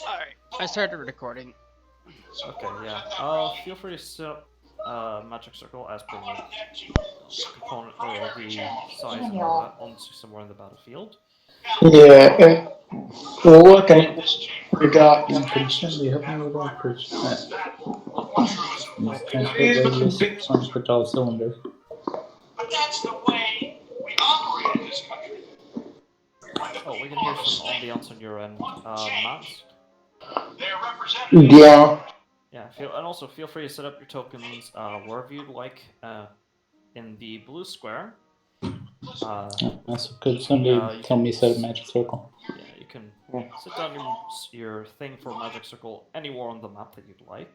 Alright, I started recording. Okay, yeah. Feel free to set up magic circle as per the component or the size and all that onto somewhere in the battlefield. Yeah, we're looking at this we got. You can certainly help me with that, Chris. Let me just pull up Transport the. radius on per tall cylinder. Oh, we can hear some ambiance on your end, Matt. Yeah. Yeah, and also feel free to set up your tokens wherever you'd like in the blue square. Also, could somebody tell me set a magic circle? Yeah, you can sit down your thing for magic circle anywhere on the map that you'd like.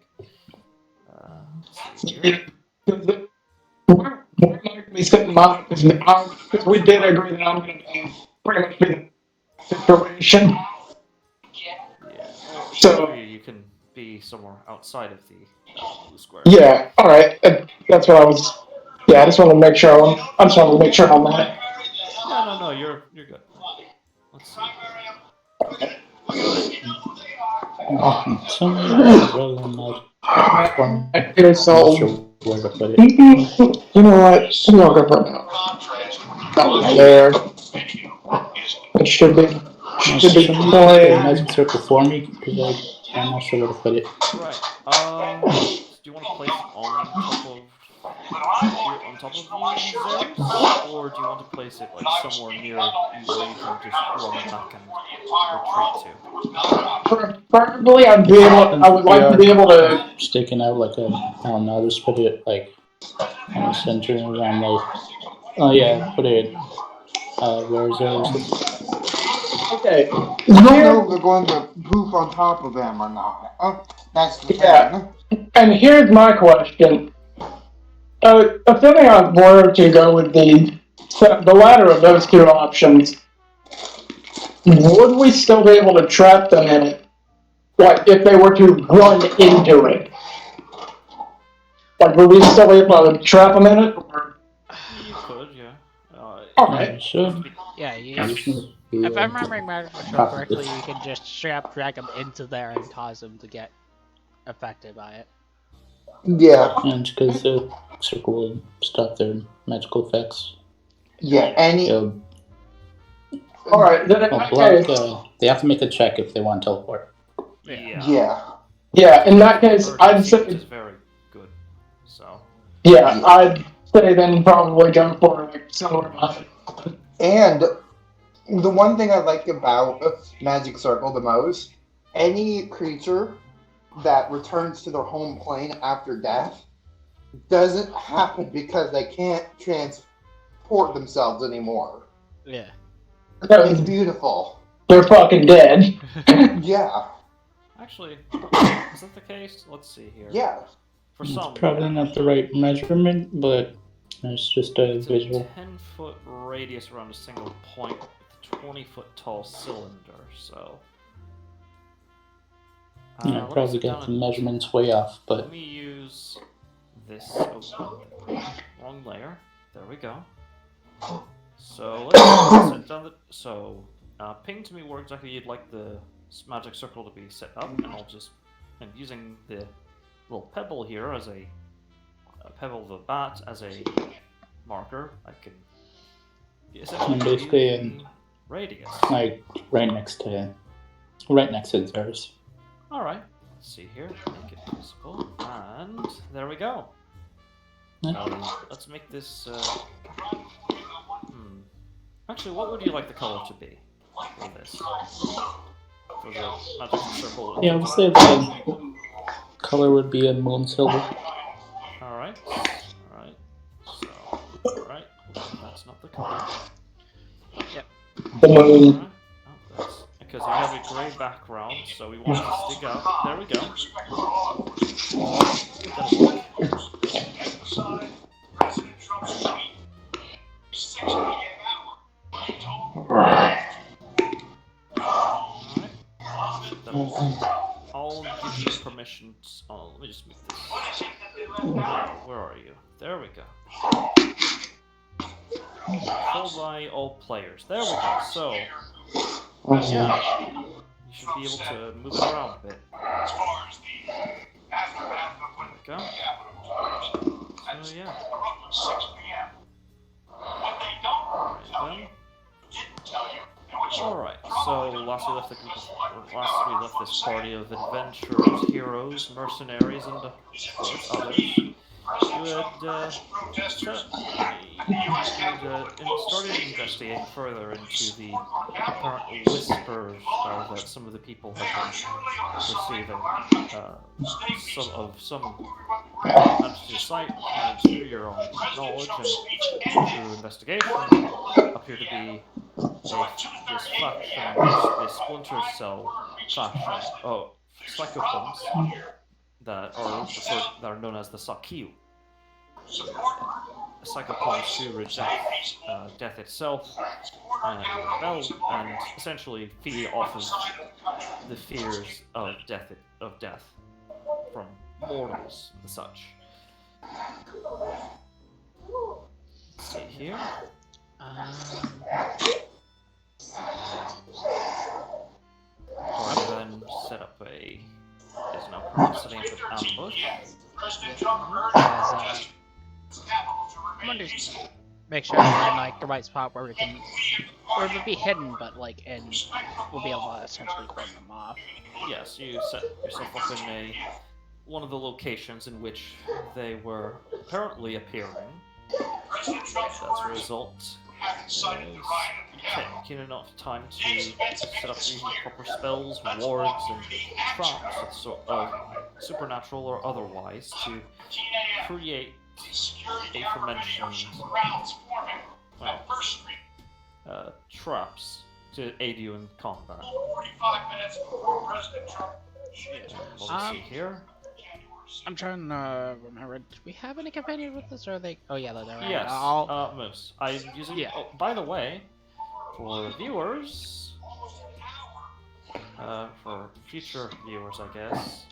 Let's see here. Where might we set them up? Because we did agree that I'm going to pretty much be the situation. Yeah, or So, you can be somewhere outside of the blue square. yeah, alright. That's what I was. Yeah, I just want to make sure. I just want to make sure on that. Yeah, no, you're good. Let's see. Somebody roll on that. Here's I'm not all. sure where to put it. You know what? I'm not going to put that there. It should be. Should be Somebody put a playing. magic circle for me, because I'm not sure where to put it. Right. Do you want to place it on top of you, Zeus, or do you want to place it like somewhere near you where you can just run back and retreat to? Preferably, I would like to be able to. Sticking out like a, I don't know, just put it like on the center around like, oh yeah, put it, where is it? Okay. You don't know if they're going to poof on top of them or not. That's the thing. Yeah. And here's my question. Assuming I were to go with the latter of those two options, would we still be able to trap them in it? Like, if they were to run into it? Like, would we still be able to trap them in it? Or? You could, yeah. Okay. Sure. Yeah, if I'm remembering my show correctly, you can just straight up drag them into there and cause them to get affected by it. Yeah. And because the circle will stop their magical effects. Yeah, Alright, then in that case. They have to make a check if they want to teleport. Yeah. Yeah, in that case, I'd say. It's very good, so. Yeah, I'd say then probably go for like somewhere behind. And the one thing I like about Magic Circle the most, any creature that returns to their home plane after death doesn't happen because they can't transport themselves anymore. Yeah. It's beautiful. They're fucking dead. Yeah. Actually, is that the case? Let's see here. Yeah. For some. It's probably not the right measurement, but it's just a visual. A 10-foot radius around a single point with a 20-foot tall cylinder, so. Yeah, probably got the measurements way off, but. Let me use this. Wrong layer. There we go. So let's set down the. So, ping to me where exactly you'd like the magic circle to be set up, and I'll just. And using the little pebble here as a pebble of a bat as a marker, I can. And basically in radius. Like right next to theirs. Alright, let's see here. Make it visible. And there we go. Let's make this. Actually, what would you like the color to be for this? For the magic circle. Yeah, I would say the color would be a moon silver. Alright. So, alright. That's not the color. Yep. Right. Because you have a grey background, so we want to stick out. There we go. I'll give you permission. Let me just make this. Where are you? There we go. Controlled by all players. There we go. So, yeah. You should be able to move it around a bit. There we go. So yeah. Alright then. Alright, so last we left this party of adventurers, heroes, mercenaries, and of course others. You had started investigating further into the apparent whispers that some of the people have been receiving. Some managed to cite through your own knowledge and through investigation appear to be this faction, this splinter cell faction, psychopumps that are known as the Sakyu. Psychopumps who reject death itself and rebel and essentially feed off of the fears of death from mortals and such. Let's see here. I'll then set up is now currently setting up an ambush. I'm gonna just make sure we're in like the right spot where it would be hidden, but like we'll be able to essentially burn them off. Yes, you set yourself up in one of the locations in which they were apparently appearing. As a result, taking enough time to set up the proper spells, wards, and traps, supernatural or otherwise, to create aforementioned traps to aid you in combat. Let's see here. I'm trying to remember. Do we have any companions with us, or are they? Oh yeah, they're right. Yes, Moose. I'm using. Yeah. Oh, by the way, for viewers, for future viewers, I guess.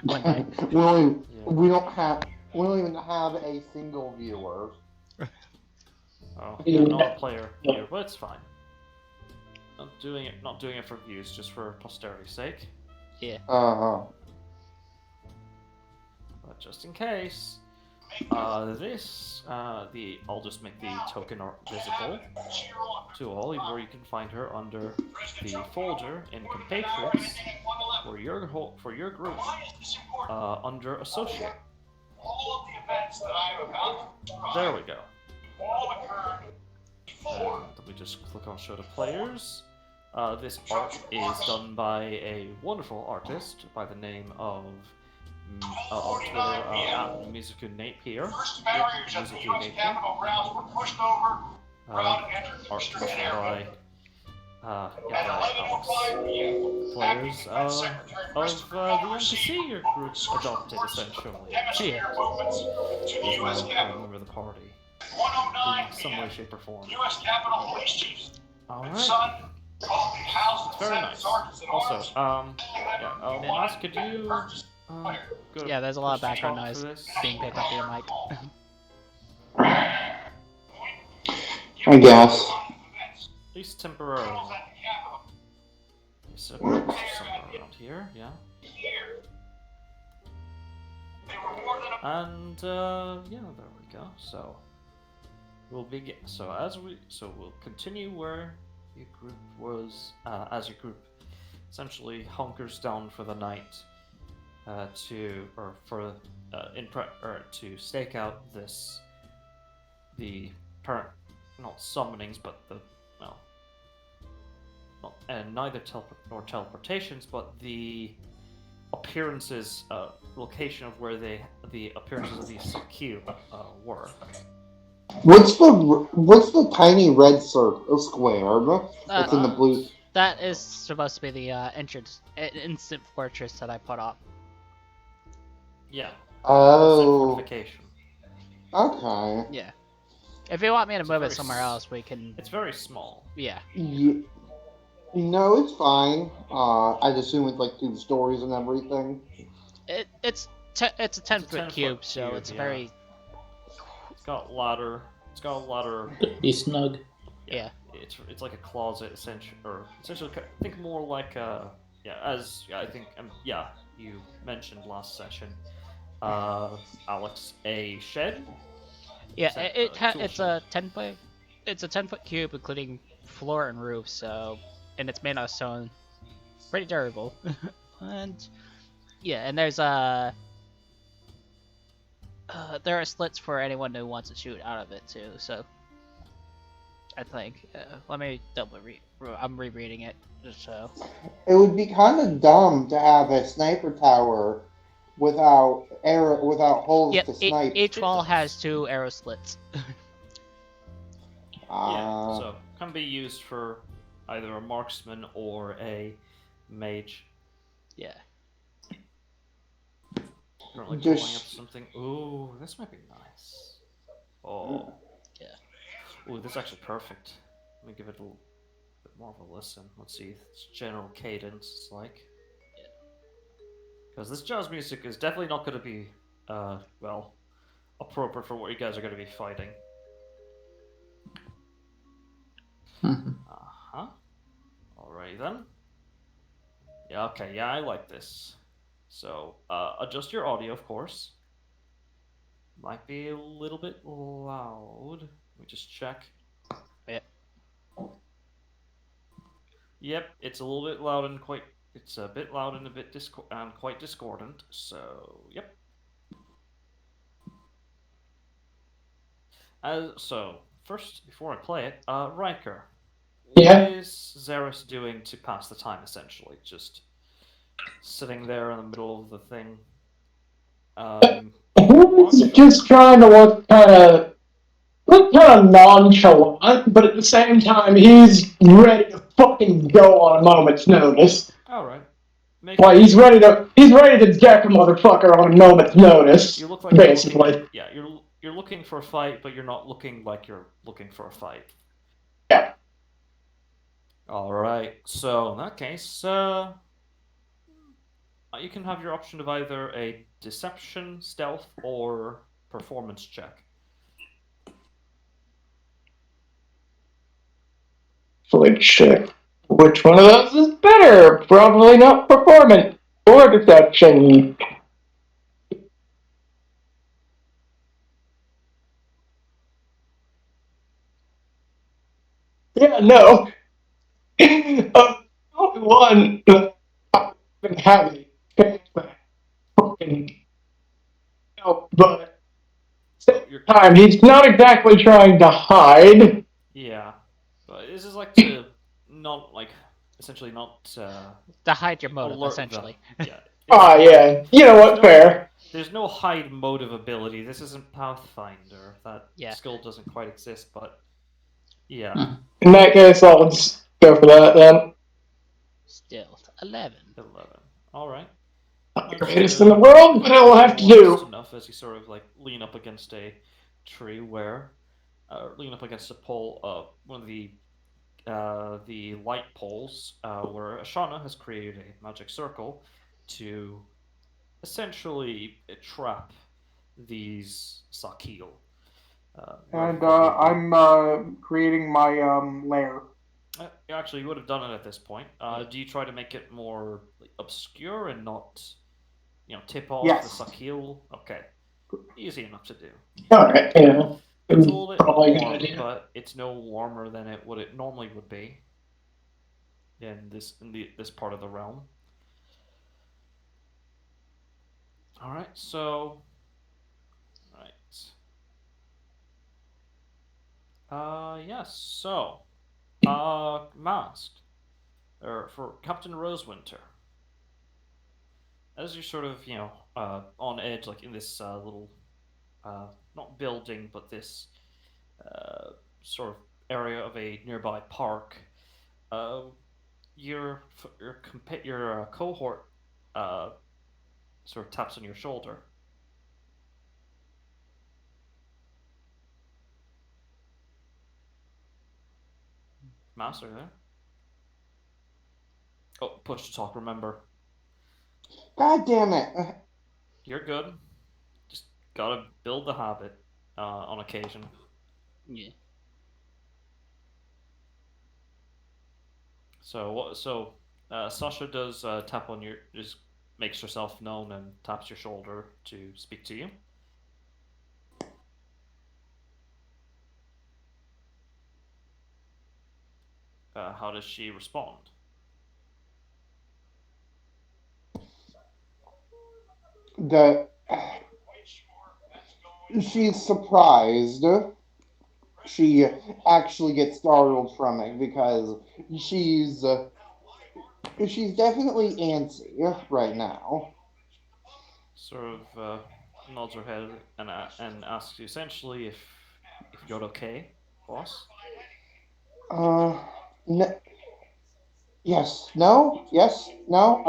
One day. We don't even have a single viewer. Oh, yeah, not a player here, but it's fine. Not doing it for views, just for posterity's sake. Yeah. But just in case, I'll just make the token visible to all, where you can find her under the folder in Compatriots for your group under Associate. There we go. And we just click on Show to Players. This art is done by a wonderful artist by the name of on Twitter, Musicu Napier. Musicu Napier. Art commissioned by Alex. Players of the NPC your group adopted, essentially. Yeah. I remember the party in some way, shape, or form. Alright. It's very nice. Also, Moss, could you yeah, there's a lot of background noise being picked up your mic. I guess. At least temporarily. So, somewhere around here, yeah. And yeah, there we go. So we'll begin. So we'll continue where your group was, as your group essentially hunkers down for the night, to stake out the apparent, not summonings, but neither teleportations, but the appearances, location of where the appearances of the Sakyu were. What's the tiny red square that's in the blue? That is supposed to be the instant fortress that I put up. Yeah. Oh. Fortification. Okay. Yeah. If you want me to move it somewhere else, we can. It's very small. Yeah. No, it's fine. I'd assume it's like through the stories and everything. It's a 10-foot cube, so it's very. It's got ladder. It's got a ladder. Be snug. Yeah. It's like a closet, essentially, or essentially, think more like I think you mentioned last session, Alex, a shed. Yeah, Tool it's shed. a 10-foot cube, including floor and roof. So, and it's made out of stone, pretty durable. And yeah, and there are slits for anyone who wants to shoot out of it too. So, I think let me double read. I'm rereading it just so. It would be kind of dumb to have a sniper tower without holes Yep, to snipe. each It wall does. has 2 arrow slits. So can be used for either a marksman or a mage. Yeah. Currently pulling up just something. Ooh, this might be nice. Oh. Yeah. Ooh, this is actually perfect. Let me give it a little bit more of a listen. Let's see its general cadence is like. Because this jazz music is definitely not going to be, appropriate for what you guys are going to be fighting. Uh-huh. Alrighty then. Yeah, okay, yeah, I like this. So, adjust your audio, of course. Might be a little bit loud. Let me just check. Yeah. Yep, it's a little bit loud and quite. It's a bit loud and a bit quite discordant. So, yep. So first, before I play it, Riker, Yeah. what is Xeris doing to pass the time? Essentially, just sitting there in the middle of the thing. He's just trying to look kind of nonchalant, but at the same time, he's ready to fucking go on a moment's notice. All right. Like he's ready to deck a motherfucker on a moment's notice. You look like basically. you're looking for a fight, but you're not looking like you're looking for a fight. Yeah. All right. So in that case, you can have your option of either a deception, stealth, or performance check. Which one of those is better? Probably not performance or deception. Yeah, no. Only one I've been having fucking help, but So you're time he's not exactly trying to hide. yeah, but this is like to not like essentially not To hide your motive, alert essentially. them. Yeah. Yeah. You know what? Fair. There's no hide motive ability. This isn't Pathfinder. That Yeah. skill doesn't quite exist, but yeah. In that case, I'll just go for that then. Stealth 11. 11. All right. Not the greatest in the world, but it'll have to Modest do. enough as you sort of like lean up against a tree where, lean up against a pole, one of the light poles, where Ashana has created a magic circle to essentially trap these Sakil. and wherever they may I'm creating my lair. be. Actually, you would have done it at this point. Do you try to make it more obscure and not, tip off Yes. the Sakil? Okay, easy enough to do. Alright, yeah. It's a little bit Probably a good warm, idea. but it's no warmer than it normally would be in this part of the realm. All right, so yes, so masked or for Captain Rosewinter. As you're sort of on edge, like in this little not building, but this sort of area of a nearby park. Uh, your cohort sort of taps on your shoulder. Master there. Oh, push to talk. Remember, God damn it! you're good. Just gotta build the habit on occasion. Yeah. Sasha does tap on your, just makes herself known and taps your shoulder to speak to you. How does she respond? The she's surprised. She actually gets startled from it because she's she's definitely antsy right now. Sort of nods her head and asks you essentially if you're okay, boss. Uh, n- yes, no, yes, no.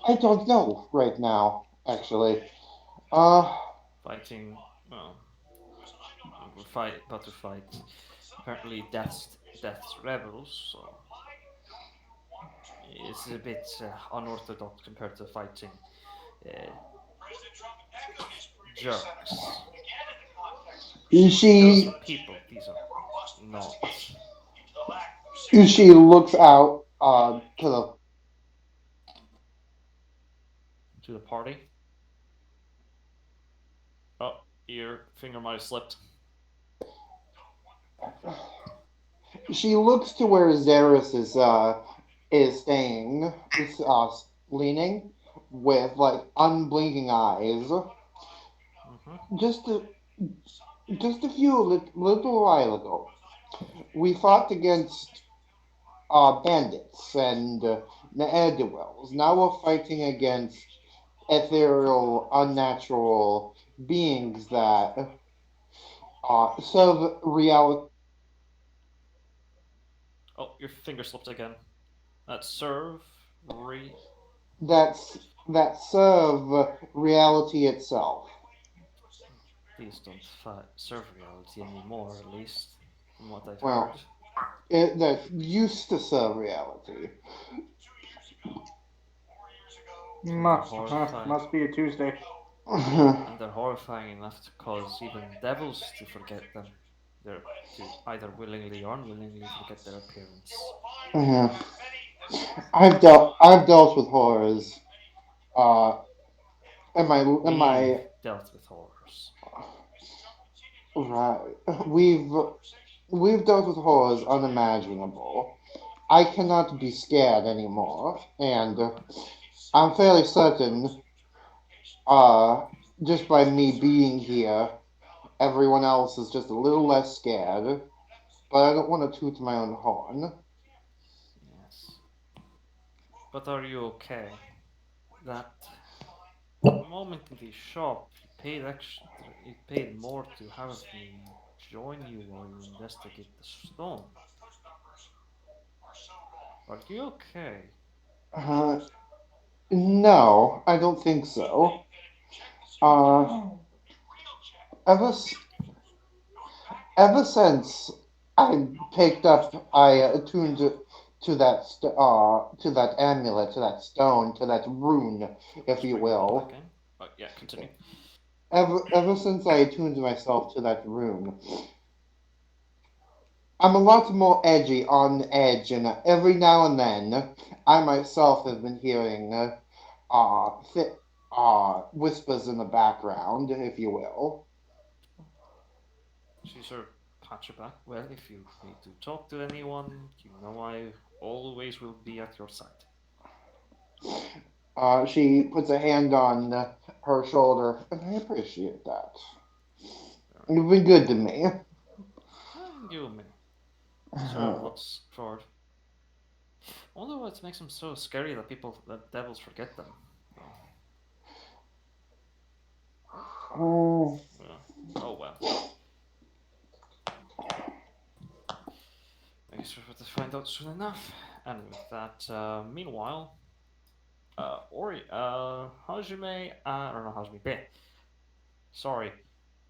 I don't know right now, actually. Uh, Fighting, well, we're about to fight apparently death's rebels, so it's a bit unorthodox compared to fighting uh, jerks. Those are she people. These are not she looks out to the party. Oh, your finger might have slipped. she looks to where Zaris is staying, is leaning with like unblinking eyes. Mm-hmm. Just a little while ago, we fought against bandits and ne'er-do-wells. Now we're fighting against ethereal, unnatural beings that serve reality. Oh, your finger slipped again. That serve re. That's that serve reality itself. These don't serve reality anymore, at least from what I've heard. Well, that used to serve reality. And they're Must horrifying. be a Tuesday. And they're horrifying enough to cause even devils to forget them. They're to either willingly or unwillingly forget their appearance. I've dealt with horrors. Uh, am We've I dealt with horrors. right? We've dealt with horrors unimaginable. I cannot be scared anymore, and I'm fairly certain, uh, just by me being here, everyone else is just a little less scared. But I don't want to toot my own horn. Yes. But are you okay? That moment in the shop, you paid more to have me join you while you investigate the stone. Are you okay? Uh, no, I don't think so. Uh, ever s- ever since I picked up, I attuned to that amulet, to that stone, to that rune, if you Screen went black will. again. Oh, yeah, continue. Ever since I attuned myself to that rune, I'm a lot more edgy on edge, and every now and then, I myself have been hearing th- whispers in the background, if you will. She sort of pats your back. Well, if you need to talk to anyone, you know I always will be at your side. She puts a hand on her shoulder, and I appreciate that. Very You've been good to me. well. You and me. Sort of looks forward. I wonder what makes them so scary that devils forget them. Oh, Oh, well. Oh well. I guess we're about to find out soon enough. And with that, meanwhile, Ori, Hajime, I don't know Hajime, Be. Sorry,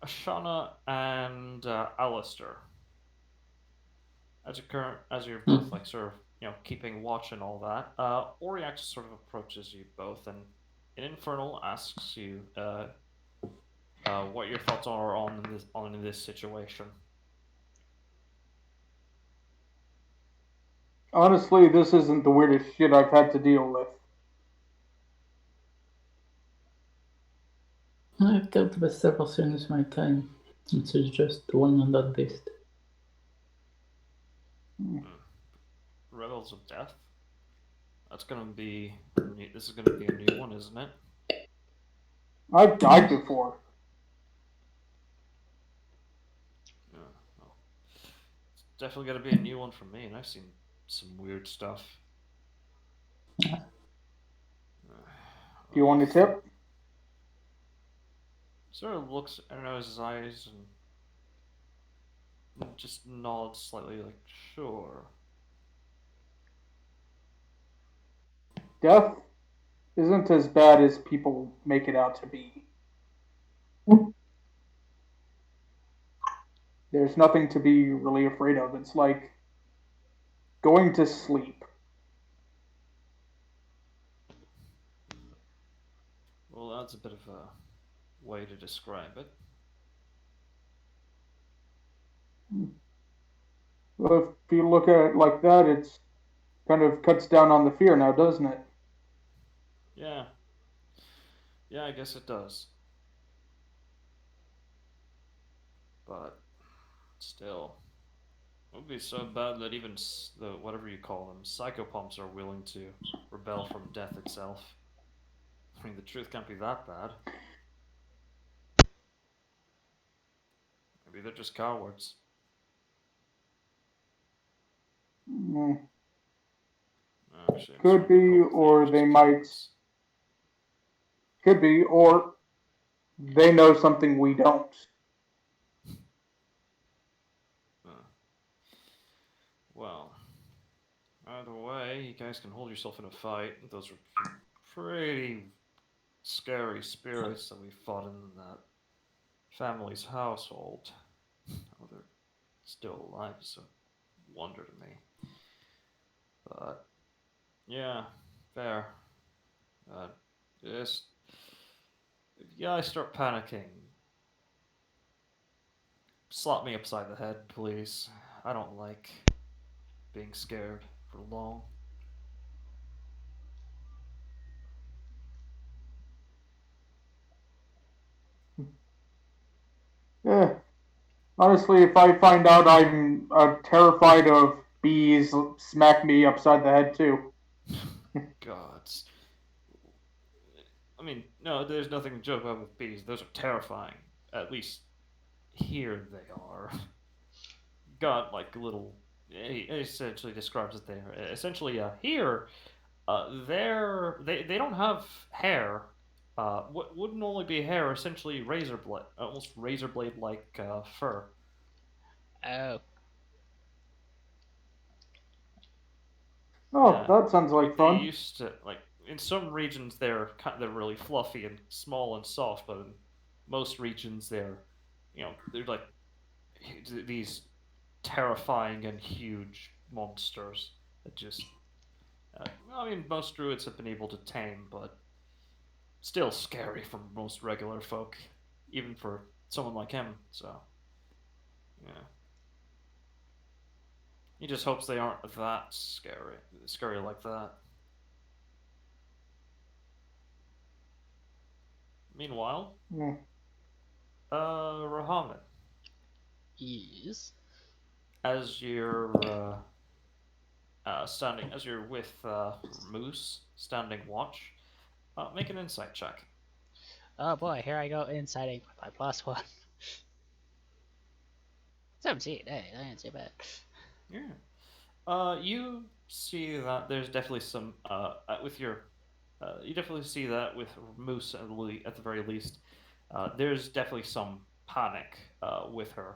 Ashana and Alistair. As you're both like sort of keeping watch and all that, Ori actually sort of approaches you both, and in Infernal asks you what your thoughts are on this situation. Honestly, this isn't the weirdest shit I've had to deal with. I've dealt with several things in my time. This is just the one on that list. Rebels of Death. That's gonna be. This is gonna be a new one, isn't it? I've died before. Yeah. Well, it's definitely gonna be a new one for me, and I've seen some weird stuff. Do you want a tip? Sort of looks at his eyes and just nods slightly, like, sure. Death isn't as bad as people make it out to be. There's nothing to be really afraid of. It's like going to sleep. Well, that's a bit of a way to describe it. Well, if you look at it like that, it's kind of cuts down on the fear now, doesn't it? Yeah. Yeah, I guess it does. But still, it would be so bad that even the whatever you call them, psychopomps are willing to rebel from death itself. I mean, the truth can't be that bad. Maybe they're just cowards. Mm, Actually, I'm could starting to be, hope they are or they just might. cowards. Could be, or they know something we don't. Uh, well, either way, you guys can hold yourself in a fight. Those are pretty scary spirits that we fought in that family's household. Oh, they're still alive is a wonder to me. But yeah, fair. Just if you guys start panicking, slap me upside the head, please. I don't like being scared for long. Eh, honestly, if I find out I'm terrified of bees, smack me upside the head too. Gods. I mean, no, there's nothing to joke about with bees. Those are terrifying. At least here they are. Got like little. He essentially describes it there. Essentially, here, they don't have hair. What wouldn't only be hair, essentially razor blade, almost razor blade like fur. Oh, Oh, Yeah, that sounds I mean like they fun. used to like in some regions they're really fluffy and small and soft, but in most regions they're like these terrifying and huge monsters that just. I mean, most druids have been able to tame, but still scary for most regular folk, even for someone like him. So, yeah, he just hopes they aren't that scary like that. Meanwhile, Mm. Rahaman, yes. as you're as you're with Moose standing watch, make an insight check. Oh boy, here I go inciting with my +1. 17. Hey, that ain't too bad. Yeah. You see that there's definitely some with your you definitely see that with Moose at the very least. There's definitely some panic with her,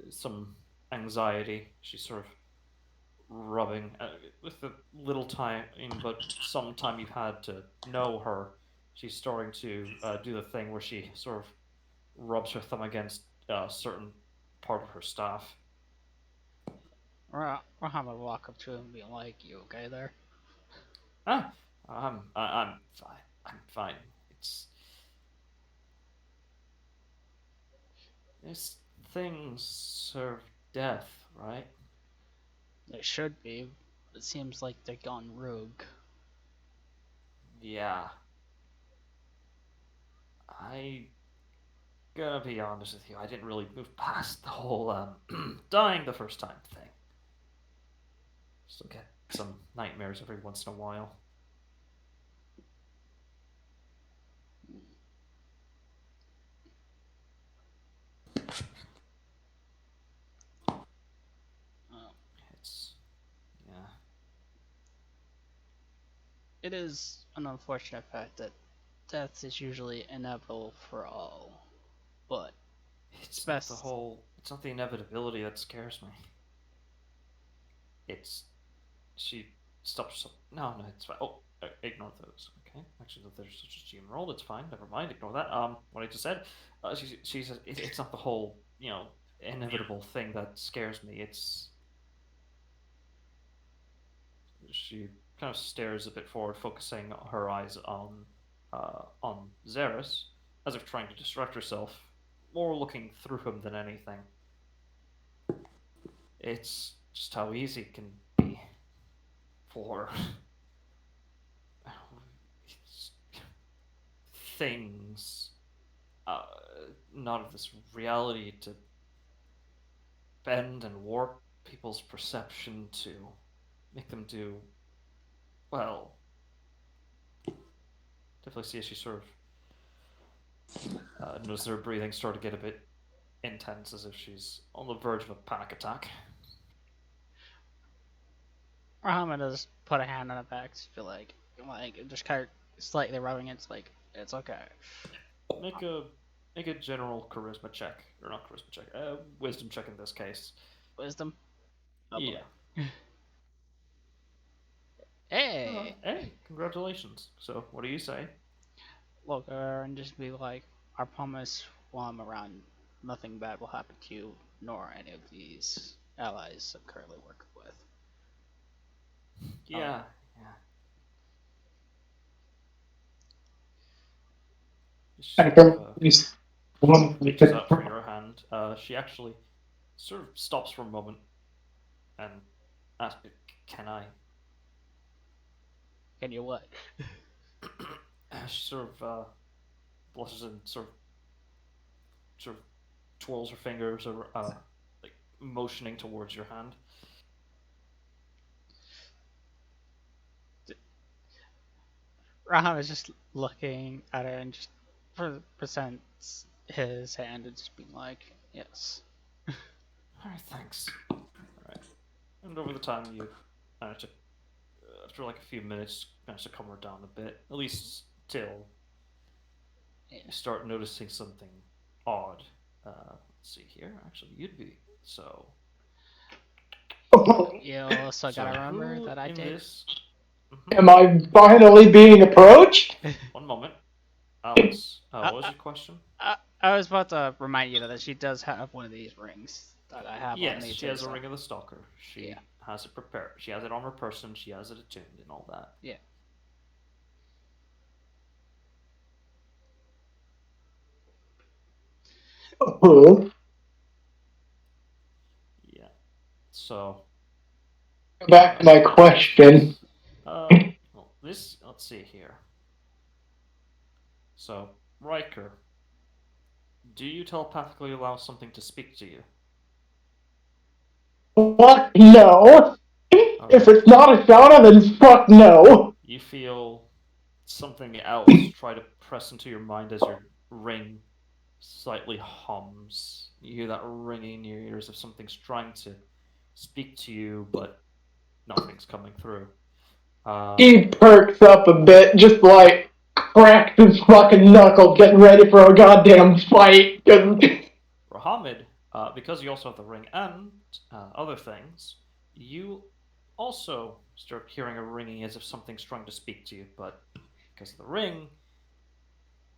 some anxiety. She's sort of rubbing with the little time, but some time you've had to know her. She's starting to do the thing where she sort of rubs her thumb against a certain part of her staff. Rahama will walk up to him and be like, "You okay there?" Ah, I'm fine. I'm fine. It's this thing served death, right? They should be. It seems like they've gone rogue. Yeah. I gotta be honest with you, I didn't really move past the whole dying the first time thing. Still get some nightmares every once in a while. Um, It's yeah. it is an unfortunate fact that death is usually inevitable for all, but It's not the best. whole. It's not the inevitability that scares me. It's she stops herself. No, no, it's fine. Oh, ignore those. Okay, actually, if there's such a G roll, it's fine. Never mind. Ignore that. What I just said. She says it's not the whole inevitable thing that scares me. It's she kind of stares a bit forward, focusing her eyes on Xeris, as if trying to distract herself, more looking through him than anything. It's just how easy it can be for things uh, not of this reality to bend and warp people's perception to make them do well. Definitely see as she sort of notices her breathing start to get a bit intense, as if she's on the verge of a panic attack. Rahama does put a hand on her back to feel like just kind of slightly rubbing it. It's like it's okay. Make a make a general charisma check, or not charisma check, wisdom check in this case. Wisdom. Oh Yeah. boy. Hey, Hey, congratulations. So, what do you say? look at her and just be like, I promise while I'm around, nothing bad will happen to you, nor any of these allies I'm currently working with. Yeah, yeah. She I sort of think he's one reaches out for your hand. She actually sort of stops for a moment and asks, "Can I?" Can you what? She sort of blushes and sort of twirls her fingers, or like motioning towards your hand. Raham is just looking at her and just presents his hand and just being like, yes. All right, thanks. All right, and over the time you manage to, after like a few minutes, manage to calm her down a bit, at least till Yeah. you start noticing something odd. Let's see here. Actually, you'd be so. You also So gotta remember who that I in take. this? Am I finally being approached? One moment, Alex. I, What was I, your question? I was about to remind you that she does have one of these rings that I have on Yes, me she too. has a So ring of the Stalker. yeah, She has it prepared. She has it on her person. She has it attuned and all that. yeah. Oh, Yeah. So, back to my question. well, this. Let's see here. So, Riker, do you telepathically allow something to speak to you? Fuck no. All If right. it's not a shauna, then fuck no. You feel something else try to press into your mind as your ring slightly hums. You hear that ringing in your ears of something's trying to speak to you, but nothing's coming through. He perks up a bit, just like cracks his fucking knuckle, getting ready for a goddamn fight. Rahamid, because you also have the ring and other things, you also start hearing a ringing as if something's trying to speak to you, but because of the ring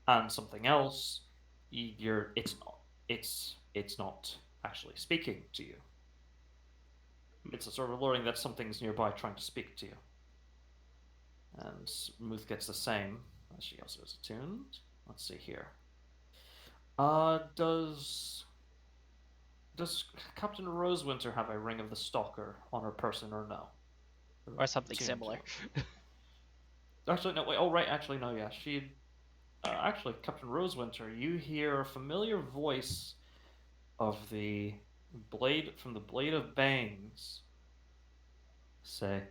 and something else, you're it's not actually speaking to you. It's a sort of alerting that something's nearby trying to speak to you. And Muth gets the same. She also is attuned. Let's see here. Does Does Captain Rosewinter have a ring of the Stalker on her person or no? Or something Tune similar. into- Actually, no. Wait. Oh, right. Actually, no. Yeah, she. Actually, Captain Rosewinter, you hear a familiar voice of the Blade of Bangs say,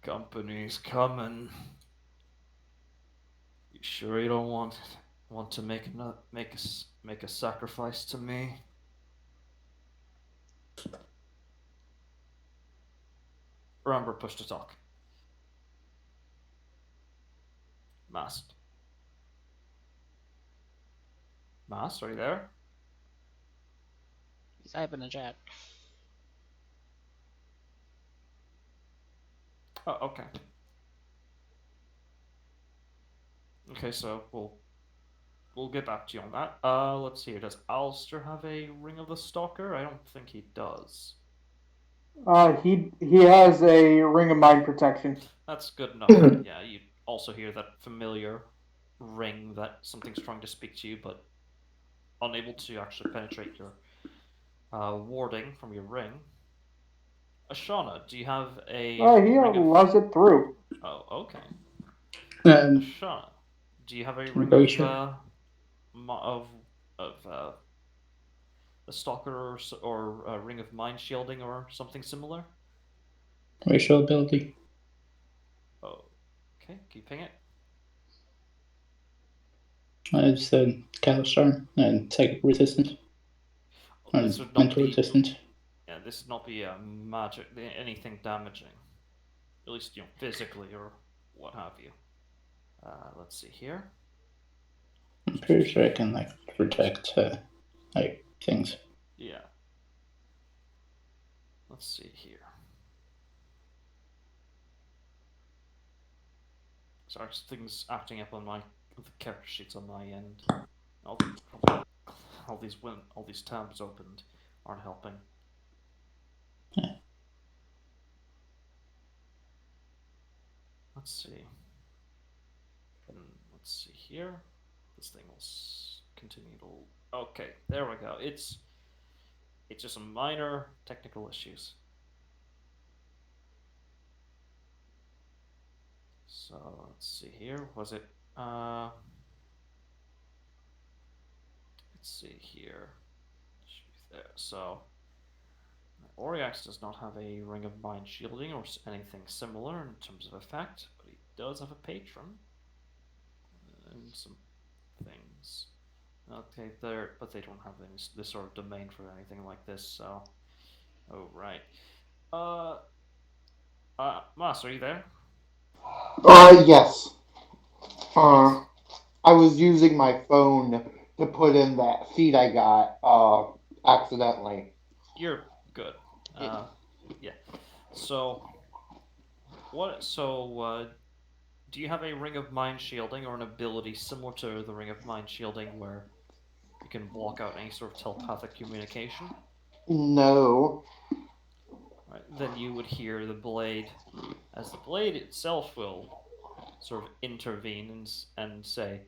"Company's coming. You sure you don't want to make a sacrifice to me?" Remember, push to talk. Mast. Mast, are you there? He's typing in chat. Oh, okay. Okay, so we'll get back to you on that. Let's see here. Does Alistair have a Ring of the Stalker? I don't think he does. He has a ring of mind protection. That's good enough. Yeah, you also hear that familiar ring that something's trying to speak to you, but unable to actually penetrate your warding from your ring. Ashana, do you have a He ring of... allows it through. Oh, okay. Um, Ashana, do you have a I'm ring very of sure. the Stalker or a ring of mind shielding or something similar? Racial ability. Oh, okay. Keeping it. It's Calistar and psychic resistance. Oh, And this would not mental be. resistance. Yeah, this would not be magic, anything damaging. At least, physically or what have you. Let's see here. I'm pretty sure I can protect things. Yeah. Let's see here. Sorry, things acting up on the character sheets on my end. All these tabs opened aren't helping. Yeah. Let's see. And let's see here. This thing will continue to. Okay, there we go. It's just some minor technical issues. So let's see here. Was it? Let's see here. Should be there. So Oriax does not have a Ring of Mind shielding or anything similar in terms of effect, but he does have a patron and some things. Okay, but they don't have this sort of domain for anything like this. So, oh right. Mas, are you there? Yes. Yes. I was using my phone to put in that feed I got, accidentally. You're good. Yeah. So, what? So, do you have a Ring of Mind shielding or an ability similar to the Ring of Mind shielding where you can block out any sort of telepathic communication? No. Right. Then you would hear the blade, as the blade itself will sort of intervene and say,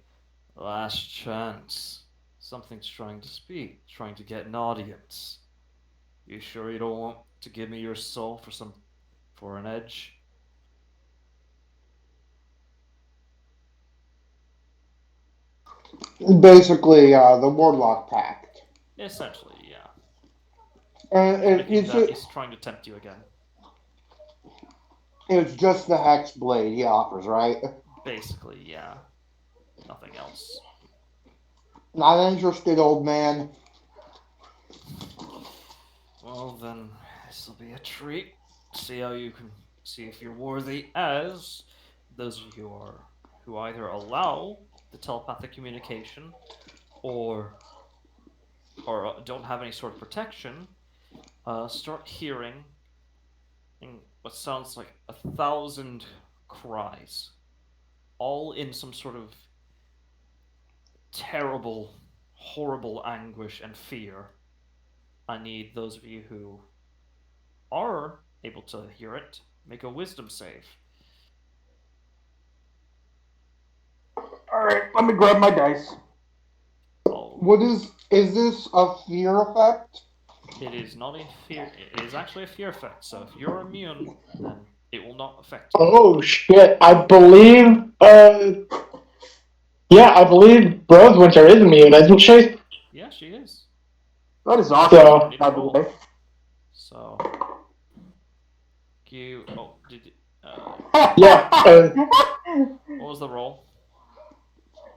"Last chance. Something's trying to speak, trying to get an audience. You sure you don't want to give me your soul for an edge?" Basically, the Warlock Pact. Essentially, yeah. And He's trying to tempt you again. it's just the Hex Blade he offers, right? Basically, yeah. Nothing else. Not interested, old man. Well, then, this'll be a treat. See if you're worthy as those of you who either allow the telepathic communication or don't have any sort of protection, start hearing what sounds like 1,000 cries, all in some sort of terrible, horrible anguish and fear. I need those of you who are able to hear it make a wisdom save. Alright, let me grab my dice. Oh, What is this a fear effect? It is not a fear. It is actually a fear effect. So if you're immune, then it will not affect you. Oh shit! I believe. Yeah, I believe Rosewinter is immune, isn't she? Yeah, she is. That is awesome, So Need by to the roll. way. So, you. Oh, did you, yeah. what was the roll?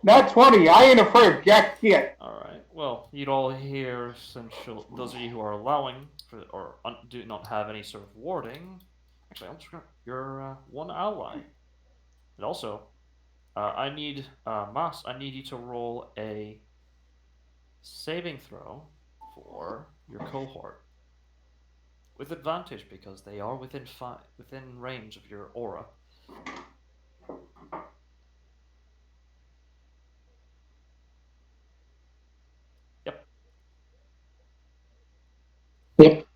Not 20. I ain't afraid of jack shit. All right. Well, you'd all hear essential. Those of you who are allowing for, or do not have any sort of warding. Actually, I'm just gonna. You're one ally. And also, I need Mas. I need you to roll a saving throw for your cohort with advantage because they are within range of your aura. Yep. Yep.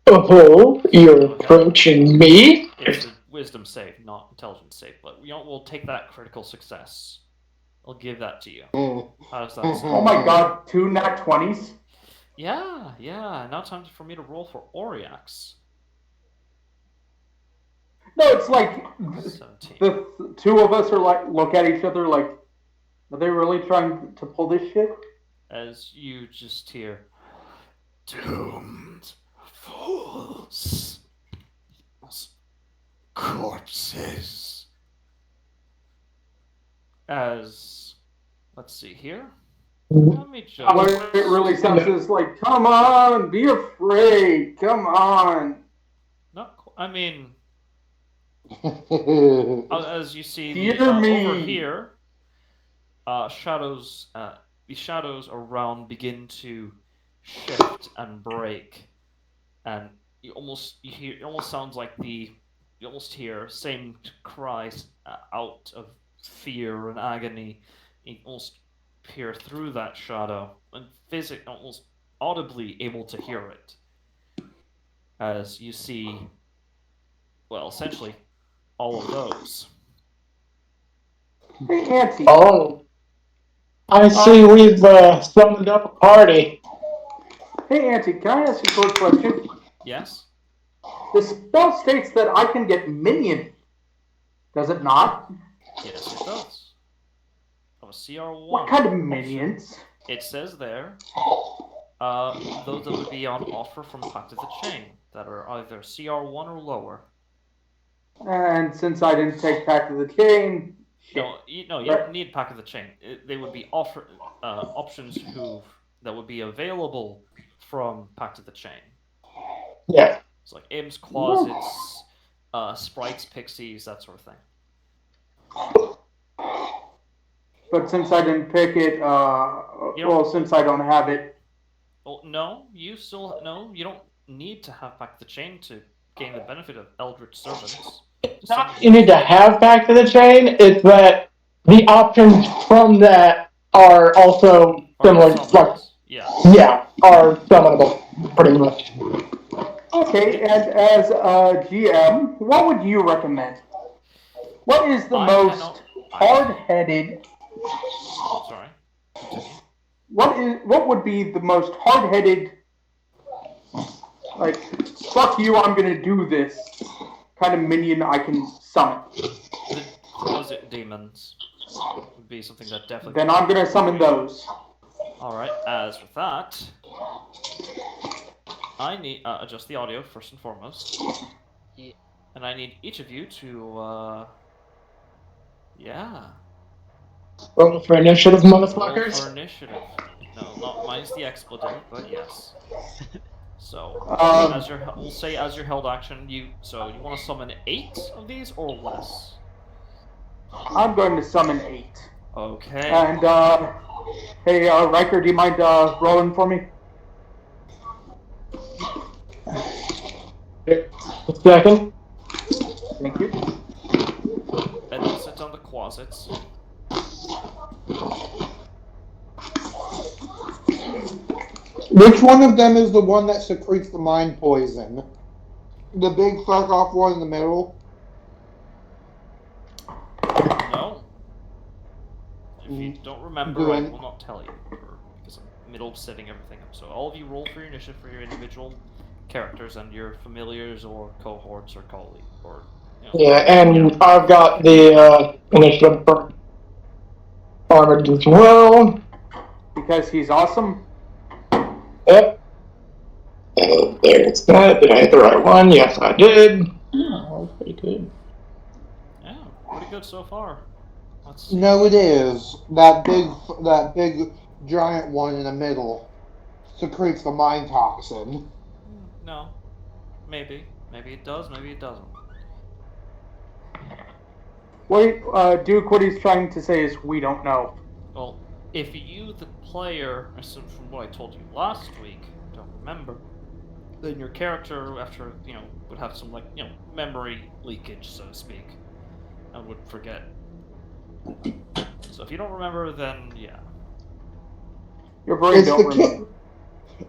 Oh, you're approaching me? It's a wisdom save, not intelligence save, but we'll take that critical success. I'll give that to you. How does that sound? Oh my god, 2 nat 20s? Yeah. Now time for me to roll for Oriax. No, it's like 17. the two of us are like, look at each other like, are they really trying to pull this shit? As you just hear, doomed fools, corpses. As, let's see here. Let me just. What it really sounds is like, come on, be afraid, come on. I mean, as you see, Hear me. over here, shadows. The shadows around begin to shift and break, and it almost sounds like you almost hear same cries out of fear and agony. You almost peer through that shadow and almost audibly able to hear it as you see, well, essentially all of those. Hey, Auntie. Oh. I see we've summoned up a party. Hey, Auntie, can I ask you a quick question? Yes. The spell states that I can get minion. Does it not? Yes, it does. Of a CR1. What kind of minions? It says there, those that would be on offer from Pact of the Chain that are either CR1 or lower. And since I didn't take Pact of the Chain, shit. No, you don't need Pact of the Chain. They would be options that would be available from Pact of the Chain. Yeah. It's like imps, closets, sprites, pixies, that sort of thing. But since I didn't pick it, since I don't have it. Well, no, you don't need to have Pact of the Chain to gain the benefit of Eldritch Servants. Not you need to have Back to the Chain, it's that the options from that are also similar. Like, yeah, are summonable, pretty much. Okay, and as a GM, what would you recommend? What is the most hard-headed? Sorry. What would be the most hard-headed? Like, fuck you! I'm gonna do this kind of minion I can summon. The closet demons would be something that definitely. Then I'm gonna summon those. All right. As with that, I need adjust the audio first and foremost. Yeah. And I need each of you to, Roll for initiative, motherfuckers. Roll for initiative. No, not mine's the expletive, but yes. So, we'll say as your held action, you want to summon 8 of these or less? I'm going to summon 8. Okay. And hey, Riker, do you mind rolling for me? A second. Thank you. And then sit on the closets. Which one of them is the one that secretes the mind poison? The big fuck off one in the middle? No. If you don't remember, I will not tell you, because I'm middle of setting everything up. So all of you roll for your initiative for your individual characters and your familiars or cohorts or colleagues or. Yeah, and I've got the initiative for Armored as well. Because he's awesome. Yep. And there's that. Did I hit the right one? Yes, I did. Oh, pretty good. Yeah, pretty good so far. Let's see. No, it is. That big giant one in the middle secretes the mind toxin. No. Maybe. Maybe it does, maybe it doesn't. Wait, Duke, what he's trying to say is we don't know. Well, if you, the player, from what I told you last week, don't remember, then your character, after, would have some, memory leakage, so to speak, and would forget. So if you don't remember, then, yeah. Your brain don't remember.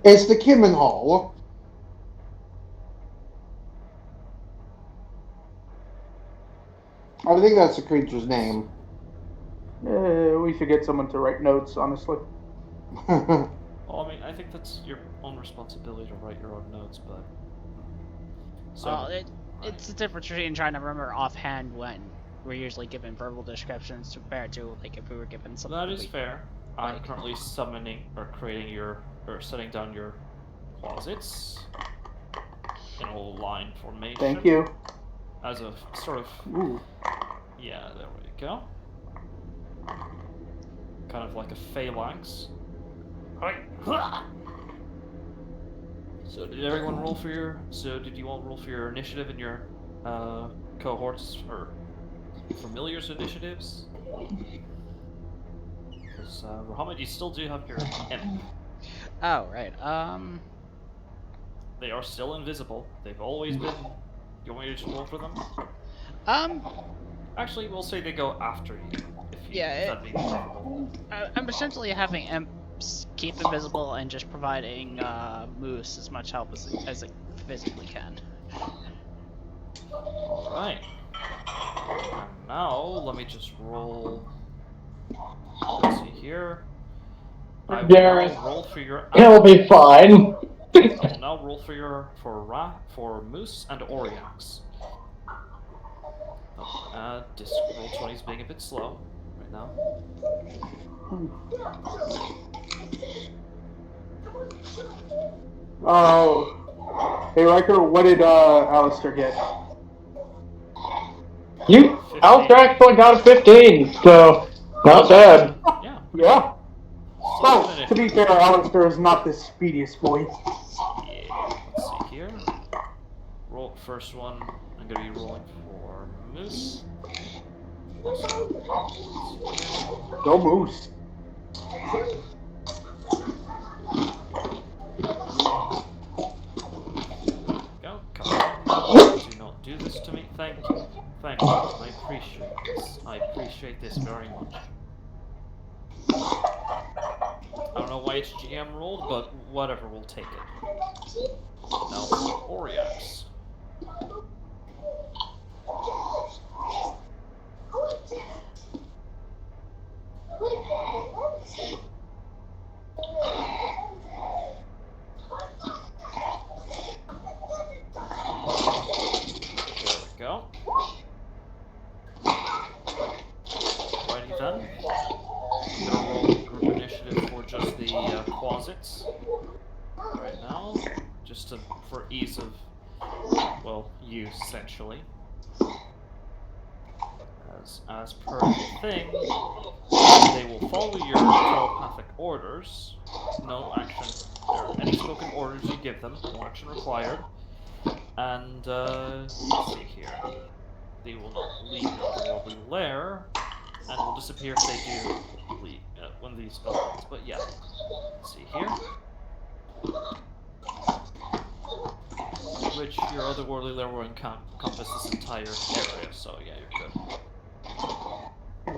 It's the Kimmenhall. I think that's the creature's name. We should get someone to write notes, honestly. Well, I mean, I think that's your own responsibility to write your own notes, but... So, Well, it's the difference between trying to remember offhand when we're usually given verbal descriptions compared to, like, if we were given something. That is fair. I'm currently summoning, or creating or setting down your closets in a line formation. Thank you. As a sort of... Ooh. Yeah, there we go. Kind of like a phalanx. So did everyone roll for your... So did you all roll for your initiative and your cohorts, or familiars initiatives? Because, Muhammad, you still do have your imp. Oh, right. They are still invisible. They've always been... You want me to just roll for them? Actually, we'll say they go after you. Yeah, that'd be preferable. I'm essentially having imps keep invisible and just providing Moose as much help as it physically can. Alright. And now, let me just roll... Let's see here. I will now roll for your... He'll be fine. I will now roll for your... For Moose and Oriax. Disc roll 20 is being a bit slow right now. Oh. Hey, Riker, what did Alistair get? Alistair actually got a 15, so not bad. Yeah. Yeah. Well, to be fair, Alistair is not the speediest boy. Yeah, let's see here. Roll first one. I'm gonna be rolling for Moose. Go Moose. Go, come on. Do not do this to me. Thank you. Thank you. I appreciate this. I appreciate this very much. I don't know why it's GM rolled, but whatever, we'll take it. Now for Oriax. There we go. Alrighty then. I'm gonna roll group initiative for just the closets right now, just for ease of, well, use essentially. As per the thing, they will follow your telepathic orders. No action, or any spoken orders you give them. No action required. And let's see here. They will not leave the otherworldly lair, and will disappear if they do leave when these spell ends. But yeah, let's see here. Which your otherworldly lair will encompass this entire area. So yeah, you're good. I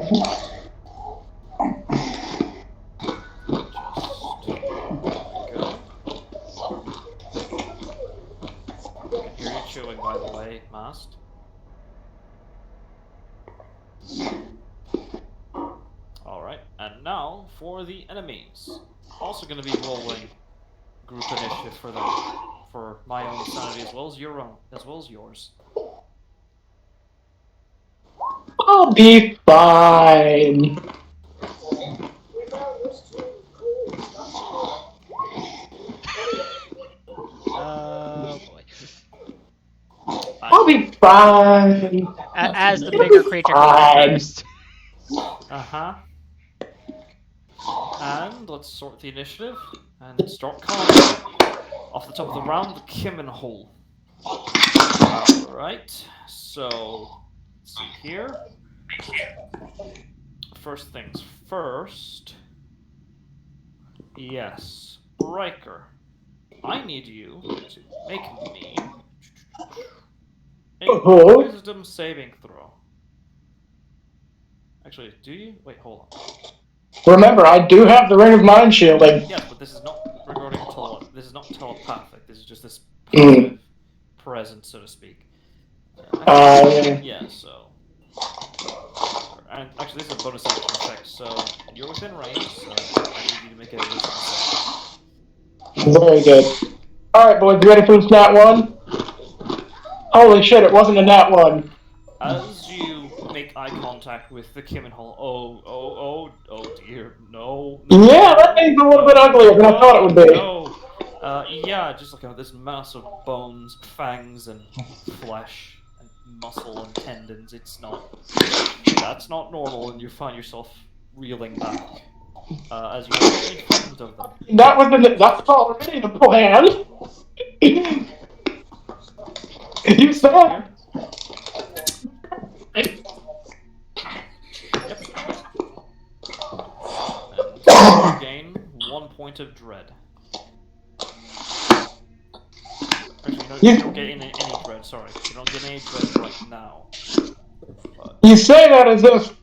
can hear you chewing, by the way, Mast. Alright, and now for the enemies. Also going to be rolling group initiative for them, for my own sanity as well as your own, as well as yours. I'll be fine. Oh boy. I'll be fine. As the bigger creature comes first. Uh-huh. And let's sort the initiative and start calling. Off the top of the round, the Kimmin Hole. Alright, so let's see here. First things first. Yes, Riker. I need you to make me a wisdom saving throw. Actually, do you? Wait, hold on. Remember, I do have the Ring of Mind Shielding. Yes, but this is not regarding this is not telepathic. This is just this passive presence, so to speak. Yeah, so. And actually, this is a bonus action effect, so you're within range, so I need you to make a wisdom save. Very good. Alright, boys, you ready for the nat 1? Holy shit, it wasn't a nat 1. As you make eye contact with the Kimmin Hall, oh dear, no. Yeah, that thing's a little bit uglier than I thought it would be. No. Yeah, just like this mass of bones, fangs, and flesh, and muscle and tendons. That's not normal, and you find yourself reeling back as you are in front of them. That's already the plan. You said. Yep. And you gain 1 point of dread. Actually, you don't get any dread, sorry. You don't get any dread right now. But... You say that as if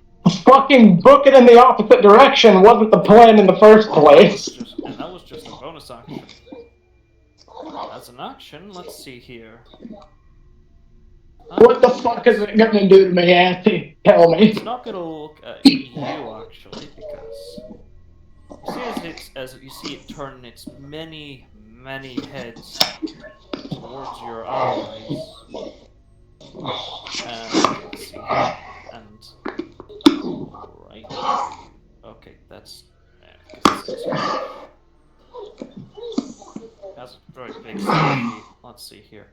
fucking book it in the opposite direction wasn't the plan in the first place. And that was just a bonus action. As an action, let's see here. What the fuck is it gonna do to me, Auntie? Tell me. It's not gonna look at you, actually, because... You see it turn its many heads towards your allies. And right. Okay, that's a very big strategy. Let's see here.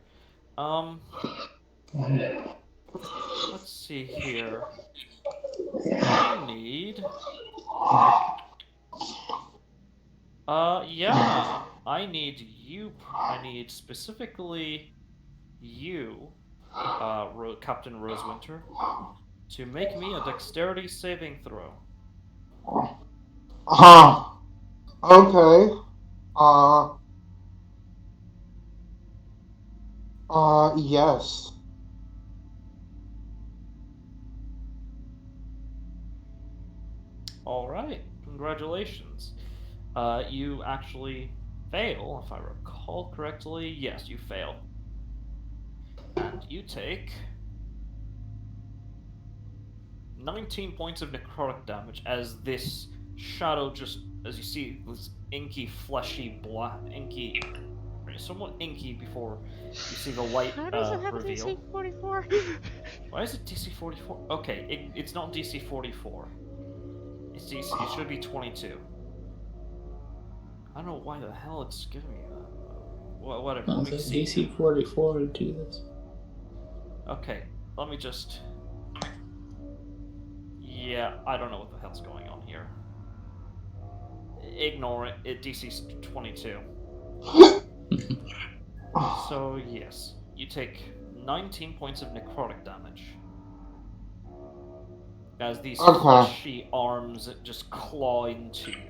Let's see here. I need. Yeah. I need you. I need specifically you, Captain Rosewinter, to make me a dexterity saving throw. Okay. Yes. Alright, congratulations. You actually fail, if I recall correctly. Yes, you fail. And you take 19 points of necrotic damage as this shadow just, as you see, this inky, fleshy, black, inky, somewhat inky before you see the light How does it have reveal. DC 44? Why is it DC 44? Okay, it's not DC 44. It's DC, it should be 22. I don't know why the hell it's giving me that. Whatever. Let me see. DC 44 to do this. Okay, let me just... Yeah, I don't know what the hell's going on here. Ignore it. DC's 22. So, yes. You take 19 points of necrotic damage. As these fleshy arms just claw into you.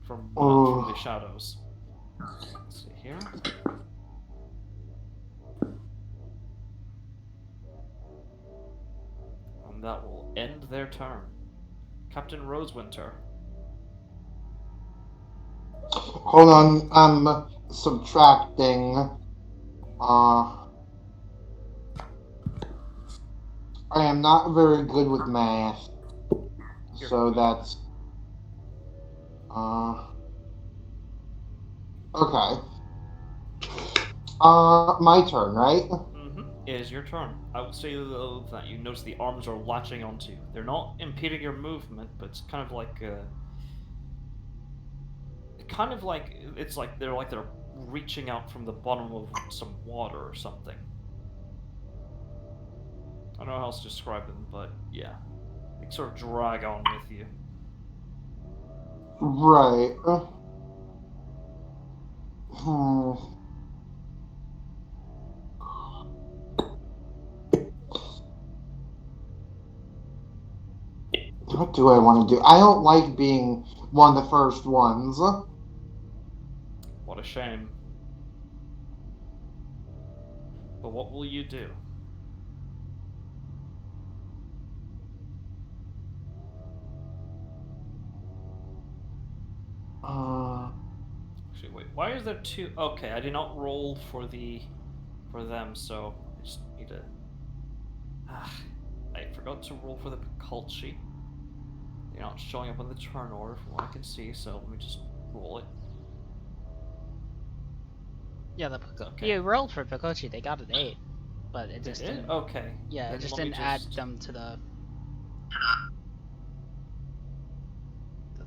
From the shadows. Let's see here. And that will end their turn. Captain Rosewinter. Hold on, I'm subtracting. I am not very good with math. So that's okay. My turn, right? It is your turn. I would say though that you notice the arms are latching onto you. They're not impeding your movement, but it's kind of like it's like they're reaching out from the bottom of some water or something. I don't know how else to describe them, but yeah, they sort of drag on with you. Right. What do I want to do? I don't like being one of the first ones. What a shame. But what will you do? Actually, wait. Why is there two? Okay, I did not roll for them, so I just need to. I forgot to roll for the Picculci. They're not showing up on the turn order from what I can see, so let me just roll it. Yeah, Okay. you rolled for Picculci. They got an 8, but it just didn't. Okay. Yeah, Then it just let me didn't add them to the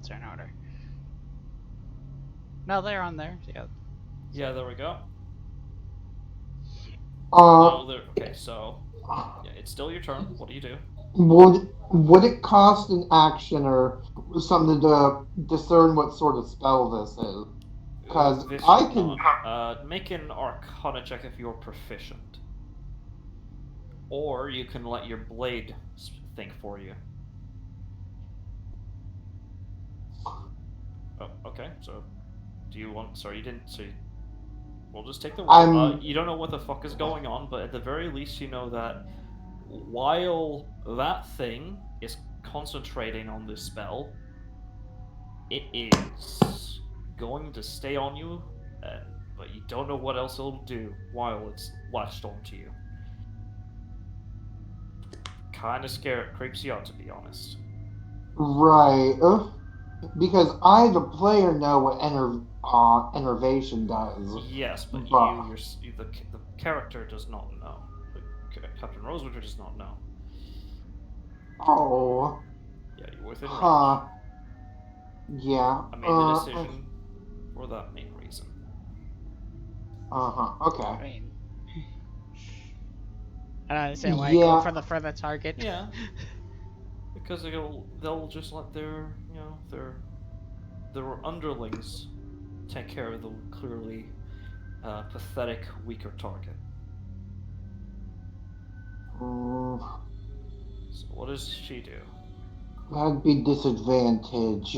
turn order. No, they're on there. Yeah. Yeah, there we go. Okay, so yeah, it's still your turn. What do you do? Would it cost an action or something to discern what sort of spell this is? Because This I would can. not. Make an Arcana check if you're proficient, or you can let your blade think for you. Oh, okay. So, do you want? Sorry, you didn't. So, we'll just take the roll. You don't know what the fuck is going on, but at the very least, you know that while that thing is concentrating on this spell, it is going to stay on you, but you don't know what else it'll do while it's latched onto you. Kind of scary, creeps you out, to be honest. Right. Because I, the player, know what enervation does. Yes, but the character does not know. Captain Rosewater does not know. Oh. Yeah, you're within range. Yeah. I made the decision for that main reason. Okay. I mean, I don't understand why you go for the further target. Yeah. Because they'll just let their underlings take care of the clearly pathetic, weaker target. So what does she do? That'd be disadvantage.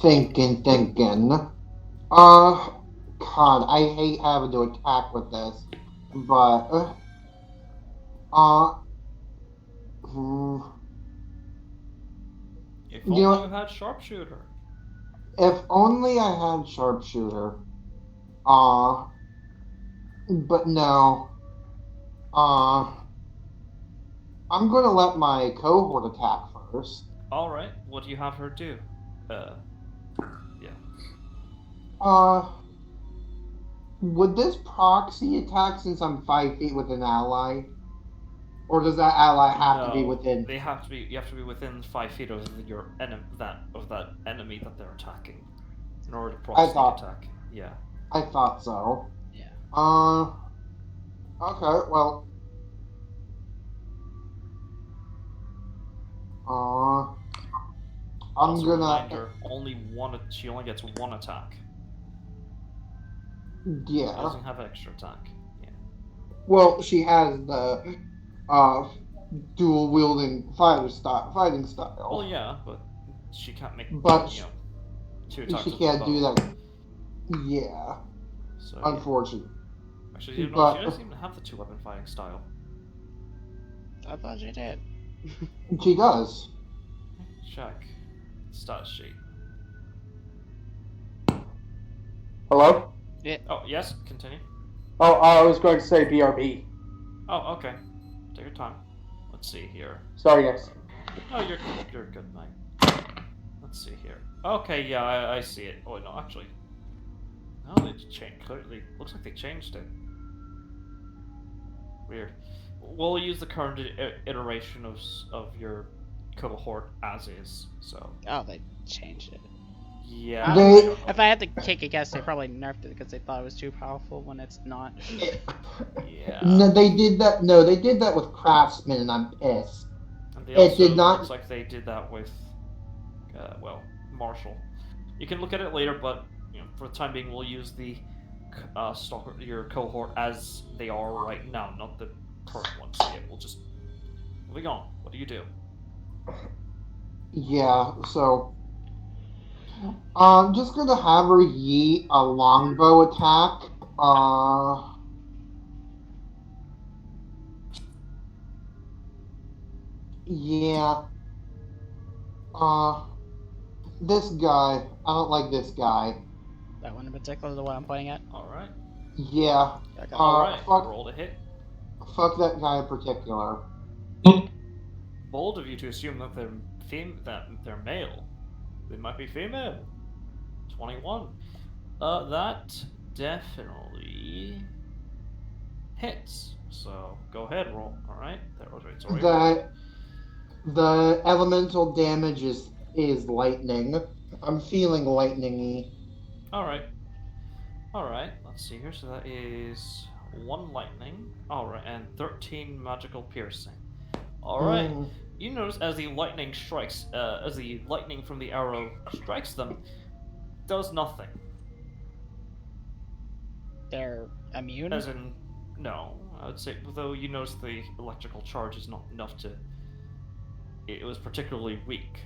Thinking. God, I hate having to attack with this, but If only you had sharpshooter. If only I had sharpshooter. But no. I'm gonna let my cohort attack first. Alright, what do you have her do? Yeah. Would this proxy attack since I'm 5 feet with an ally? Or does that ally have to be within? You have to be within 5 feet of that enemy that they're attacking. In order to proxy attack. Yeah. I thought so. Yeah. Okay, well. I'm also gonna. Reminder, she only gets one attack. Yeah. She doesn't have extra attack. Yeah. Well, she has the dual wielding fighting style. Well, yeah, but she can't make. But 2 attacks. She can't do that. Yeah. So, unfortunately. Actually, she doesn't even have the 2-weapon fighting style. I thought she did. She does. check stat sheet. Hello? Oh, yes, continue. Oh, I was going to say BRB. Oh, okay. Take your time. Let's see here. Sorry, guys. Oh, you're good, mate. Let's see here. Okay, yeah, I see it. Oh, no, actually. No, they changed. Clearly, looks like they changed it. Weird. We'll use the current iteration of your cohort as is, so. Oh, they changed it. Yeah. They, If I had to take a guess, they probably nerfed it because they thought it was too powerful when it's not. Yeah. no, they did that. No, they did that with Craftsman, and I'm pissed. And they It also did not- looks like they did that with, well, Marshall. You can look at it later, but for the time being, we'll use the stalker, your cohort as they are right now, not the current ones. So yeah, we'll just moving on. What do you do? Yeah, so I'm just gonna have her yeet a longbow attack. Yeah. This guy. I don't like this guy. That one in particular, the one I'm pointing at. All right. Yeah. Okay. All right. Fuck, Roll to hit. fuck that guy in particular. Bold of you to assume that they're male. They might be female. 21. That definitely hits. So go ahead, roll. All right. The elemental damage is lightning. I'm feeling lightningy. All right. Let's see here. So that is 1 lightning. All right, and 13 magical piercing. All right. You notice as the lightning strikes, as the lightning from the arrow strikes them, does nothing. They're immune? As in, no. I would say, though you notice the electrical charge is not enough to. It was particularly weak.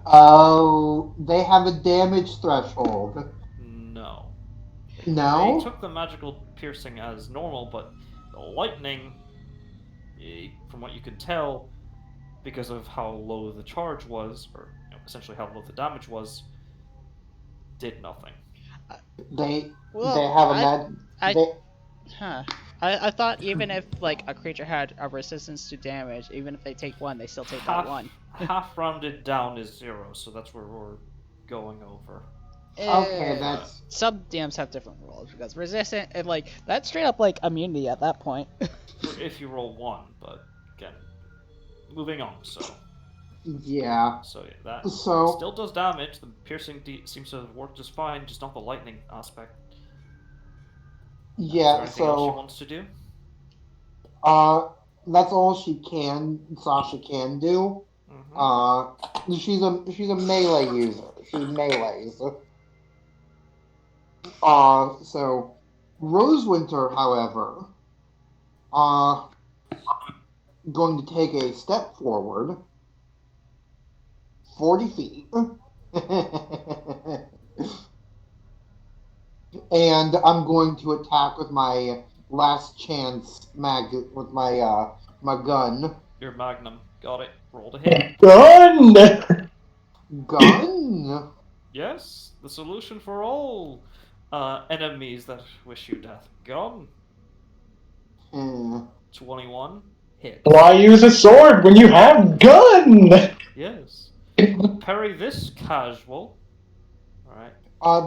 Oh, they have a damage threshold. No. No? They took the magical piercing as normal, but the lightning, from what you can tell, because of how low the charge was, or essentially how low the damage was, did nothing. They have a I thought even if like a creature had a resistance to damage, even if they take 1, they still take that 1. Half rounded down is 0, so that's where we're going over. Okay, that's some DMs have different rules because resistant and like that's straight up like immunity at that point. If you roll 1, but again, moving on. So yeah. So yeah, that So still does damage. The piercing seems to have worked just fine, just not the lightning aspect. yeah. Is there anything else she wants to do? That's all Sasha can do. Mm-hmm. She's a melee user. She melees. So Rosewinter, however, going to take a step forward, 40 feet, and I'm going to attack with my last chance with my my gun. Your magnum, got it. Roll to hit. Gun! Gun? Yes, the solution for all enemies that wish you death. Gun. 21 hit. Why use a sword when you have gun? Yes. Parry this casual. Alright.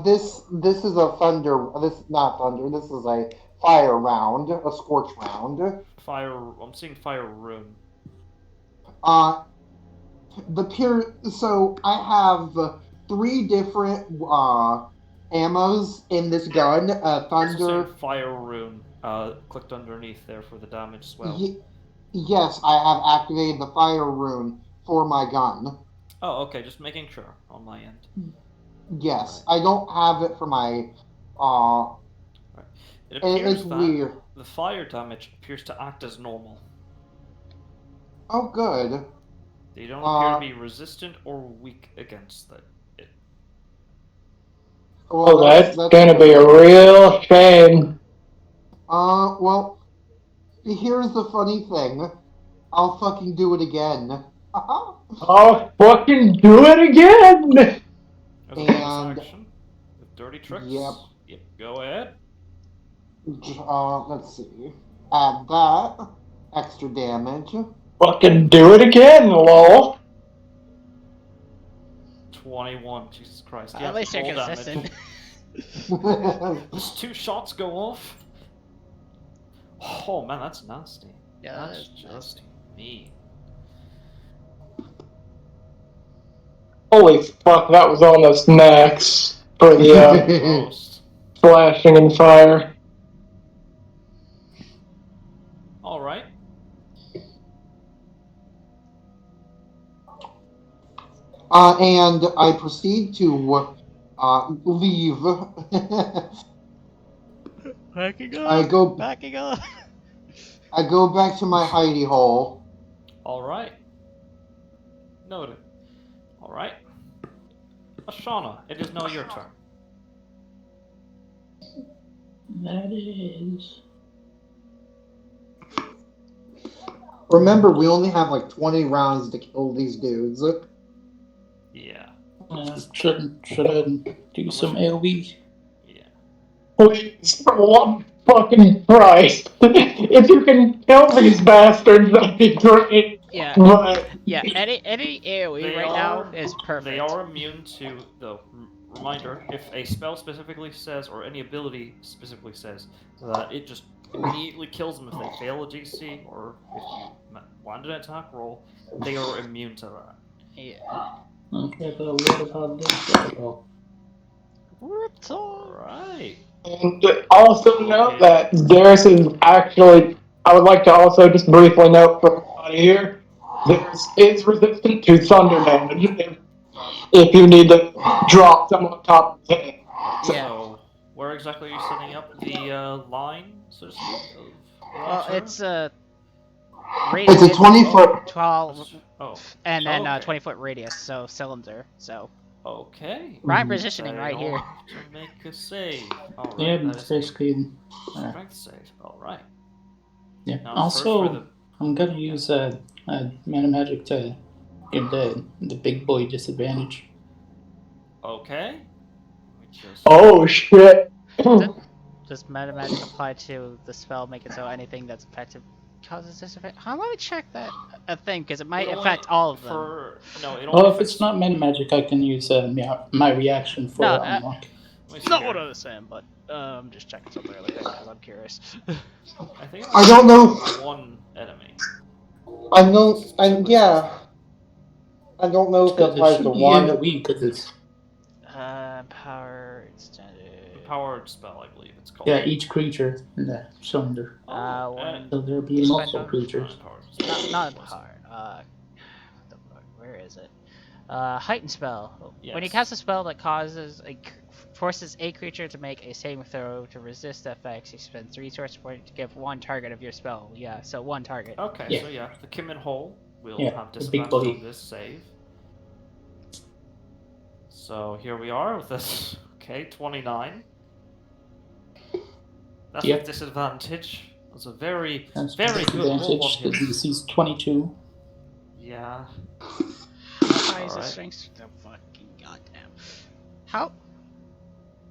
This is a thunder. This not thunder. This is a fire round, a scorch round. I'm seeing fire rune. So I have 3 different ammos in this gun. Thunder. Fire rune. Clicked underneath there for the damage as well. Yes, I have activated the fire rune for my gun. Oh, okay. Just making sure on my end. Yes, right. I don't have it for my. Right. It appears it's that weird. The fire damage appears to act as normal. Oh, good. They don't appear to be resistant or weak against it. Well, that's gonna be a real shame. Well, here's the funny thing. I'll fucking do it again. I'll fucking do it again! As a bonus And action with dirty tricks. Yep. Yep. Go ahead. let's see. Add that extra damage. Fucking do it again, lol. 21. Jesus Christ. Yeah, At least you're roll consistent. damage. Just 2 shots go off. Oh man, that's nasty. Yeah, that That's is just mean. Holy fuck, that was almost max for the Almost. flashing and fire. Alright. And I proceed to leave. Backing I go Backing up. I go back to my hidey hole. Alright. Noted. Alright. Ashana, it is now your turn. That is. Remember, we only have like 20 rounds to kill these dudes. Yeah. Should I do some AoE? Yeah. Please, for one fucking Christ. If you can kill these bastards, that'd be great. Yeah. But Yeah. Any AOE right now is perfect. They are immune to, though, reminder, if a spell specifically says, or any ability specifically says, that it just immediately kills them if they fail a DC, or if you land an attack roll, they are immune to that. Yeah. Okay, but what about this level? Right. and also note Okay. that Darius is actually, I would like to also just briefly note for everybody here, Darius is resistant to thunder damage if you need to drop them on top of his head. Yeah. So, where exactly are you setting up the line, so to speak, of Well, water? it's a. It's a 20-foot. 12, Oh. and then Okay. 20-foot radius, so cylinder. So Okay. prime positioning They right all here. have to make a save. Alright, Yeah, that it's is a basically. strength save. Alright. Yeah. Now, first for Also, the... I'm gonna use mana magic to give the big boy disadvantage. Okay. Let me just... Oh shit. Does meta magic apply to the spell, make it so anything that's effective causes disadvantage? How do I check that a thing? Because it might It affect only- all of them. No, it only Well, if affects... it's not mana magic, I can use my reaction for No, unlock. Let me It's see not here. what I was saying, but I'm just checking something really quick because I'm curious. I think I don't know. one enemy. I know. Specifically Yeah. says I don't know if it Because it applies to should be one. AoE, because it's Power extended. Powered spell, I believe it's called. yeah each creature in the cylinder. One. So there'll be multiple creatures. Not power. Where is it? Heightened spell. Yes. When you cast a spell that forces a creature to make a saving throw to resist the effects, you spend 3 source points to give one target of your spell. Yeah, so one target. Okay, Yeah. so yeah, the Kim and Hole will Yeah, have the big disadvantage boy. on this save. So here we are with this. Okay, 29. That's Yep. with disadvantage. That's a very That's good roll on disadvantage. The his. DC's 22. Yeah. How high is the Alright. strength? Oh, fucking goddamn. How?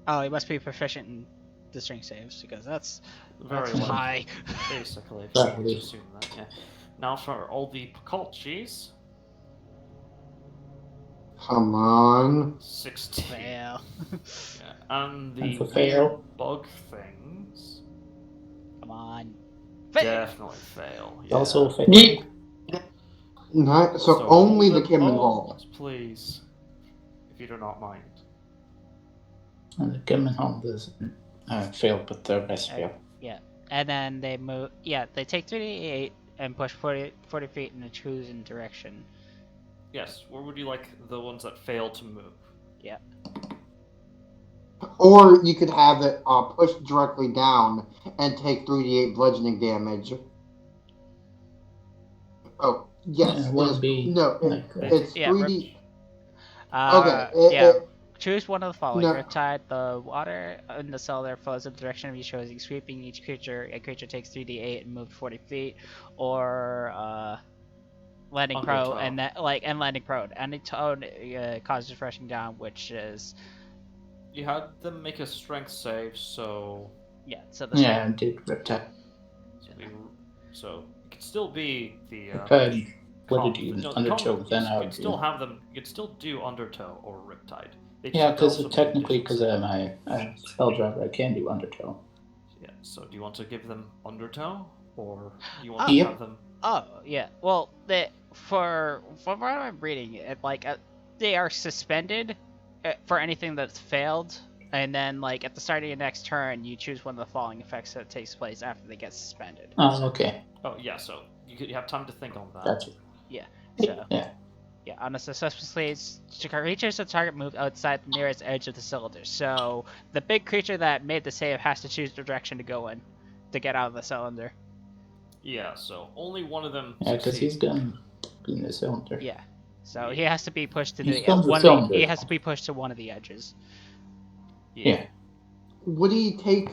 Oh, he must be proficient in the strength saves because that's Very well. high. Basically, if Probably. you assume that, yeah. Now for all the Paculchis. Come on. 16. Fail. Yeah. And the And for weird fail. bug things. Come on. Fail. Definitely fail. Yeah. Also fail. Yeet. Not, so only the Kim and Hole. bones, please. If you do not mind. And the Gimmin Home doesn't fail, but the rest fail. Yeah, and then they move. Yeah, they take 3d8 and push 40 feet in a chosen direction. Yes, where would you like the ones that fail to move? Yeah. Or you could have it push directly down and take 3d8 bludgeoning damage. Oh, yes. Yeah, it it would is- be no, like it's Yeah, 3d. Yeah. Choose one of the following. No. Riptide, the water in the cellar flows in the direction of you choosing, sweeping each creature. A creature takes 3d8 and moves 40 feet. Or landing Undertow. prone, and that and landing prone. Undertow causes rushing down, which is You had them make a strength save, so so the Yeah, I did Riptide. so it could still be the If I would have used no, Undertow, then I you would could still have them. You could still do Undertow or Riptide. They just Yeah, have to because also make technically, additional because I'm a spell driver, I can do Undertow. Yeah. So do you want to give them Undertow, or do you want Oh. to Yep. have them? Oh yeah. Well, from what I'm reading, they are suspended for anything that's failed, and then at the start of your next turn, you choose one of the following effects that takes place after they get suspended. Oh, okay. Oh yeah. So you have time to think on that. Gotcha. Yeah. So. Yeah. Yeah, on a successful stage, creatures of target move outside the nearest edge of the cylinder. So the big creature that made the save has to choose the direction to go in to get out of the cylinder. Yeah. So only one of them Yeah, because he's succeeds. gonna be in the cylinder. Yeah. So he has to be pushed to He's the still in the one. cylinder. He has to be pushed to one of the edges. Yeah. Would he take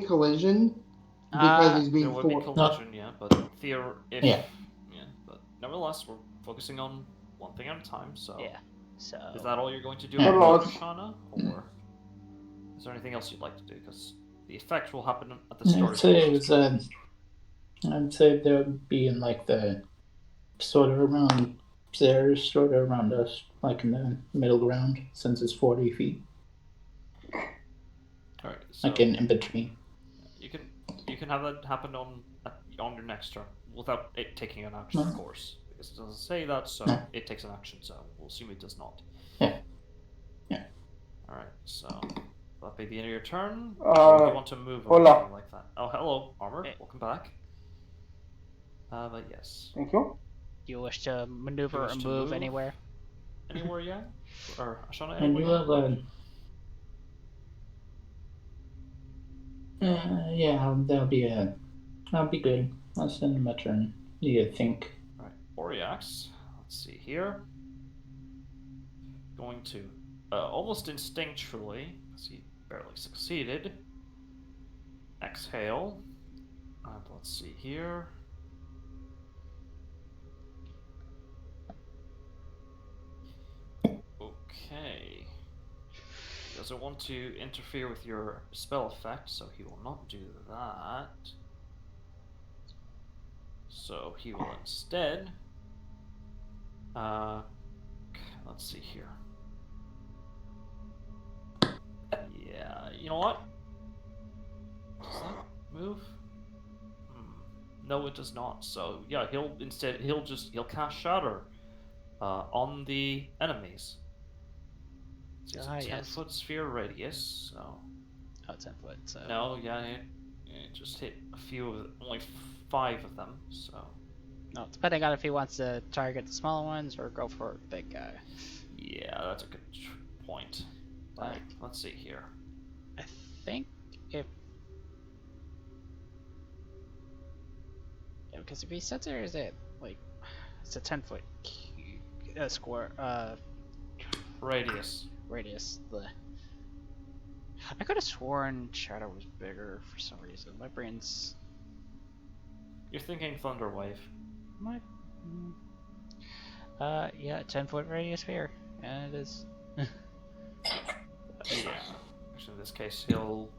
collision? Because he's There being would be forced. collision, yeah, but Yeah. but nevertheless, we're focusing on one thing at a time. So Yeah. So. is that all you're going to do, Yeah. Shana, or is there anything else you'd like to do? Because the effect will happen at the start. I'd say it was. I'd say there would be in the sort of around there, sort of around us, like in the middle ground, since it's 40 feet, All right, so like in between. you can have that happen on your next turn without it taking an action, of course, because it doesn't say that, so it takes an action. So we'll assume it does not. Yeah. All right, so that'll be the end of your turn. Uh, Or do you want to move or hola. anything like that? Oh, hello, Armor. Hey. Welcome back. But yes. Thank you. Do you wish to maneuver or move anywhere? Anywhere yet? Or Ashana, And anywhere you yet? have yeah, that'll be good. I'll send him a turn. You think? Alright, Oriax. Let's see here. Going to almost instinctually, because he barely succeeded. Exhale. And let's see here. Okay. He doesn't want to interfere with your spell effect, so he will not do that. So he will instead. Let's see here. Yeah, you know what? Does that move? No, it does not. So yeah, he'll cast Shatter on the enemies. It's a 10-foot sphere radius, so. Oh, 10 foot. So. No, yeah, it just hit only 5 of them, so. No, depending on if he wants to target the smaller ones or go for the big guy. Yeah, that's a good point. Let's see here. I think if. Yeah, because if he sits there, is it it's a 10-foot square Radius. radius. I could have sworn Shadow was bigger for some reason. My brain's. You're thinking Thunder Wave. Yeah, 10-foot radius sphere, and it is. Yeah. Actually, in this case, he'll.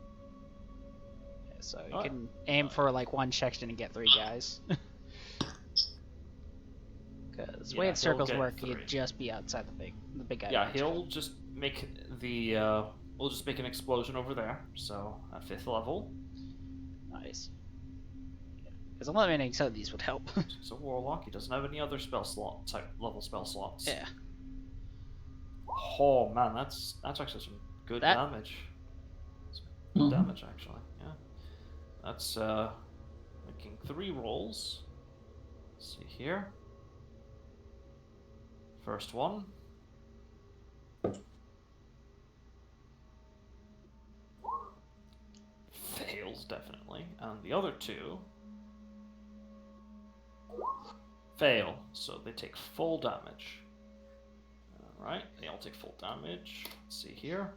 Yeah, so you can aim for one section and get 3 guys. Because the way circles work, you'd just be outside the big guy. Yeah, he'll just make the. We'll just make an explosion over there. So at 5th level. Nice. Because eliminating some of these would help. He's a warlock. He doesn't have any other level spell slots. Yeah. Oh man, that's actually some good damage. Good damage actually. Yeah. That's making 3 rolls. Let's see here. First one. Fails definitely, and the other 2 fail, so they take full damage. Alright, they all take full damage. Let's see here.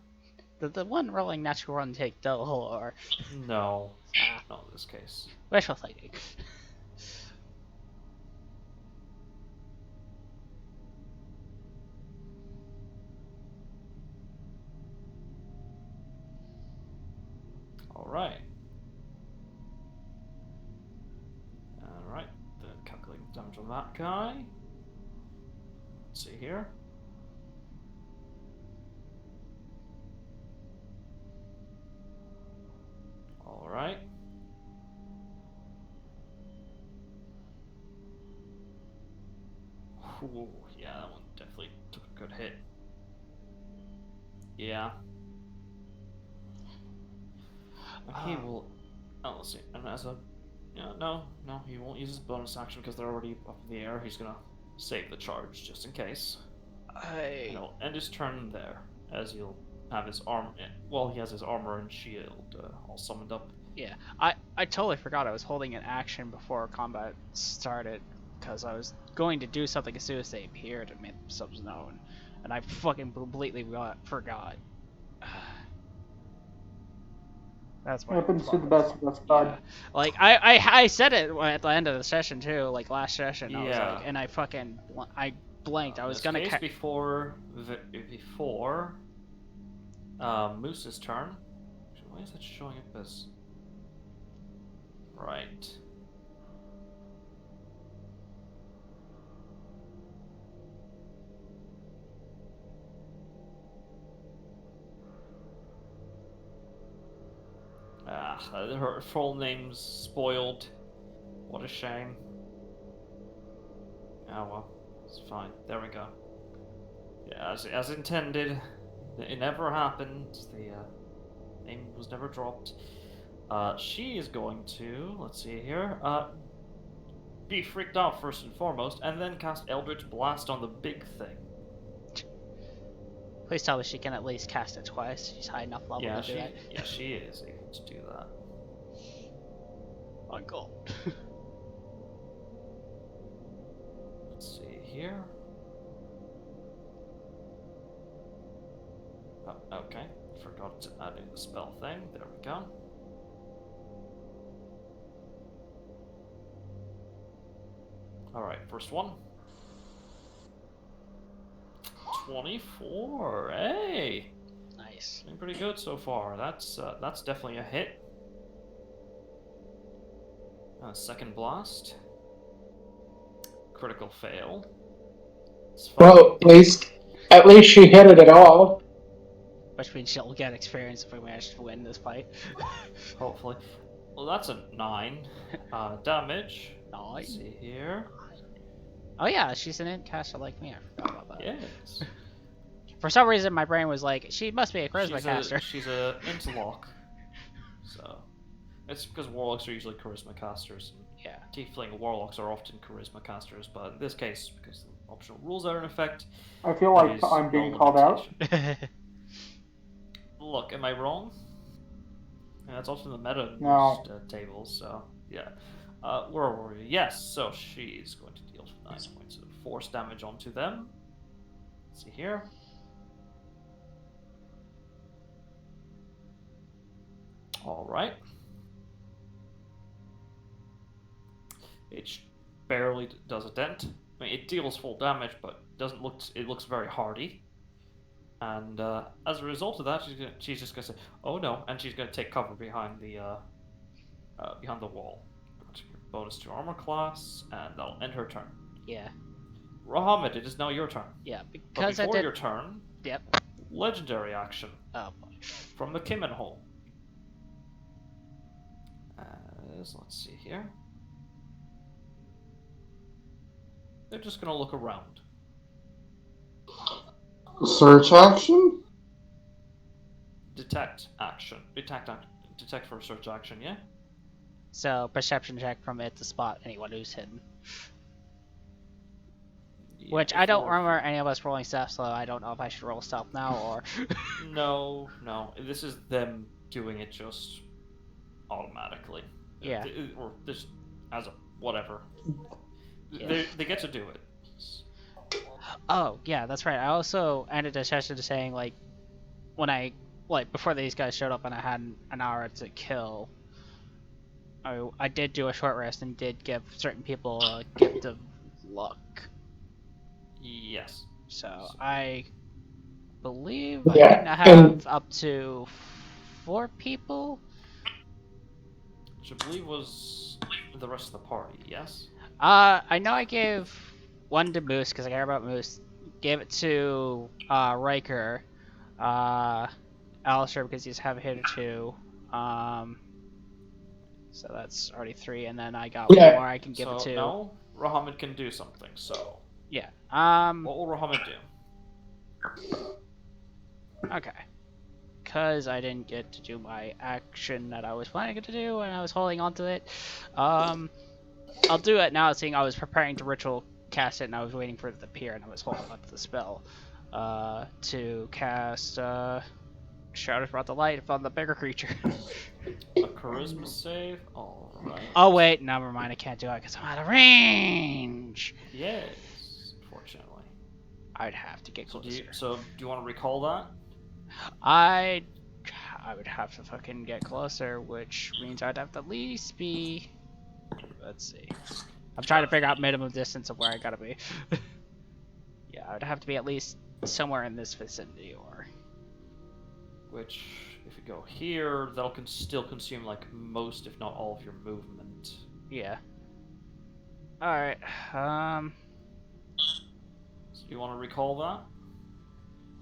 The one rolling natural one take double or. No. Not in this case. Wishful thinking. that guy. Let's see here. Alright. Ooh, yeah, that one definitely took a good hit. Yeah. And he will. Oh, let's see. And as a. Yeah, no, he won't use his bonus action because they're already up in the air. He's gonna save the charge just in case. And he'll end his turn there, as he'll have his arm. Well, he has his armor and shield all summoned up. Yeah, I totally forgot I was holding an action before combat started because I was going to do something as soon as they appeared and made themselves known, and I fucking completely forgot. That's my Happens to the fault. best of us, bud. Yeah. Like I said it at the end of the session too, like last session. I was Yeah. like, and I fucking I blanked. I was gonna case, before Moose's turn. Why is that showing up as? Right. Her full name's spoiled. What a shame. Oh well, it's fine. There we go. Yeah, as intended. It never happened. The name was never dropped. She is going to, let's see here, be freaked out first and foremost, and then cast Eldritch Blast on the big thing. Please tell me she can at least cast it twice. She's high enough level to do that. Yeah, she is able to do that. Oh god. Let's see here. Oh, okay. Forgot to add in the spell thing. There we go. Alright, first one. 24. Hey! Nice. Doing pretty good so far. That's definitely a hit. Second blast. Critical fail. It's fine. Well, at least she hit it at all. Which means she'll get experience if we manage to win this fight. Hopefully. Well, that's a 9. Damage. Nice. Let's see here. Oh yeah, she's an int caster like me. I forgot about that. Yes. For some reason, my brain was like, she must be a charisma caster. She's a interlock. So it's because warlocks are usually charisma casters. Yeah. Tiefling warlocks are often charisma casters, but in this case, because the optional rules are in effect, I feel like I'm being called out. Look, am I wrong? And that's often the meta in No. most tables, so yeah. Where were we? Yes, so she's going to deal 9 points of force damage onto them. Let's see here. Alright. It barely does a dent. I mean, it deals full damage, but it looks very hardy. And as a result of that, she's just gonna say, "Oh no!" and she's gonna take cover behind the wall. Bonus to armor class, and that'll end her turn. Yeah. Rahamid, it is now your turn. Yeah, But because before I did. your turn, Yep. legendary action Oh boy. from the Kimmen Hole. Let's see here. They're just gonna look around. Search action? Detect action. Detect for search action, yeah? So perception check from it to spot anyone who's hidden. Yeah, Which I don't remember any of us rolling stealth, so I don't know if I should roll stealth now or. No. This is them doing it just automatically. Yeah. Or just as a whatever. Yeah. They get to do it. Oh yeah, that's right. I also ended the session saying like, when before these guys showed up and I had an hour to kill. I did do a short rest and did give certain people a gift of luck. Yes. So I believe Yeah, I have up to 4 people. Which I believe was the rest of the party, yes? I know I gave one to Moose because I care about Moose. Gave it to Riker, Alistair because he's have a hit or two. So that's already 3, and then I got one more I can give it So to. now Rahamid can do something. So Yeah. what will Rahamid do? Okay. Because I didn't get to do my action that I was planning to do and I was holding on to it. I'll do it now, seeing I was preparing to ritual cast it and I was waiting for it to appear and I was holding on to the spell. To cast Shadows Brought the Light upon the bigger creature. A charisma save? Alright. Oh wait, never mind, I can't do it because I'm out of range! Yes, unfortunately. I'd have to get closer. So do you want to recall that? I would have to fucking get closer, which means I'd have to at least be... Let's see. I'm trying to figure out minimum distance of where I gotta be. Yeah, I would have to be at least somewhere in this vicinity, or... Which, if you go here, that'll still consume like most, if not all, of your movement. Yeah. Alright, So do you want to recall that?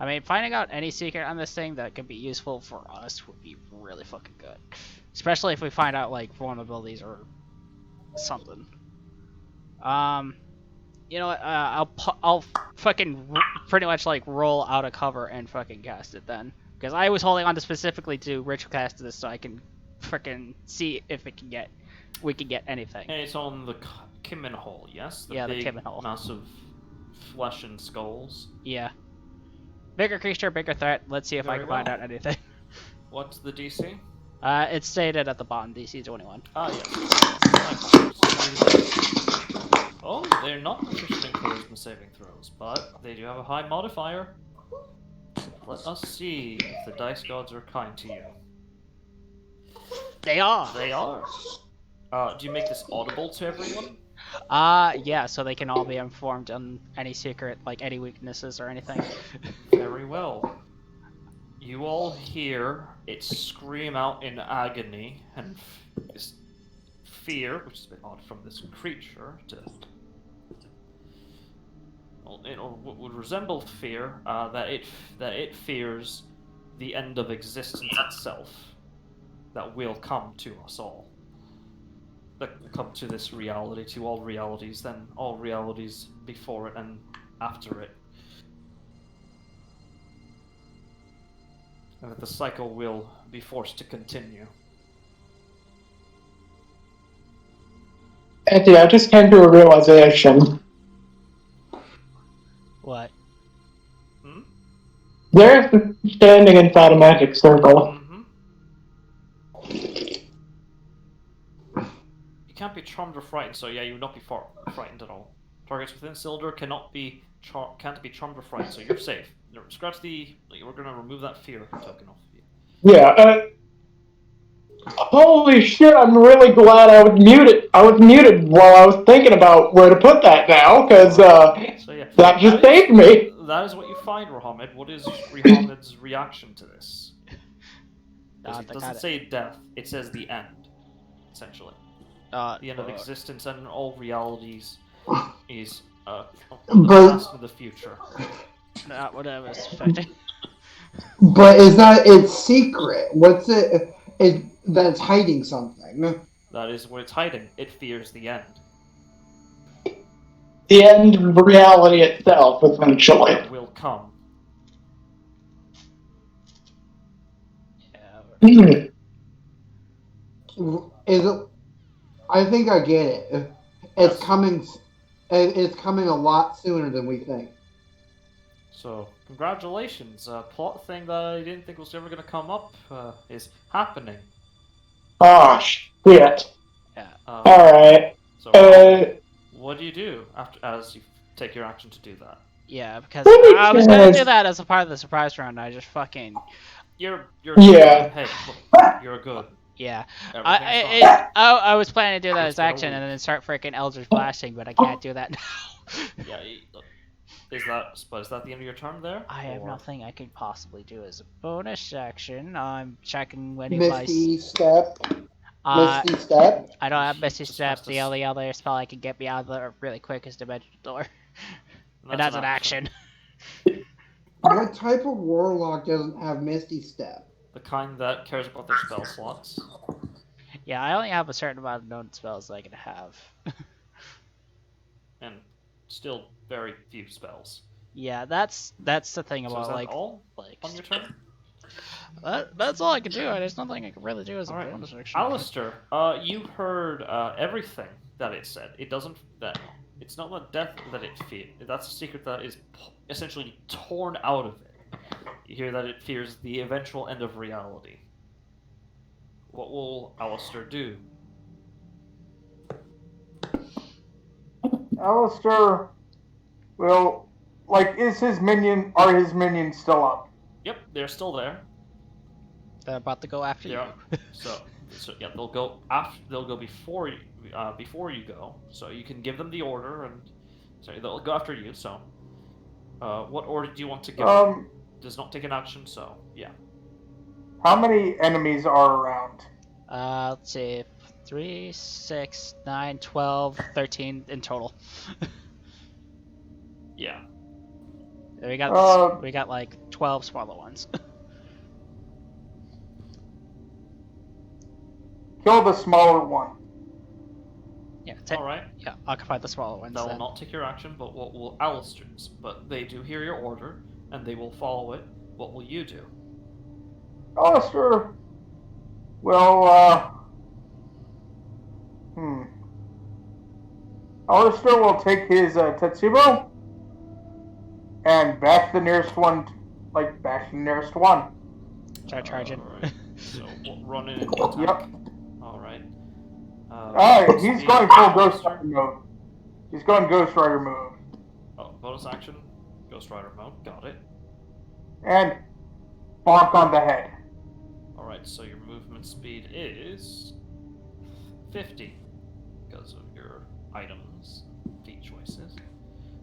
I mean, finding out any secret on this thing that could be useful for us would be really fucking good. Especially if we find out, like, vulnerabilities or something. You know what, I'll fucking pretty much, like, roll out of cover and fucking cast it then. Because I was holding on to specifically to ritual cast this so I can freaking see if we can get anything. And it's on the Kimin hole, yes? Yeah, the big, Kimin hole. massive flesh and skulls. Yeah. Bigger creature, bigger threat. Let's see if I can find out anything. What's the DC? It's stated at the bottom, DC 21. Ah, yes. Oh, they're not proficient in charisma saving throws, but they do have a high modifier. Let us see if the dice gods are kind to you. They are! They are. Do you make this audible to everyone? Yeah, so they can all be informed on any secret, like any weaknesses or anything. Very well. You all hear it scream out in agony and fear, which is a bit odd from this creature to... Well, it would resemble fear, that it fears the end of existence itself that will come to us all. That will come to this reality, to all realities, then all realities before it and after it. And that the cycle will be forced to continue. Anthony, I just came to a realization. What? They're standing inside a magic circle. You can't be charmed or frightened, so yeah, you would not be frightened at all. Targets within Cylinder can't be charmed or frightened, so you're safe. Scratch the... We're gonna remove that fear token off of you. Yeah, holy shit, I'm really glad I was muted. I was muted while I was thinking about where to put that now, because so, yeah, that just saved me. That is what you find, Rahamid. What is Rahamid's reaction to this? It doesn't say death, it says the end, essentially. The end of existence and all realities is the past and the future. Not what I was expecting. But is that its secret? What's it? That's hiding something. That is what it's hiding. It fears the end. The end of reality itself, essentially. It will come. Yeah. Is it? I think I get it. It's coming. It's coming a lot sooner than we think. So, congratulations. A plot thing that I didn't think was ever going to come up is happening. Oh, shit. Yeah. Alright. So, what do you do as you take your action to do that? Yeah, because I was going to do that as a part of the surprise round. I just fucking... You're yeah. Hey, look, you're good. Yeah. I I was planning to do that as action and then start freaking Eldritch blasting, but I can't do that now. Yeah, look. Is that the end of your turn there? I have nothing I could possibly do as a bonus action. I'm checking when Misty step. Misty Step. I don't have Misty Just Step. fast The as- only other spell I can get me out of there really quick is Dimensional Door. And That's that's an action. What type of warlock doesn't have Misty Step? The kind that cares about their spell slots. Yeah, I only have a certain amount of known spells that I can have. And still very few spells. Yeah, that's the thing So about is that like all like on your turn? that's all I can do. There's nothing I can really do as a Alright. bonus action. Alistair, you heard everything that it said. It doesn't... It's not the death that it fears. That's a secret that is essentially torn out of it. You hear that it fears the eventual end of reality. What will Alistair do? Alistair will, like, are his minions still up? Yep, they're still there. They're about to go after you. Yeah. So yeah, they'll go after. They'll go before you. Before you go, so you can give them the order, and sorry, they'll go after you. So, what order do you want to give them? Does not take an action. So yeah. How many enemies are around? Let's see. 3, 6, 9, 12, 13 in total. Yeah. We got like 12 smaller ones. Kill the smaller one. Yeah, All right. Yeah, occupy the smaller ones. That will then. not take your action, but what will Alistair's? But they do hear your order, and they will follow it. What will you do? Alistair will, Alistair will take his Tetsubo and bash the nearest one, Start charging. Alright. So we'll run in and attack. Yep. Alright. He's going full Ghost Rider mode. He's going Ghost Rider mode. Oh, bonus action. Ghost Rider mode. Got it. And bonk on the head. Alright, so your movement speed is 50 because of your items, feat choices.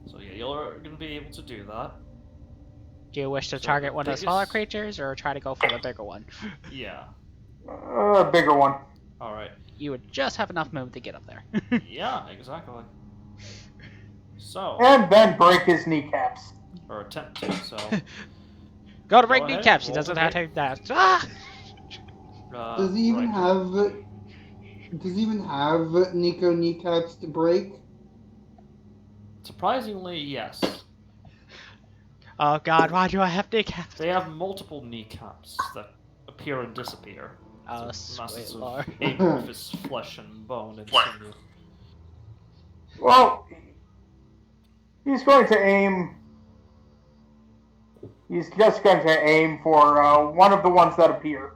So yeah, you're going to be able to do that. Do you wish to So target the one of the smaller biggest- creatures, or try to go for the bigger one? Yeah. Bigger one. Alright. You would just have enough movement to get up there. Yeah, exactly. So, And then break his kneecaps. or attempt to, so... Go to break ahead, kneecaps. He roll doesn't to have hit. to dash. Ah! Does he even right. have? Does he even have Nico kneecaps to break? Surprisingly, yes. Oh God, why do I have kneecaps? They have multiple kneecaps that appear and disappear. Oh, So masses sweet of lord. amorphous flesh and bone and sinew. Well, he's going to aim. He's just going to aim for one of the ones that appear.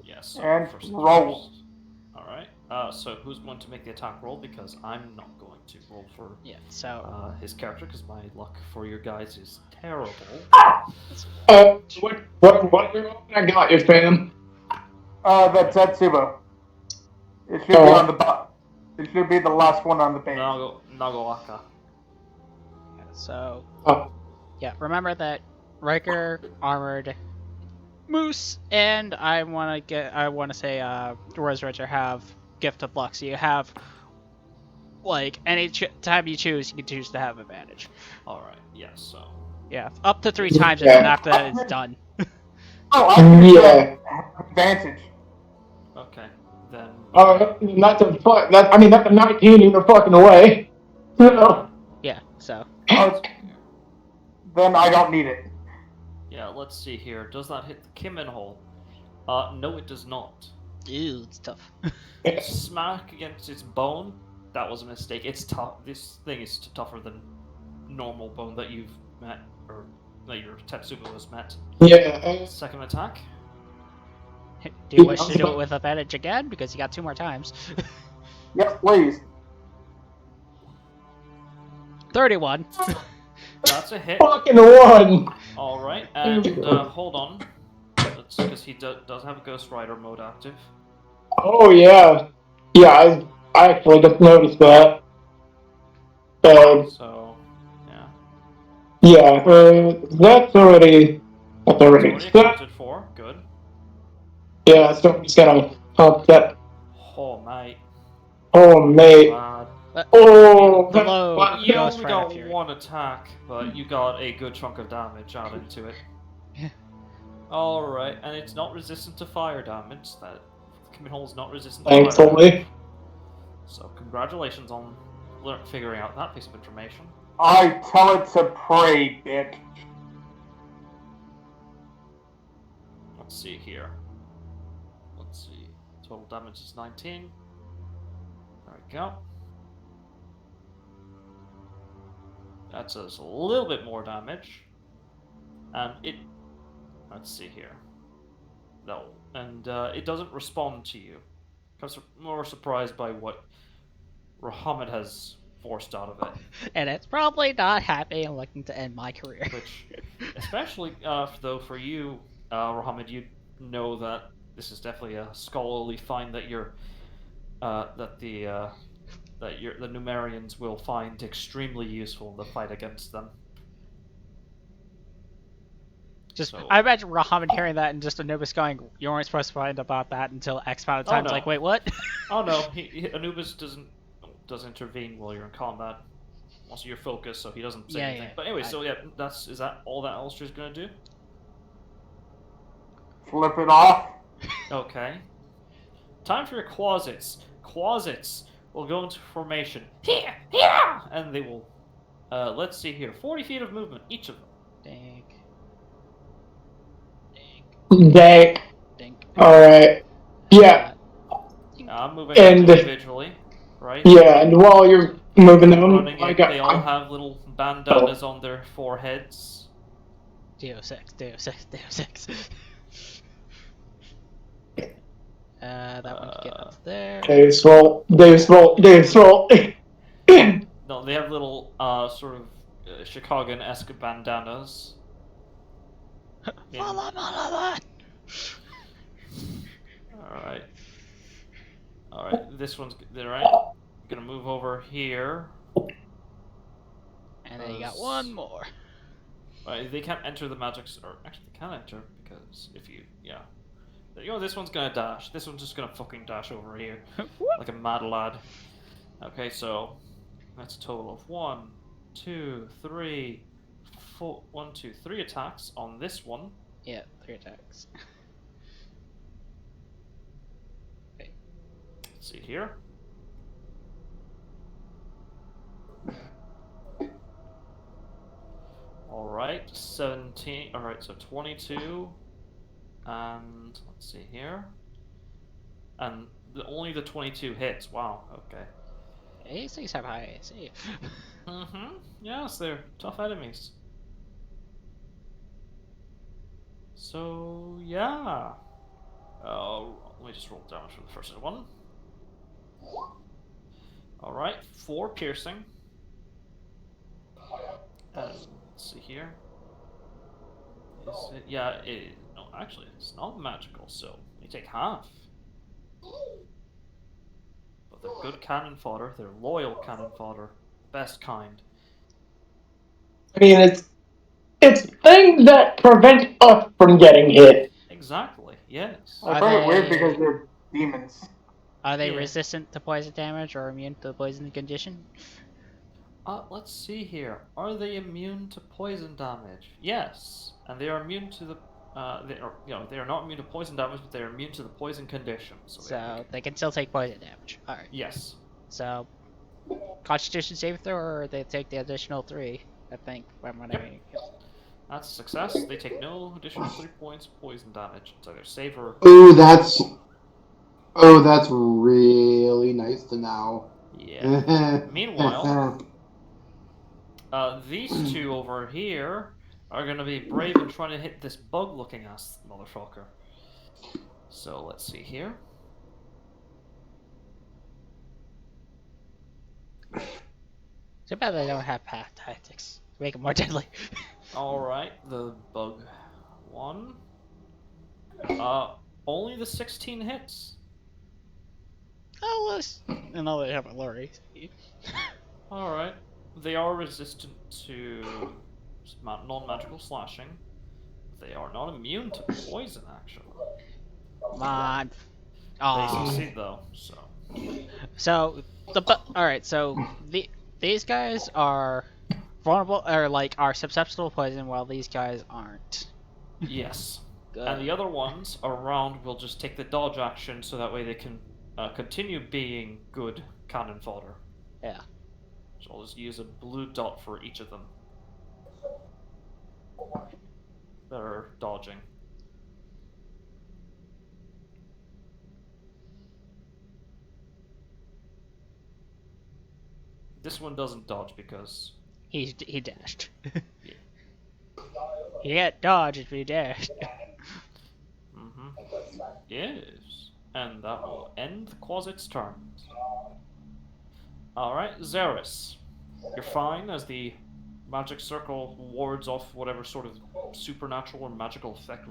Yes. So And first roll. Alright. So who's going to make the attack roll? Because I'm not going to roll for Yeah. So his character, because my luck for your guys is terrible. What I got you, fam? The Tetsubo. It should be on the bottom. It should be the last one on the page. Nagawaka. so Oh. yeah. Remember that Riker armored Moose, and I want to say Rose Richer have Gift of Luck. So you have like any time you choose, you can choose to have advantage. Alright, yes, so. Yeah, up to 3 times, and then after that it's done. Yeah. Advantage. Okay, then. Not the fuck. Not the 19 either fucking away. No. Yeah. So Then I don't need it. Yeah, let's see here. Does that hit the Kimin hole? No, it does not. ew, it's tough. Smack against its bone. That was a mistake. It's tough. This thing is tougher than normal bone that you've met, or that your Tetsubo has met. Yeah. Second attack. Do you wish to do it with advantage again? Because you got 2 more times. Yes, please. 31. That's a hit. Fucking one. All right, and hold on. That's because he does have a Ghost Rider mode active. Oh yeah. Yeah, I actually just noticed that. So, yeah. Yeah. That's already It's already set. accounted for. Good. Yeah, so I'm just gonna Okay. Oh, mate. Oh, mate. Lad. Oh. The low You goes only for got Fury. one attack, but you got a good chunk of damage added to it. Alright, and it's not resistant to fire damage. That Commit Hole is not resistant to fire damage. Thankfully. So, congratulations on figuring out that piece of information. I tell it to pray, bitch. Let's see here. Let's see. Total damage is 19. There we go. That does a little bit more damage. And it... Let's see here. No. And it doesn't respond to you. I'm more surprised by what Rahamid has forced out of it. And it's probably not happy and looking to end my career. Which, especially though for you, Rahamid, you know that this is definitely a scholarly find that you're that the Numerians will find extremely useful in the fight against them. Just, So- I imagine Rahamid hearing that and just Anubis going, "You weren't supposed to find about that until X amount of Oh, times." no. Like, wait, what? Oh no, Anubis does intervene while you're in combat. Also, you're focused, so he doesn't say Yeah, anything. yeah. But anyway, so yeah, is that all that Ulster's gonna do? Flip it off. Okay. Time for your closets. Closets will go into formation. Here, here, and they will. Let's see here. 40 feet of movement, each of them. Dink. Dink. Dang. Dink. Alright. Yeah. I'm moving And- them individually, right? Yeah, and while you're moving them, Running I it, got. they all have little bandanas on their foreheads. Deus Ex, Deus Ex, Deus Ex. That one can get up there. Dave's fault. Dave's fault. Dave's fault. No, they have little, sort of Chicago-esque bandanas. In- Alright. Alright. Alright, this one's right. Gonna move over here. And then you got one more. Right, they can't enter the magic, or actually they can enter, because if you, yeah. You know, this one's gonna dash. This one's just gonna fucking dash over here. Like a mad lad. Okay, so, that's a total of 1, 2, 3, 4, 1, 2, 3 attacks on this one. Yeah, 3 attacks. Let's see here. Alright, 17. Alright, so 22. And let's see here. And only the 22 hits. Wow, okay. These things have high AC. Mm-hmm. Yes, they're tough enemies. So, yeah. Let me just roll damage for the first one. Alright, 4 piercing. And let's see here. Is it, yeah, no, actually, it's not magical, so they take half. But they're good cannon fodder, they're loyal cannon fodder, best kind. I mean, it's things that prevent us from getting hit. Exactly, yes. I Are find it weird they- because they're demons. Are they Yeah. resistant to poison damage or immune to the poison condition? Let's see here. Are they immune to poison damage? Yes, and they are immune to the. They are not immune to poison damage, but they are immune to the poison condition. So they can still take poison damage. Alright. Yes. So, Constitution saving throw, or they take the additional 3, I think. That's a success. They take no additional 3 points of poison damage. It's either save or. Oh, that's really nice to know. Yeah. Meanwhile, these two over here are gonna be brave and trying to hit this bug-looking ass motherfucker. So let's see here. Too bad they don't have path tactics to make it more deadly. Alright, the bug one. Only the 16 hits. Oh, let's. And now they have a lower AC. Alright. They are resistant to non-magical slashing. They are not immune to poison, actually. Come on. They Aw. succeed though, so. So all right. So these guys are vulnerable, or like are susceptible to poison, while these guys aren't. Yes. Good. And the other ones around will just take the dodge action so that way they can continue being good cannon fodder. Yeah. So I'll just use a blue dot for each of them. They're dodging. This one doesn't dodge because He dashed. Yeah. He can't dodge if he dashed. Yes. And that will end the Quasit's turn. Alright, Xeris. You're fine as the magic circle wards off whatever sort of supernatural or magical effect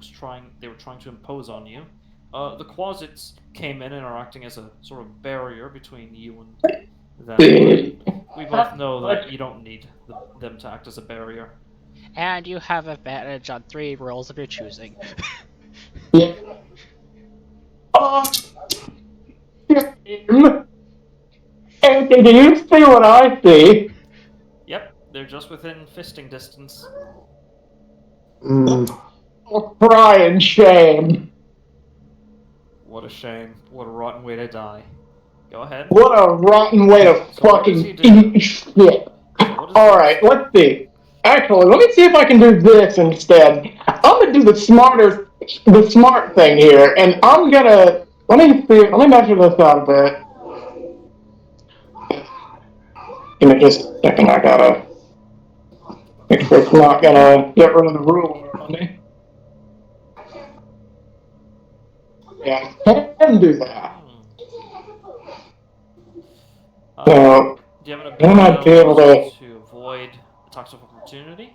they were trying to impose on you. The Quasits came in and are acting as a sort of barrier between you and them. We both know that you don't need them to act as a barrier. And you have advantage on 3 rolls of your choosing. Yeah. And do you see what I see? Yep, they're just within fisting distance. Crying shame. What a shame. What a rotten way to die. Go ahead. What a rotten way to fucking eat shit. Alright, let's see. Actually, let me see if I can do this instead. I'm gonna do the smart thing here, and I'm gonna, let me measure this out a bit. Give me just a second, I gotta make sure it's not gonna get rid of the ruler on me. Yeah, I can do that. So, do you have an I might be able ability to avoid attacks of opportunity?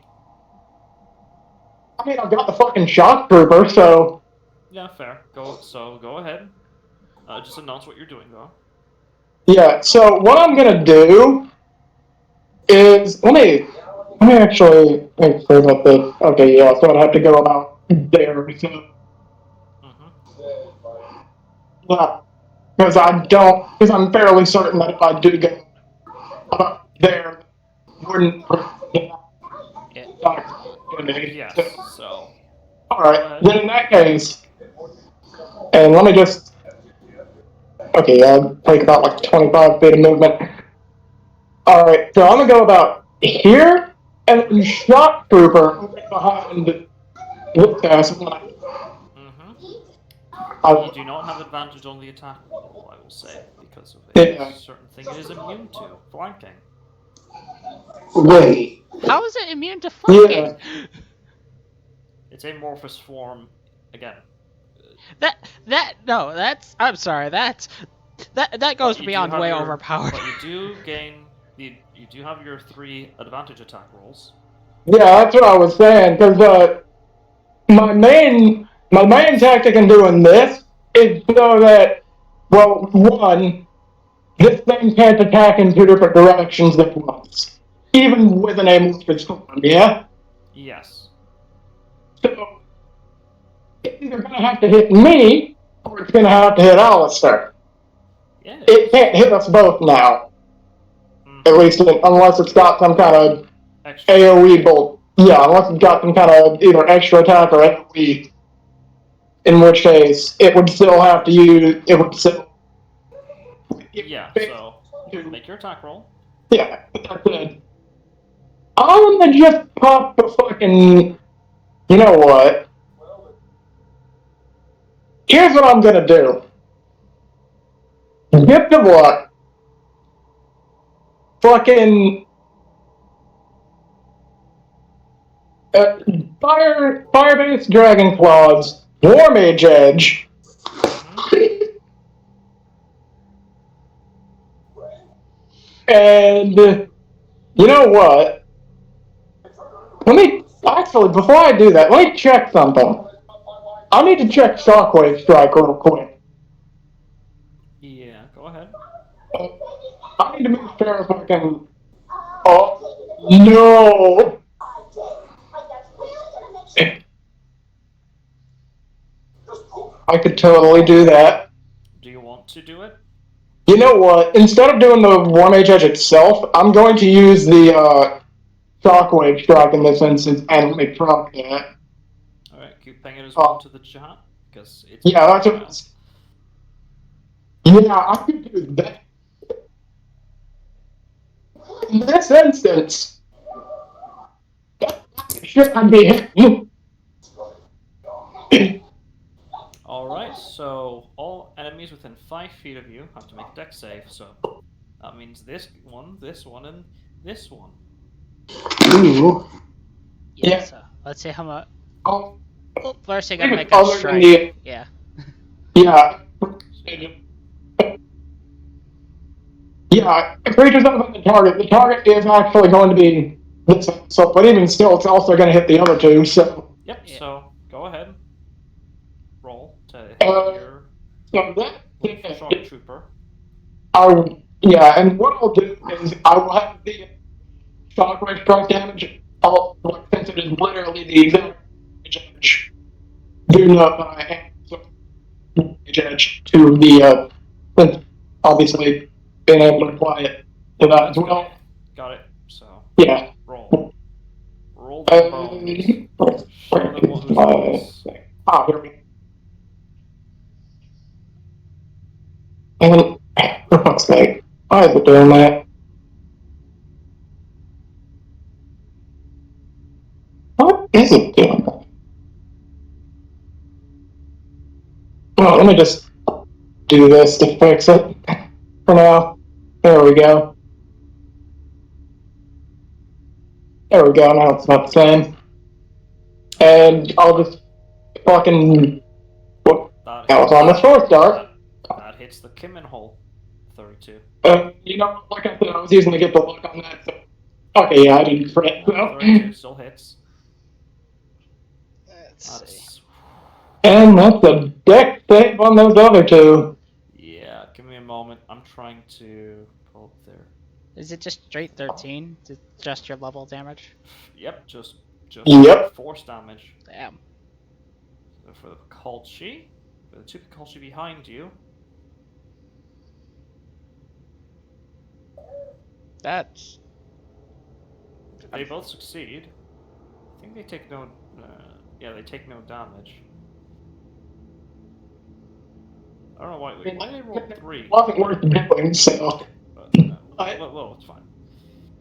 I mean, I've got the fucking shock trooper, so. Yeah, fair. Go ahead. Just announce what you're doing, though. Yeah, so what I'm gonna do is, let me actually make sure that the, okay, yeah, so I'd have to go about there, so. Yeah, because I'm fairly certain that if I do go about there, wouldn't. Yes, so. Alright, then in that case, and let me just, okay, I'll take about like 25 feet of movement. Alright, so I'm gonna go about here, and then shock trooper behind this guy. You do not have advantage on the attack roll, I will say, because of a certain thing it is immune to, flanking. Wait. How is it immune to flanking? Yeah. It's amorphous form, again. I'm sorry, that goes beyond way overpowered. But you do gain, you do have your 3 advantage attack rolls. Yeah, that's what I was saying, because my main tactic in doing this is so that, well, one, this thing can't attack in 2 different directions at once, even with an amorphous form, yeah? Yes. So, it's either going to have to hit me, or it's going to have to hit Alistair. Yes. It can't hit us both now. At least unless it's got some kind of extra AoE bolt. Yeah, unless it's got some kind of either extra attack or AoE. In which case, it would still have to use. It would still. Yeah, so make your attack roll. Yeah, that's it. I'm gonna just pop the fucking. You know what? Here's what I'm gonna do. Gift of luck. Fucking. Fire-based Dragon Claws, War Mage Edge. And you know what? Before I do that, let me check something. I need to check Shockwave Strike real quick. Yeah, go ahead. I need to make sure if I can. Oh, no! I could totally do that. Do to do it? You know what? Instead of doing the 1 edge itself, I'm going to use the shockwave strike in this instance and let me proc that. Alright, keep pinging as well to the chat, because it's Yeah, that's been a what. Yeah, I could do that. In this instance, should I be Alright, so all enemies within 5 feet of you have to make a dex save, so that means this one, and this one. Ooh. Yeah. So let's see how much. Oh, Oh, first I gotta make a other than strike. the Yeah. yeah. Yeah, creatures other than the target. The target is actually going to be this, so but even still, it's also going to hit the other two. So. Yep. Yeah. So go ahead. Roll to hit your So that shock trooper. Yeah, and what I'll do is I will have the shockwave strike damage. Since it is literally the exact damage, do not edge to the obviously being able to apply it to that as well. Got it. So yeah. Roll the bones. Show them what was. Ah, here we go. And for fuck's sake, why is it doing that? What is it doing? Well, let me just do this to fix it for now. There we go. There we go. Now it's not the same. And I'll just fucking. That was on the 4-star. That hits the Kimmin hole. 32. You know, like I said, I was using to get the luck on that. So. Okay, yeah, I didn't crit. So. 32 still hits. Let's see. And that's a deck save on those other two. Yeah, give me a moment. I'm trying to pull up there. Is it just straight 13? Is it just your level damage? Yep, just yep. Force damage. Damn. So for the Colchi, for the two Colchi behind you. That's. They both succeed. I think they take no. Yeah, they take no damage. I don't know why. Why did they roll 3? It wasn't worth doing, so. But, well, it's fine.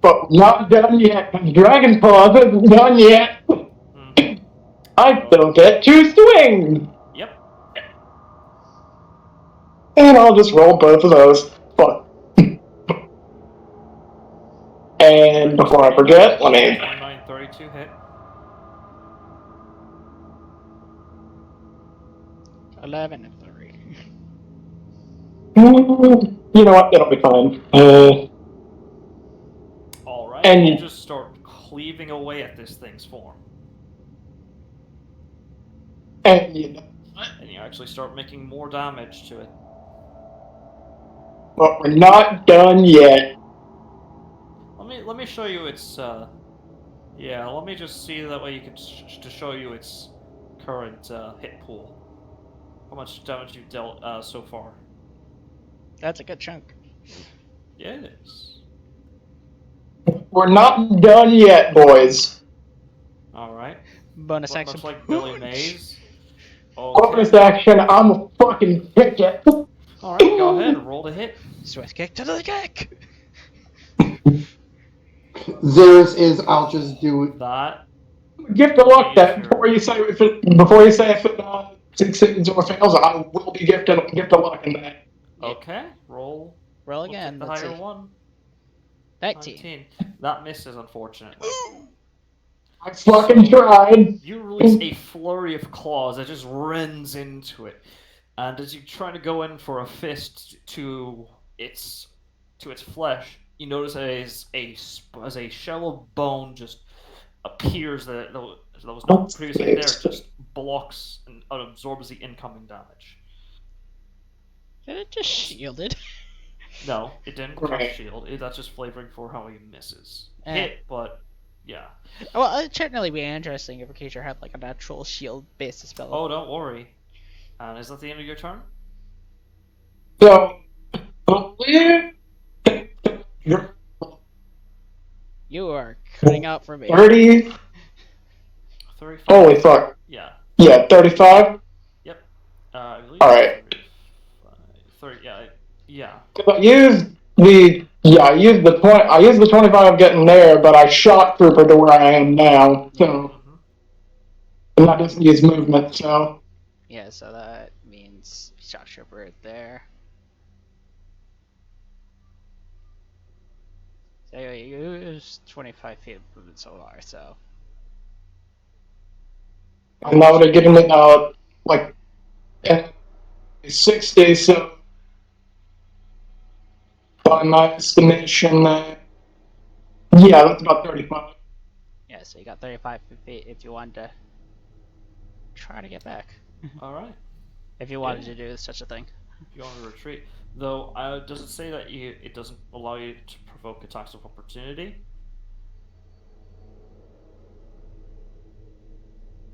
But not done yet. Dragon Paws isn't done yet. I still get 2 swings. Yep. And I'll just roll both of those. Fuck. And before I forget, let me. 29, 32 hit. 11 and 3. You know what? It'll be fine. Alright, and you just start cleaving away at this thing's form. And you know what? And you actually start making more damage to it. But we're not done yet. Let me show you its yeah, let me just see that way you can to show you its current hit pool. How much damage you've dealt so far. That's a good chunk. Yeah, it is. We're not done yet, boys. Alright. Bonus action. Much like Billy Mays. Bonus action, I'm a fucking ticket. Alright, go ahead and roll to hit. Swift kick to the kick. Theirs is I'll just do that. Gift of luck that before you say if it succeeds or fails, I will be gift of luck in that. Okay, roll. Roll again. The higher one. 19. That misses, unfortunately. I fucking tried. You release a flurry of claws that just rends into it, and as you try to go in for a fist to its flesh, you notice as a shell of bone just appears that was not previously there, just blocks and absorbs the incoming damage. Did it just shielded? No, it didn't cast shield. That's just flavoring for how he misses. Hit, but yeah. Well, it'd certainly be interesting if a creature had like a natural shield based spell. Oh, don't worry. And is that the end of your turn? So, believe You are cutting out for me. 30. 35. Holy fuck. Yeah. Yeah, 35. Yep. I believe All it's right. 30. Yeah. Yeah. I used I used the 25 getting there, but I shot Trooper to where I am now. So, Mm-hmm. and that doesn't use movement. So, Yeah, so that means shot trooper right there. So you use 25 feet of movement so far, so. and that would have given me like 60. So, by my estimation, yeah, that's about 35. Yeah, so you got 35 feet if you wanted to try to get back. All right. If you wanted to do such a thing. If you want to retreat, though, does it say that it doesn't allow you to provoke attacks of opportunity?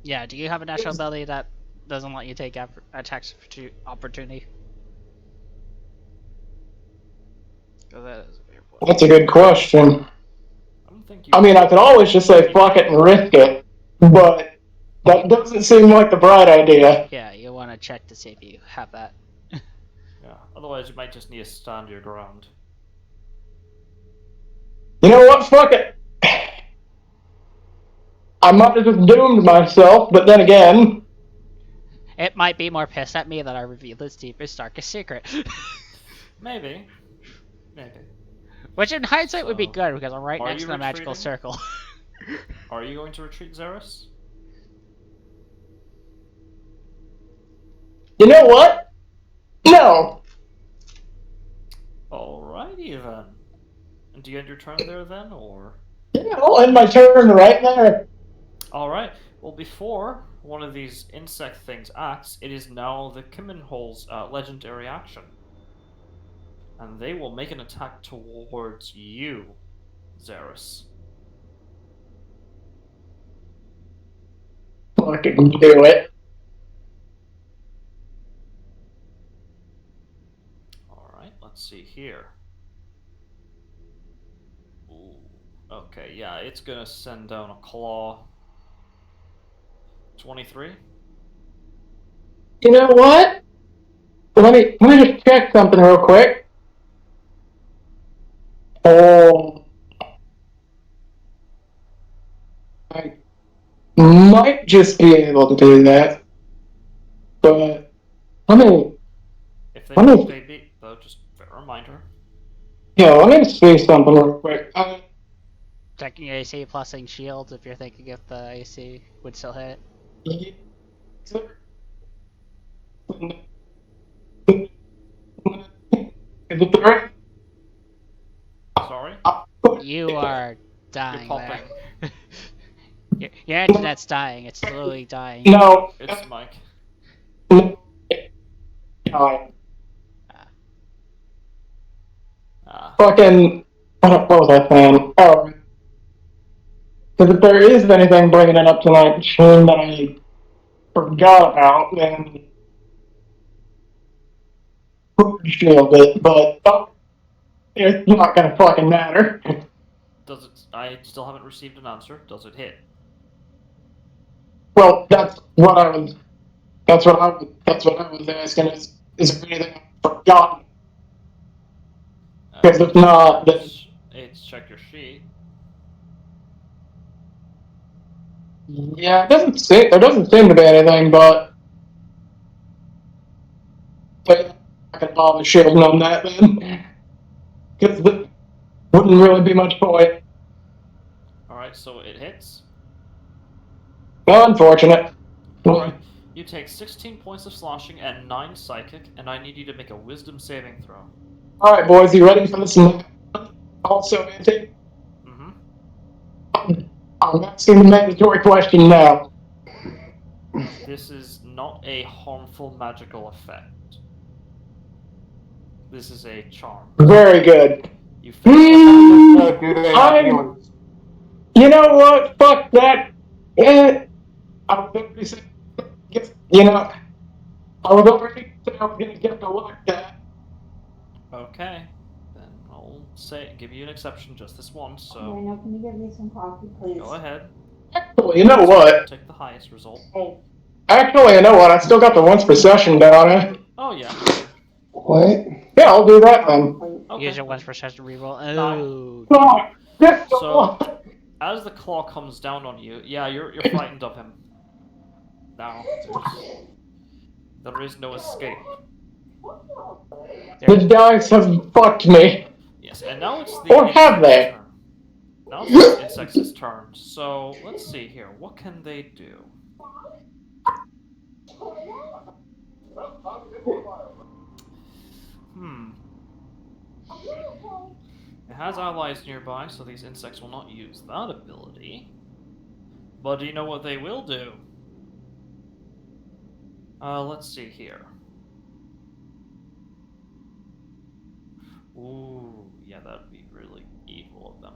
Yeah, do you have a natural ability that doesn't let you take attacks opportunity? That's a good question. I don't think you. I mean, I could always just say fuck it and risk it, but that doesn't seem like the bright idea. Yeah, you want to check to see if you have that. Yeah. Otherwise, you might just need to stand your ground. You know what? Fuck it. I might have just doomed myself, but then again, It might be more pissed at me that I revealed its deepest, darkest secret. Maybe. Maybe. Which in hindsight would be So, good because I'm right are next you to the magical retreating? circle. Are you going to retreat, Xeris? you know what? No. Alrighty then. And do you end your turn there then, or? Yeah, I'll end my turn right there. Alright. Well, before one of these insect things acts, it is now the Kimmenhol's legendary action. And they will make an attack towards you, Xeris. Fucking do it. Alright, let's see here. Ooh. Okay, yeah, it's gonna send down a claw. 23? You know what? Let me just check something real quick. Oh, I might just be able to do that, but let me If they let don't, me they beat, though, just a reminder. yeah, let me see something real quick. Checking AC plusing shields if you're thinking if the AC would still hit. Is it there? Sorry? You are You're dying there. popping. Your internet's dying. It's slowly dying. No. It's Mike. No. Ah. Fucking. What was I saying? Oh. Because if there is anything bringing it up tonight, shame that I forgot about, then. Shield it, but it's not gonna fucking matter. Does it? I still haven't received an answer. Does it hit? Well, that's what I was. That's what I was asking. Is there anything I've forgotten? Because if not, then It's check your sheet. yeah, there doesn't seem to be anything, but I can follow the shield on that then, because there wouldn't really be much point. Alright, so it hits. Well, unfortunate. Alright, you take 16 points of slashing and 9 psychic, and I need you to make a wisdom saving throw. All right, boys, you ready for this? Also, Anthony, I'm asking the mandatory question now. This is not a harmful magical effect. This is a charm. Very good. You fail. Do they have healers? You know what? Fuck that. I was already saying, I was already saying I was gonna get to like that. Okay. Then I'll give you an exception just this once, so Daniel, can you give me some coffee, please? go ahead. Well, you know what? Take the highest result. Hey. Actually, you know what? I still got the once per session, don't I? Oh, yeah. What? Yeah, I'll do that then. Okay. Use your once per session reroll. Nine. Oh. Oh, get the So, as the claw comes down on you, yeah, you're frightened of him. Now, there is no escape. The dice have fucked me. Yes, and now it's the Or have insect's they? turn. Now it's the insect's turn. So, let's see here. What can they do? It has allies nearby, so these insects will not use that ability. But do you know what they will do? Let's see here. Ooh, yeah, that'd be really evil of them.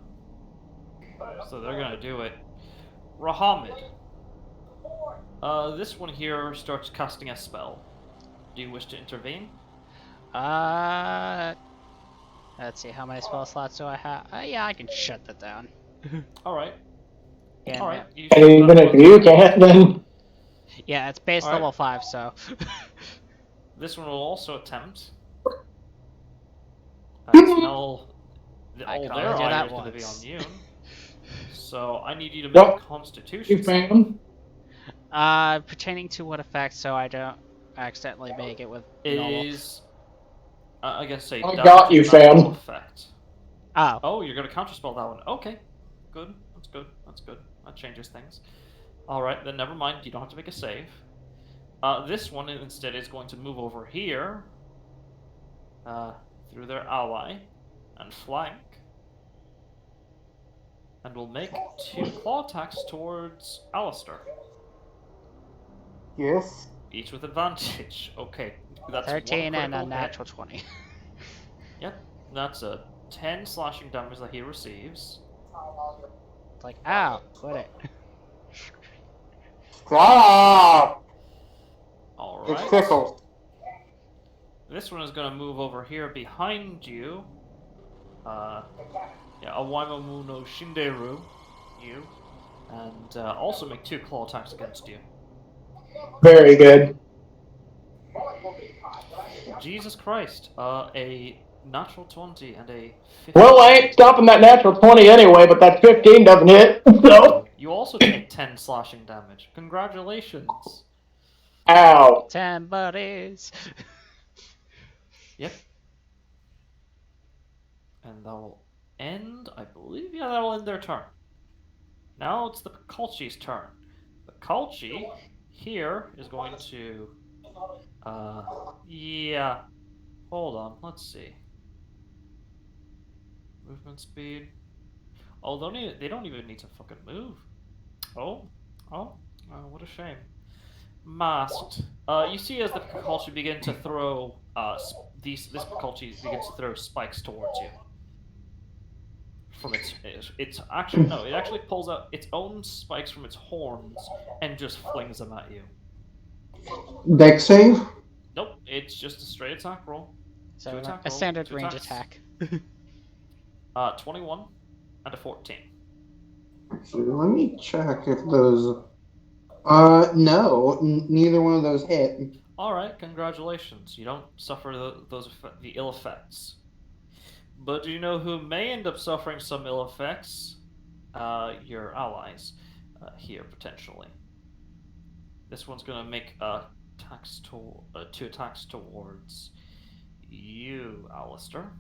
So they're gonna do it. Rahamid. This one here starts casting a spell. Do you wish to intervene? Let's see, how many spell slots do I have? Yeah, I can shut that down. Alright. Yeah, Alright. And even if you can't, then yeah, it's base Alright. level 5, so. This one will also attempt. All I can their only do ire that is going to be on once. you. So I need you to make Nope. a Constitution you save. found. Pertaining to what effect, so I don't accidentally make it with It normal. is, I guess, say I damage got and you, magical fam. effect. Oh. Oh, you're going to counterspell that one. Okay, good. That's good. That's good. That changes things. All right, then never mind. You don't have to make a save. This one instead is going to move over here, through their ally, and flank. And will make 2 claw attacks towards Alistair. Yes. Each with advantage. Okay, that's 13 one and a critical natural hit. 20. Yep, that's a 10 slashing damage that he receives. It's like, ow, quit it. Stop! It Alright. tickles. This one is going to move over here behind you. Yeah, Awaimamu no Shinderu. You. And also make 2 claw attacks against you. Very good. Jesus Christ. A natural 20 and a 15. Well, I ain't stopping that natural 20 anyway, but that 15 doesn't hit. So, You also take 10 slashing damage. Congratulations. ow. 10 buddies. Yep. And that will end, I believe, yeah, that will end their turn. Now it's the Kalchi's turn. The Kalchi here is going to, yeah. Hold on, let's see. Movement speed. Oh, they don't even need to fucking move. Oh, what a shame. Masked. You see as the Kalchi begin to throw, this Kalchi begins to throw spikes towards you. From it's actually, no, it actually pulls out its own spikes from its horns and just flings them at you. Dex save? Nope, it's just a straight attack roll. So, Attack a roll, standard 2 range attacks. attack. 21 and a 14. Actually, let me check if those. No, neither one of those hit. Alright, congratulations. You don't suffer the ill effects. But do you know who may end up suffering some ill effects? Your allies. Here, potentially. This one's gonna make 2 attacks towards you, Alistair.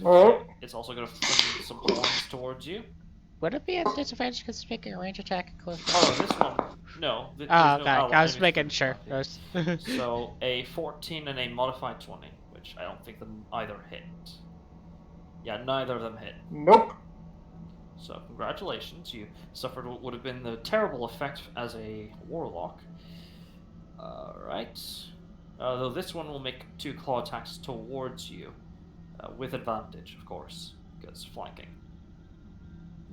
Alright. It's also gonna fling some horns towards you. Would it be a disadvantage because it's making a range attack close? Oh, this one. No. There's Oh, no okay. ally I was enemies making to sure. attack you. So, a 14 and a modified 20, which I don't think them either hit. Yeah, neither of them hit. Nope. So, congratulations. You suffered what would have been the terrible effect as a warlock. Alright. Though this one will make 2 claw attacks towards you. With advantage, of course, because flanking.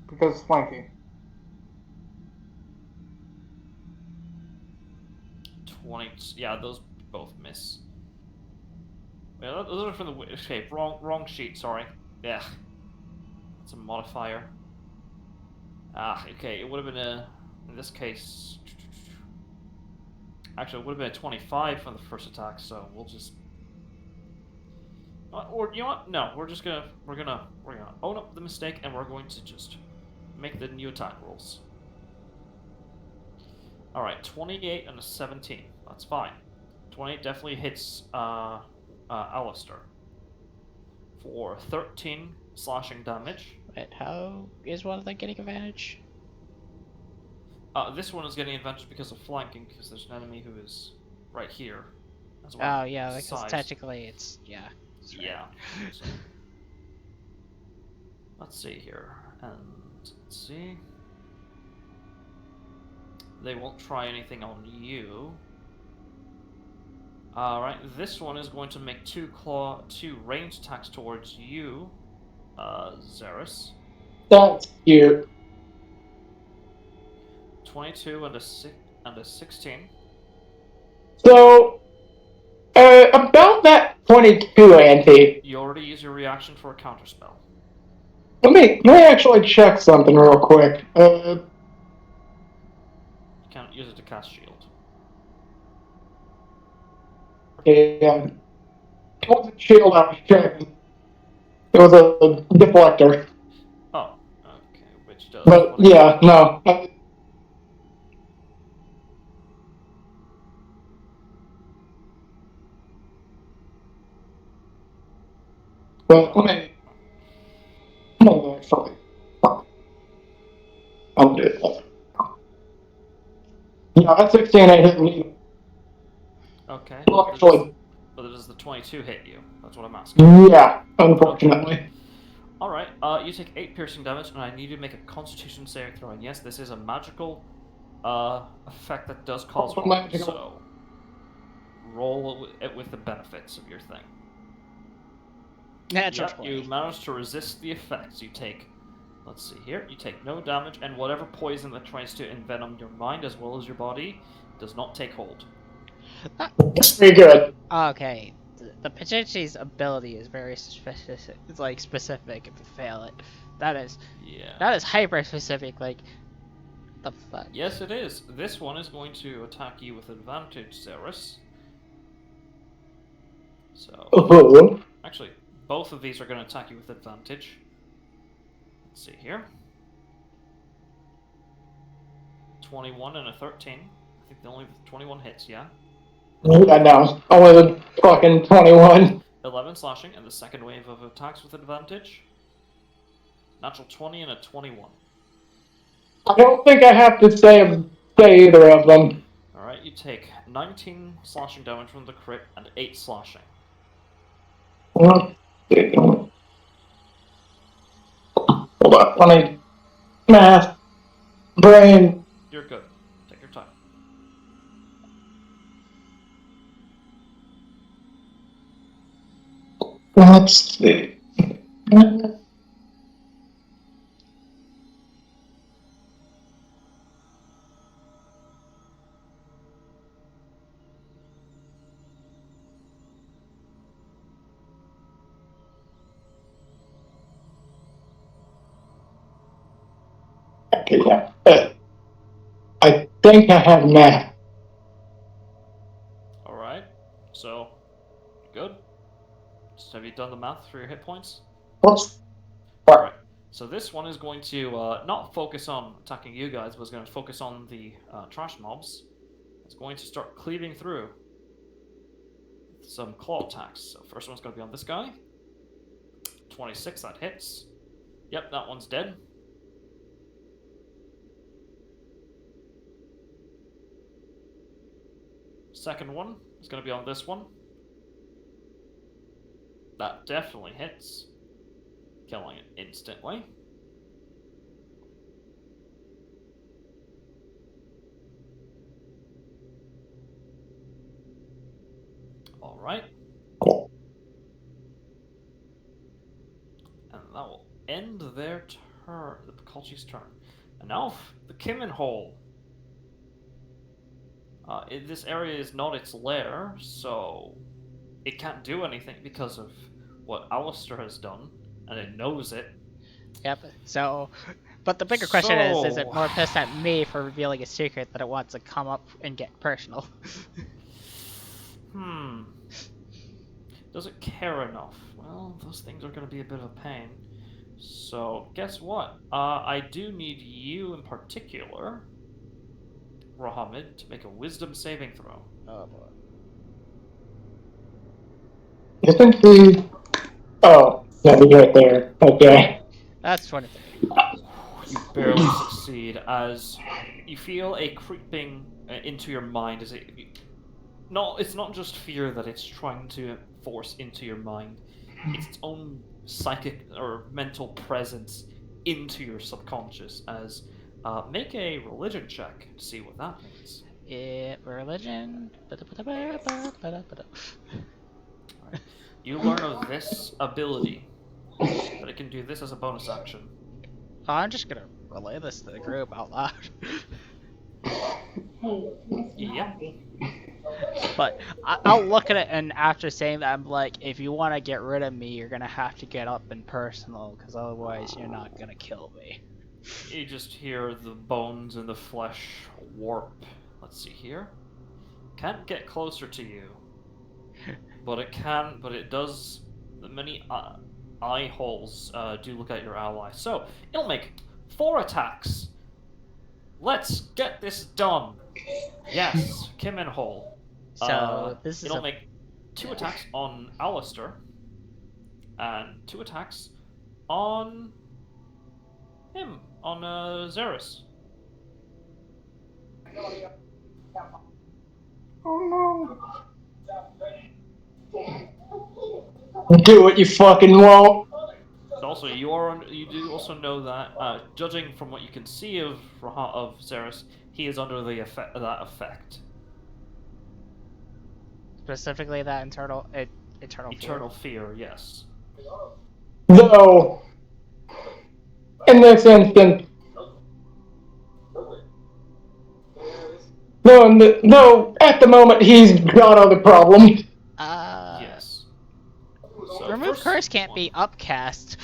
Because flanking. 20. Yeah, those both miss. Yeah, those are from the... Okay, wrong sheet, sorry. Yeah. That's a modifier. Ah, okay, it would have been a... In this case... Actually, it would have been a 25 from the first attack, so we'll just... Or, you know what? No, we're gonna own up the mistake, and we're going to just make the new attack rolls. Alright, 28 and a 17. That's fine. 28 definitely hits Alistair for 13 slashing damage. Wait, how is one of them getting advantage? This one is getting advantage because of flanking, because there's an enemy who is right here. As well. Oh yeah, because Size. technically it's yeah. Yeah. So, let's see here, and let's see. They won't try anything on you. Alright, this one is going to make two ranged attacks towards you, Xeris. That's cute. 22 and a 16. So, about that 22, Auntie. You already used your reaction for a counterspell. Let me actually check something real quick. You can't use it to cast shield. Yeah. It wasn't a shield I was checking. It was a deflector. Oh, okay, which does. But yeah, no. Well, let me actually. I'll do it. Yeah, that 16 ain't hitting me. Okay. Well, actually, But does the 22 hit you? That's what I'm asking. yeah, unfortunately. Alright, you take 8 piercing damage, and I need you to make a constitution saving throw. And yes, this is a magical effect that does cause Also harm, magical. so roll it with the benefits of your thing. Natural Yep, 20. you managed to resist the effects. You take, let's see here, you take no damage, and whatever poison that tries to envenom your mind as well as your body does not take hold. Pretty good. Okay, the Pachichi's ability is very specific. It's like specific if you fail it. That is hyper specific. Like, the fuck. Yes, it is. This one is going to attack you with advantage, Xeris. So, actually, both of these are going to attack you with advantage. Let's see here. 21 and a 13. I think the only 21 hits, yeah? Yeah, no. Only the fucking 21. 11 slashing, and the second wave of attacks with advantage. Natural 20 and a 21. I don't think I have to say either of them. Alright, you take 19 slashing damage from the crit and 8 slashing. Hold on, let me math, brain. You're good. Take your time. Let's see. Okay, yeah. I think I have math. Alright, so, good. Just have you done the math for your hit points? Whoops. Alright, so this one is going to not focus on attacking you guys, but is going to focus on the trash mobs. It's going to start cleaving through some claw attacks. So first one's going to be on this guy. 26, that hits. Yep, that one's dead. Second one is going to be on this one. That definitely hits, killing it instantly. Alright. And that will end their turn, the Pekulchi's turn. And now the Kimmin Hole. This area is not its lair, so it can't do anything because of what Alistair has done, and it knows it. Yep. So, but the bigger question is it So- more pissed at me for revealing a secret that it wants to come up and get personal? Does it care enough? Well, those things are going to be a bit of a pain. So, guess what? I do need you in particular, Rahamid, to make a wisdom saving throw. Oh boy. Isn't he? Oh, yeah, he's right there. Okay. That's 23. You barely succeed as you feel a creeping into your mind. As it's not just fear that it's trying to force into your mind. It's its own psychic or mental presence into your subconscious. As make a religion check to see what that means. Religion. Right. You learn of this ability, that it can do this as a bonus action. Oh, I'm just gonna relay this to the group out loud. Hey, makes me Yep. happy. But I'll look at it, and after saying that, I'm like, if you want to get rid of me, you're gonna have to get up and personal, because otherwise you're not gonna kill me. You just hear the bones and the flesh warp. Let's see here. Can't get closer to you, but it can. But it does. The many eye holes do look at your ally, so it'll make 4 attacks. Let's get this done. Yes, Kim and Hole. So this is it'll make 2 attacks on Alistair, and 2 attacks on him, on Xeris. Oh Do what you fucking won't. Also, you do also know that, judging from what you can see of Xeris, he is under the that effect. specifically that eternal Eternal fear, yes. Though, in this instance, no, at the moment he's got other problems. Yes. So Remove first curse can't be upcast.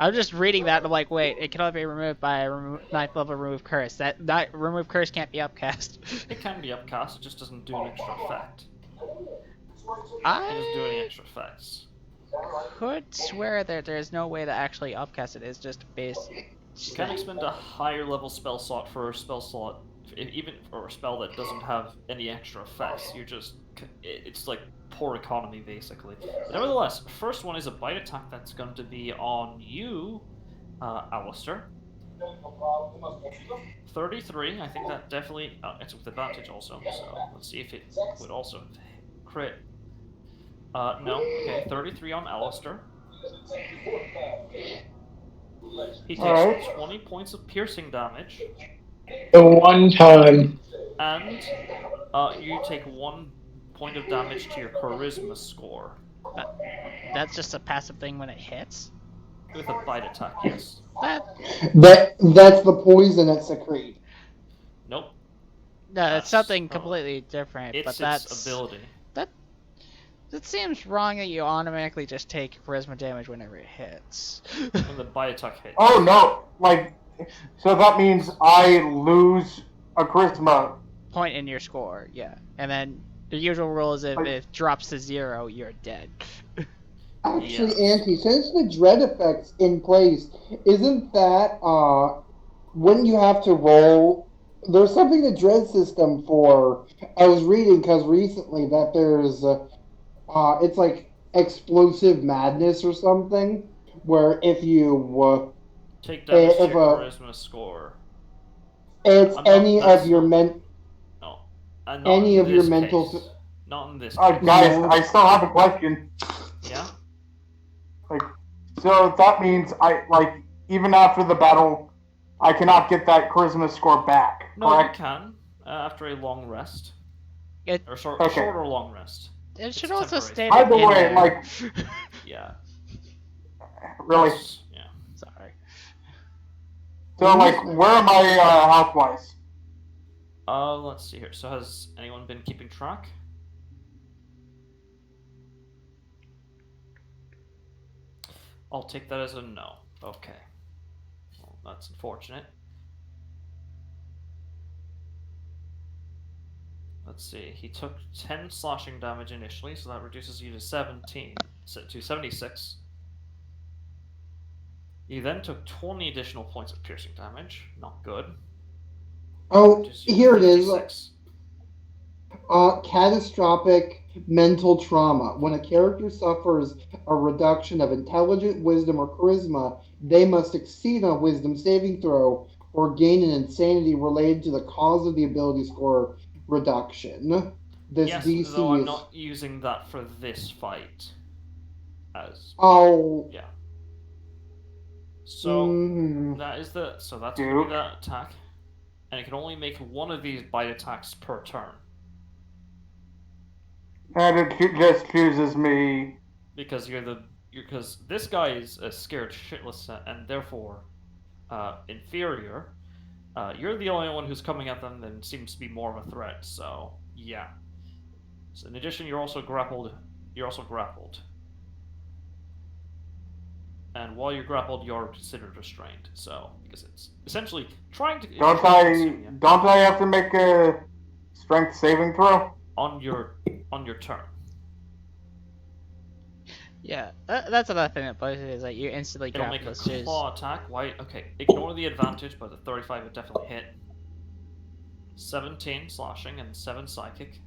I'm just reading that and I'm like, wait, it can only be removed by a 9th level remove curse. That remove curse can't be upcast. It can be upcast, it just doesn't do an extra effect. It I doesn't do any extra effects. could swear that there's no way to actually upcast it. It's just base. You can expend a higher level spell slot for a spell slot, even for a spell that doesn't have any extra effects. It's like poor economy, basically. But nevertheless, first one is a bite attack that's going to be on you, Alistair. 33, I think that definitely, it's with advantage also, so let's see if it would also crit. No, okay, 33 on Alistair. He takes Alright. 20 points of piercing damage, The one time. and you take 1 point of damage to your charisma score. That's just a passive thing when it hits. With a bite attack, yes. That's the poison it secretes. Nope. No, it's something completely different. It's but that's its ability. That seems wrong that you automatically just take charisma damage whenever it hits. When the bite attack hits. Oh no! So that means I lose a charisma. Point in your score, yeah. And then the usual rule is if it drops to 0, you're dead. Actually, Yes. Auntie, since the dread effect's in place, isn't that, wouldn't you have to roll? There's something the dread system for. I was reading because recently that there's, it's like explosive madness or something, where if you, Take damage to if your charisma score. it's I'm not- any that's of your not- No. Not any in of your this mental- case. Not in this Guys, case. I still have a question. Yeah? So that means even after the battle, I cannot get that charisma score back, No, correct? you can, after a long rest. It- Or Okay. short or long rest. It should It's also temporary. state Either it in way, there. Yeah. Really? Yeah. Sorry. So, where am I health-wise? Let's see here. So has anyone been keeping track? I'll take that as a no. Okay. Well, that's unfortunate. Let's see. He took 10 slashing damage initially, so that reduces you to 76. He then took 20 additional points of piercing damage. Not good. Oh, here it is. 56. Catastrophic mental trauma. When a character suffers a reduction of intelligence, wisdom, or charisma, they must succeed on a wisdom saving throw or gain an insanity related to the cause of the ability score reduction. This Yes, DC though I'm is. not using that for this fight. Oh. Yeah. So that's going to be that attack, and it can only make one of these bite attacks per turn. And it just chooses me. Because because this guy is scared shitless and therefore inferior. You're the only one who's coming at them and seems to be more of a threat. So yeah. So in addition, you're also grappled. And while you're grappled, you're considered restrained. So because it's essentially trying to. Don't I have to make a strength saving throw on your turn? Yeah, that's another thing that bugs me is that you instantly It'll make a claw attack. Why? Okay, ignore the advantage, but the 35 would definitely hit. 17 slashing and 7 psychic.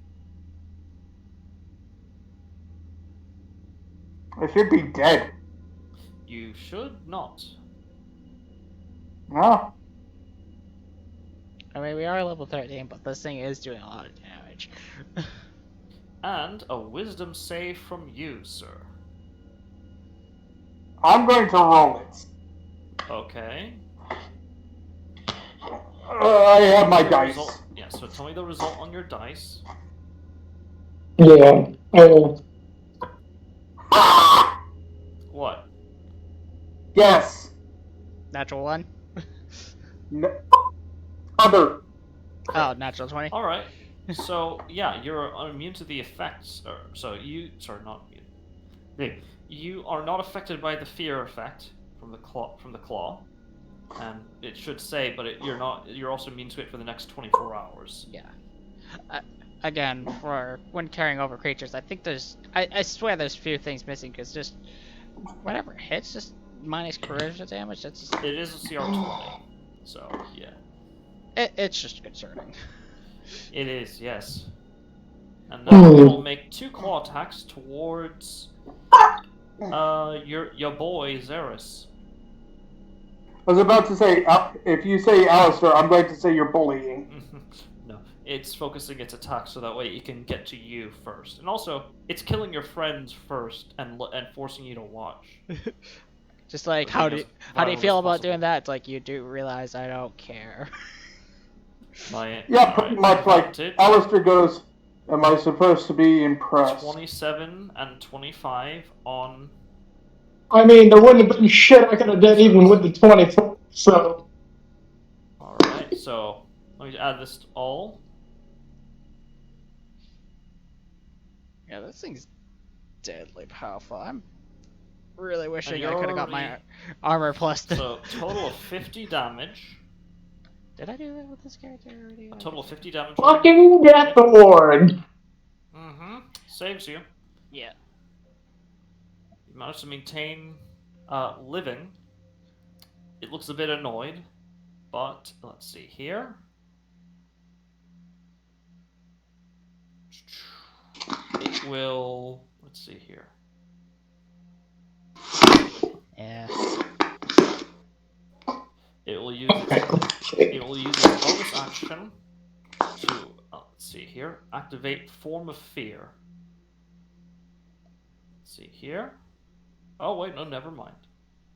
I should be dead. You should not. No. I mean, we are level 13, but this thing is doing a lot of damage. And a wisdom save from you, sir. I'm going to roll it. Okay. I have my dice. Yeah, so tell me the result on your dice. Yeah. What? Yes. Natural 1? No. Other. Oh, natural 20? Alright. So, yeah, you're immune to the effects. You are not affected by the fear effect from the claw. And it should say, but you're not. You're also immune to it for the next 24 hours. Yeah. Again, for when carrying over creatures, I think there's. I swear there's few things missing because just whatever hits, just minus charisma damage. That's just. It is a CR20, so yeah. It's just concerning. It is, yes. And now we'll make 2 claw attacks towards your boy Xeris. I was about to say, if you say Alistair, I'm going to say you're bullying. No, it's focusing its attack so that way it can get to you first. And also, it's killing your friends first and forcing you to watch. Just like, how do you feel about doing that? It's like, you do realize I don't care. Pretty much like Alistair goes, am I supposed to be impressed? 27 and 25 on... I mean, there wouldn't have been shit I could have done even with the 24, so... Alright, so let me add this to all. Yeah, this thing's deadly powerful. I'm really wishing I could have got my armor plus... So, total of 50 damage. Did I do that with this character already? A total of 50 damage. Fucking Death Ward! Mm-hmm. Saves you. Yeah. You managed to maintain living. It looks a bit annoyed, but let's see here. It will... Let's see here. Yeah. It will use its bonus action to, let's see here, activate Form of Fear. Let's see here. Oh wait, no, never mind.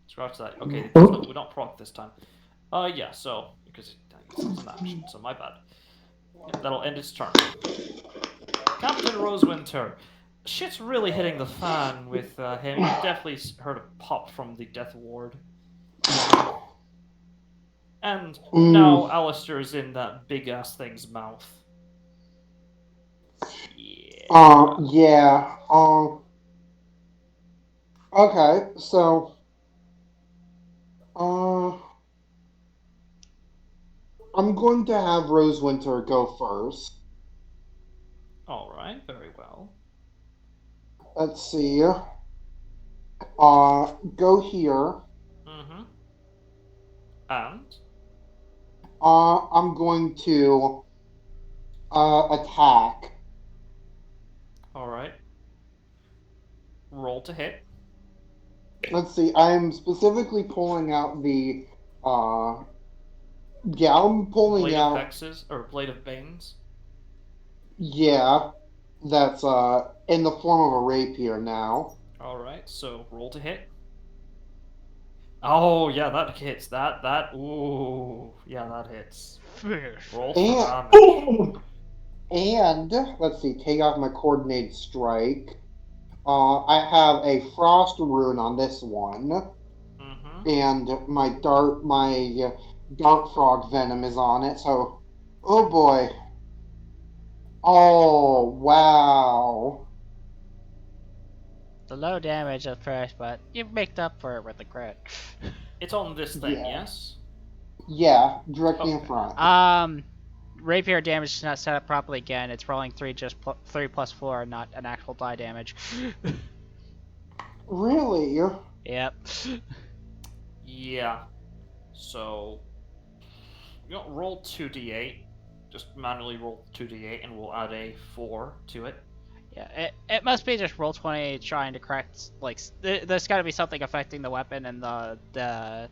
Scratch that. Okay, we don't proc this time. Yeah, so, because it's an action, so my bad. Yeah, that'll end its turn. Captain Rosewinter. Shit's really hitting the fan with him. You definitely heard a pop from the Death Ward. And now Alistair's in that big-ass thing's mouth. Yeah. Okay, so Uh, I'm going to have Rosewinter go first. Alright, very well. Let's see. Go here. Mm-hmm. And? I'm going to attack. Alright. Roll to hit. Let's see. I'm specifically pulling out the yeah, I'm pulling Blade out. of Hexes, or Blade of Banes. Yeah, that's in the form of a rapier now. Alright, so roll to hit. Oh, yeah, that hits. Ooh. Yeah, that hits. Roll for damage. And let's see, take off my coordinated strike. I have a frost rune on this one, Mm-hmm. and my dart frog venom is on it. So, oh boy. Oh wow. The low damage at first, but you've made up for it with the crit. It's on this thing, Yeah. yes? Yeah, directly in Okay. front. Rapier damage is not set up properly again. It's rolling 3 3 plus 4, not an actual die damage. Really? Yep. Yeah. So, roll 2d8. Just manually roll 2d8, and we'll add a 4 to it. Yeah, it must be just roll 20 trying to correct, like, there's got to be something affecting the weapon and the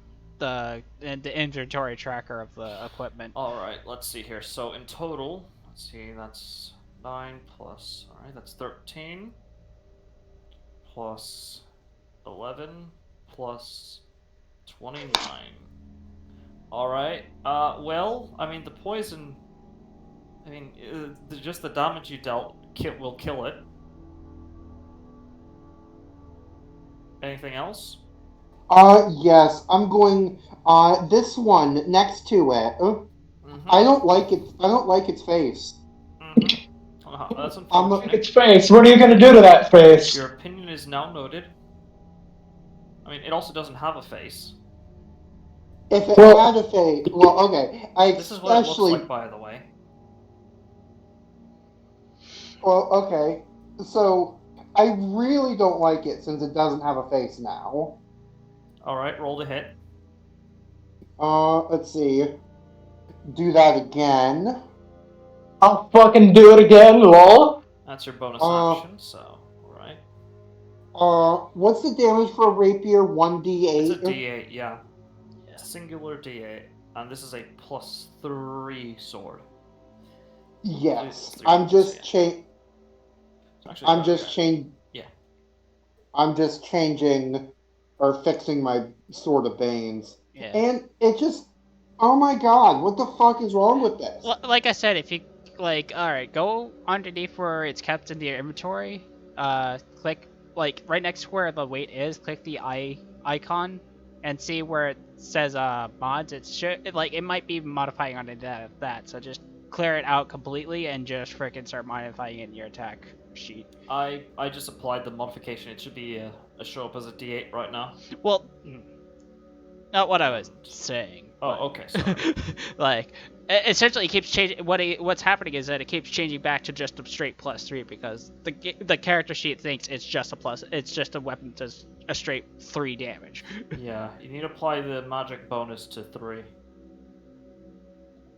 inventory tracker of the equipment. Alright, let's see here. So in total, let's see, that's 9 plus, alright, that's 13 plus 11 plus 29. Alright, well, I mean, the poison, I mean, just the damage you dealt will kill it. Anything else? Yes, I'm going, this one next to it. Mm-hmm. I don't like its face. Mm-hmm. That's unfortunate. Its face. What are you gonna do to that face? Your opinion is now noted. I mean, it also doesn't have a face. If it had a face, well, okay. This is what it looks like, by the way. Well, okay. So, I really don't like it since it doesn't have a face now. Alright, roll to hit. Let's see. Do that again. I'll fucking do it again, lol. That's your bonus action, so, alright. What's the damage for a rapier? 1d8? It's a d8, yeah. Singular d8. And this is a +3 sword. Yes. I'm just changing or fixing my Sword of Banes. Yeah. And it just, oh my god, what the fuck is wrong with this? Like I said, if you, like, alright, go underneath where it's kept in the inventory, click, like, right next to where the weight is, click the icon, and see where it says, mods. It might be modifying on that, so just clear it out completely and just frickin' start modifying it in your attack sheet. I just applied the modification. It should be show up as a d8 right now. Well, not what I was saying. Oh, okay, sorry. Like, essentially, it keeps changing. What's happening is that it keeps changing back to just a straight +3 because the character sheet thinks it's just a plus. It's just a weapon that does a straight 3 damage. Yeah, you need to apply the magic bonus to 3.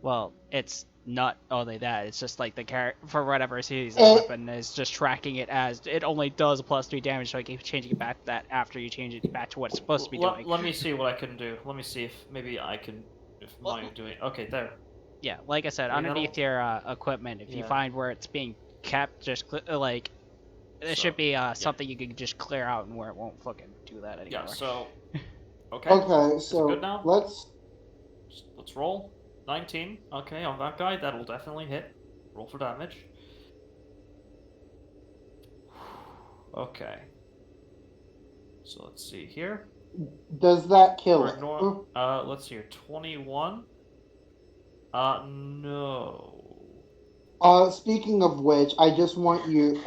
Well, it's not only that. It's just like the character, for whatever sees the weapon, is just tracking it as it only does a +3 damage, so it keeps changing it back to that after you change it back to what it's supposed to be doing. Let me see what I can do. Let me see if maybe I can. If mine doing. Okay, there. Yeah, like I said, underneath your equipment, if you find where it's being kept, just like there should be something you can just clear out and where it won't fucking do that anymore. Yeah. So. Okay. Okay, so good now? let's roll. 19. Okay, on that guy, that'll definitely hit. Roll for damage. Okay. So let's see here. Does that kill it? Let's see here. 21. No. Speaking of which, I just want you,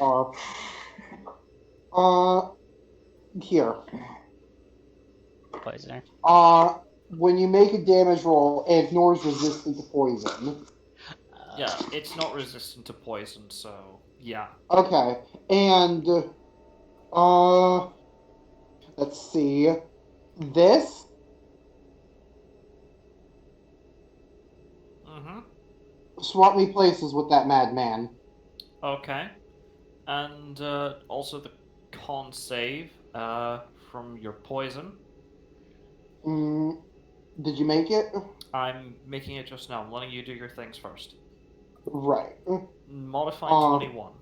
here. Poisoner. when you make a damage roll, it ignores resistance to poison. Yeah, it's not resistant to poison, so yeah. Okay, and let's see. This swap me places with that madman. Okay. And also the con save from your poison. Did you make it? I'm making it just now. I'm letting you do your things first. Right. Modify 21.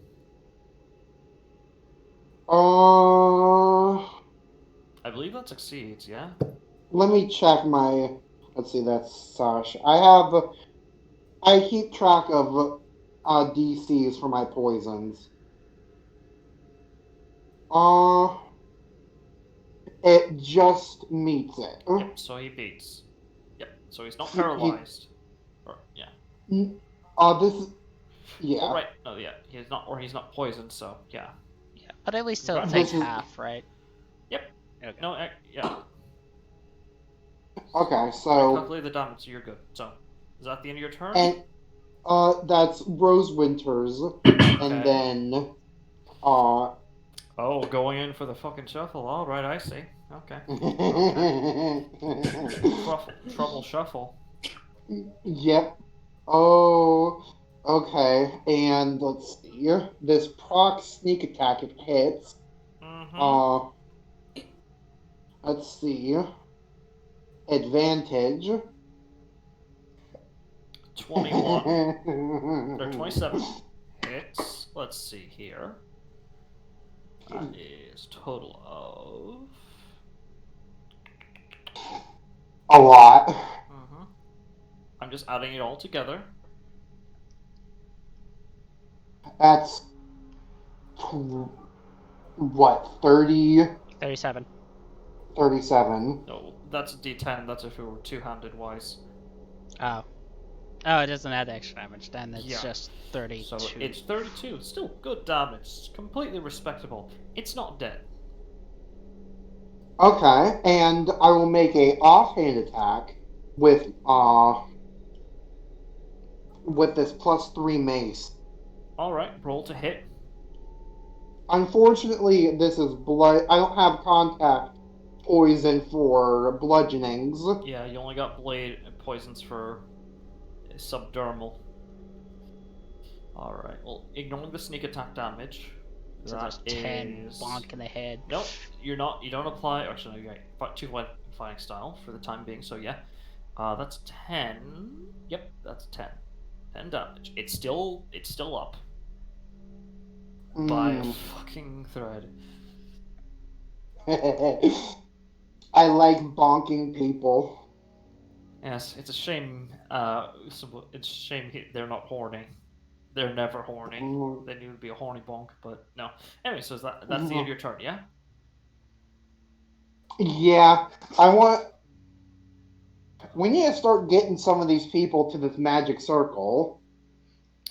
I believe that succeeds, yeah? Let me check my. Let's see, that's Sasha. I keep track of DCs for my poisons. It just meets it. Yep, so he beats. Yep, so he's not paralyzed. Yeah. This is. Yeah. Oh, right. Oh, yeah. He's not poisoned, so yeah. Yeah, but at least still Right. takes half, right? Yep. Okay. No, yeah. Okay, so. Calculate the damage, so you're good. So, is that the end of your turn? And that's Rose Winters, and then Oh, going in for the fucking shuffle. All right, I see. Okay. Trouble shuffle. Yep. Oh, okay. And let's see. This proc sneak attack, it hits. Let's see. Advantage. 21. Or 27 hits. Let's see here. That is total of... A lot. I'm just adding it all together. That's... what, 30? 37. 37. No, that's a D10. That's if it were two-handed wise. Oh. Oh, it doesn't add extra damage, then it's just 32. So it's 32. Still good damage. It's completely respectable. It's not dead. Okay, and I will make a offhand attack with this +3 mace. Alright, roll to hit. Unfortunately, this is blood. I don't have contact poison for bludgeonings. Yeah, you only got blade poisons for subdermal. Alright, well, ignoring the sneak attack damage. So there's 10 bonk in the head. Nope, you're not. You don't apply. Actually, no, you're 2 fighting style for the time being. So yeah, that's 10. Yep, that's 10. 10 damage. It's still up by a fucking thread. I like bonking people. Yes, it's a shame. It's a shame they're not horny. They're never horny. They need to be a horny bonk, but no. Anyway, so that's the end of your turn, yeah? Yeah, we need to start getting some of these people to this magic circle.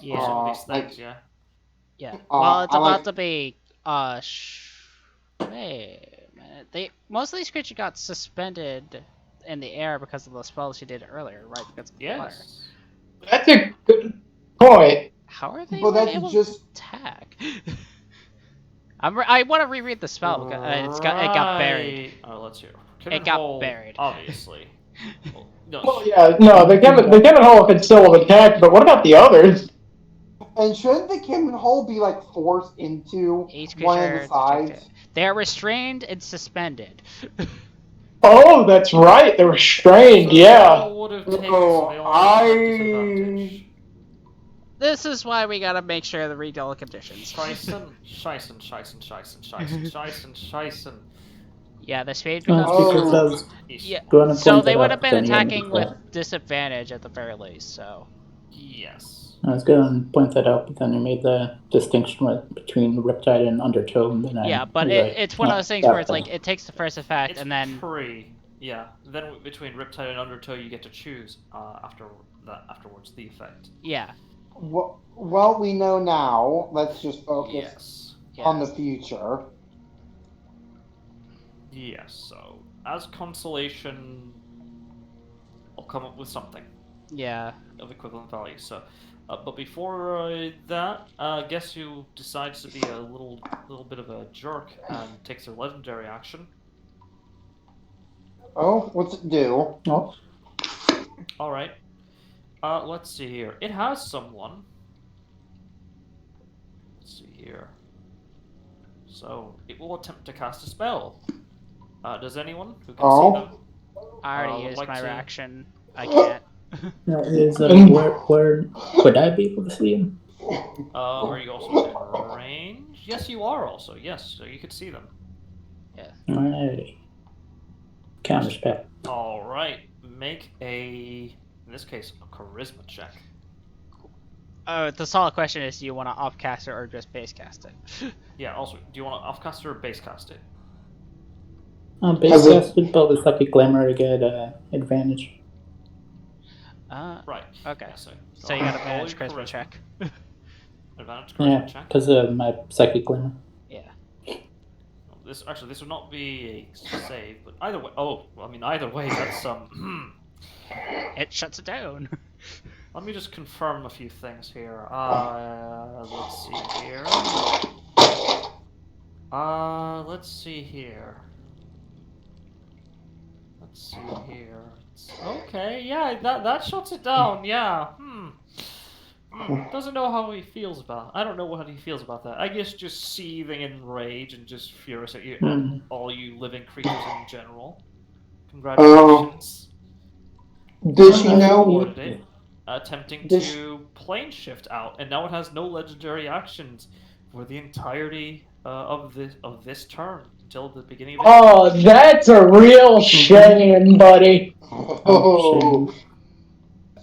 Yeah. Some of these things, yeah. Yeah. Well, it's about to be. Wait a minute. Most of these creatures got suspended in the air because of the spells you did earlier, right? Because of the fire. That's a good point. How are they But that's able just... to attack? I want to reread the spell because it got buried. Oh, let's hear. It got buried. Obviously. Well, yeah, no, the Kevin Hole could still have attacked, but what about the others? And shouldn't the Kevin Hole be like forced into one of the sides? They are restrained and suspended. Oh, that's right. They're restrained. Yeah. This is why we gotta make sure the read all the conditions. Scheissen. Yeah, the speed because yeah. So they would have been attacking with disadvantage at the very least. So. Yes. I was going to point that out, but then you made the distinction between Riptide and Undertow, and then yeah, but it's one of those things where it's like it takes the first effect it's and then free. Yeah. Then between Riptide and Undertow, you get to choose afterwards the effect. Yeah. Well, we know now. Let's just focus on the future. Yes, so as Consolation I'll come up with something Yeah. of equivalent value. So, but before that, guess who decides to be a little bit of a jerk and takes their legendary action? Oh, what's it do? Oh, All right. Let's see here. It has someone. Let's see here. So it will attempt to cast a spell. Does anyone who can see them I already would used like my to? reaction. I can't. no, is where would I be able to see him? Are you also within range? Yes, you are also. Yes, so you could see them. Yeah. Alrighty. Counterspell. All right. Make a, in this case, a charisma check. The solid question is, do you want to offcast it or just base cast it? Yeah. Also, do you want to offcast it or base cast it? Base Has it- casted, but with Lucky Glamour to get advantage. Right. Okay. Yeah, so So you got roll advantage your charisma check. Advantage charisma Yeah, check. because of my Psychic Glamour. Yeah. This would not be a save, but either way. Oh, well, I mean, either way, that's It shuts it down. Let me just confirm a few things here. Let's see here. Let's see here. Let's see here. Okay, yeah, that shuts it down. Yeah. Doesn't know how he feels about. I don't know what he feels about that. I guess just seething in rage and just furious at you, at all you living creatures in general. Congratulations. Does she know? Awarded it, attempting Does to plane shift out, and now it has no legendary actions for the entirety of this turn until the beginning of it. Oh, that's a real shame, buddy. Oh,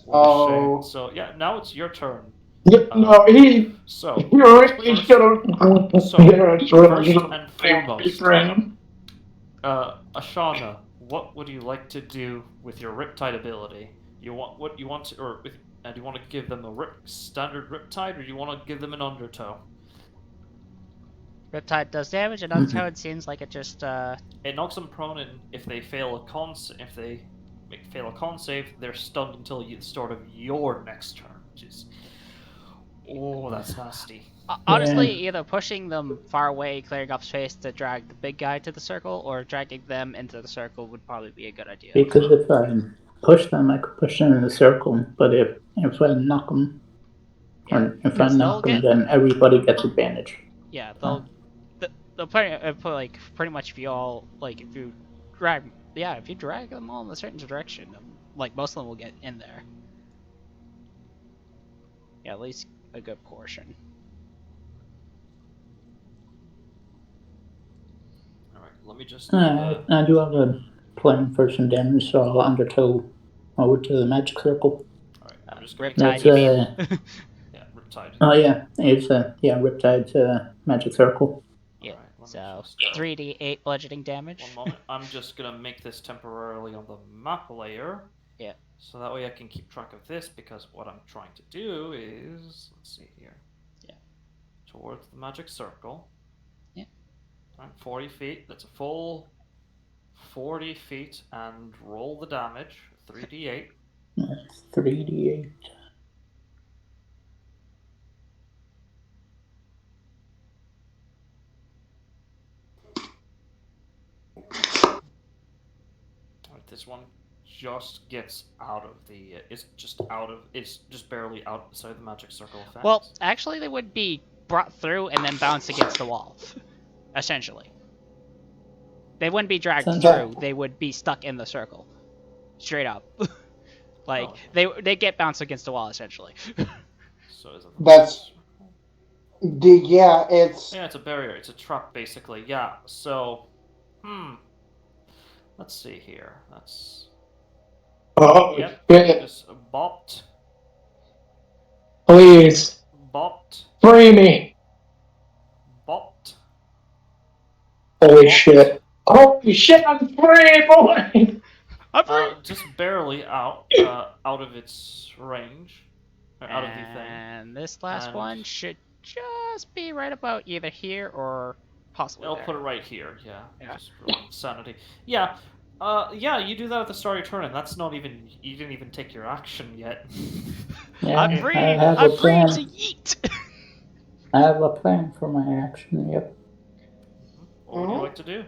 oh. So yeah, now it's your turn. No, he So really first, should have. so Yeah, it's really first should and have foremost, for him. Ashana, what would you like to do with your Riptide ability? You want what you want to, or do you want to give them a standard Riptide, or do you want to give them an Undertow? Riptide does damage, and Undertow it seems like it just It knocks them prone, and if they fail a con save, they're stunned until the start of your next turn, which is that's nasty. honestly either pushing them far away, clearing up space to drag the big guy to the circle, or dragging them into the circle would probably be a good idea. Because if I push them, I could push them in a circle. But if I knock them, or if I knock them, then everybody gets advantage. Yeah, they'll pretty much if you all if you drag them all in a certain direction, like most of them will get in there. Yeah, at least a good portion. All right, let me just. I do have a plan for some damage, so I'll undertow over to the magic circle. All right, I'm just gonna. Riptide, you mean? Yeah, Riptide. Oh yeah, it's Riptide magic circle. Yeah. Right, So 3d8 bludgeoning damage. One moment. I'm just gonna make this temporarily on the map layer. Yeah. So that way I can keep track of this, because what I'm trying to do is, let's see here. Yeah. Towards the magic circle. Yeah. All right, 40 feet. That's a full 40 feet, and roll the damage. 3d8. 3d8. This one just gets out of the. It's just barely outside the magic circle effect. Well, actually, they would be brought through and then bounced against the wall, essentially. They wouldn't be dragged through. They would be stuck in the circle, straight up. They get bounced against the wall, essentially. So is it That's. Yeah, it's. Yeah, it's a barrier. It's a trap, basically. Yeah. So, let's see here. That's. Oh, Yep. shit. Just bopped. Please. Bopped. Free me. Bopped. Holy shit. Holy shit, I'm free, boy! I'm free! Just barely out of its range. Out of the thing. And this last one should just be right about either here or possibly I'll there. put it right here, yeah. Yeah. Just for sanity. Yeah. Yeah, you do that at the start of your turn, and that's not even... You didn't even take your action yet. Yeah, I'm I free. have I'm a free plan. to yeet. I have a plan for my action. Yep. What would you like to do?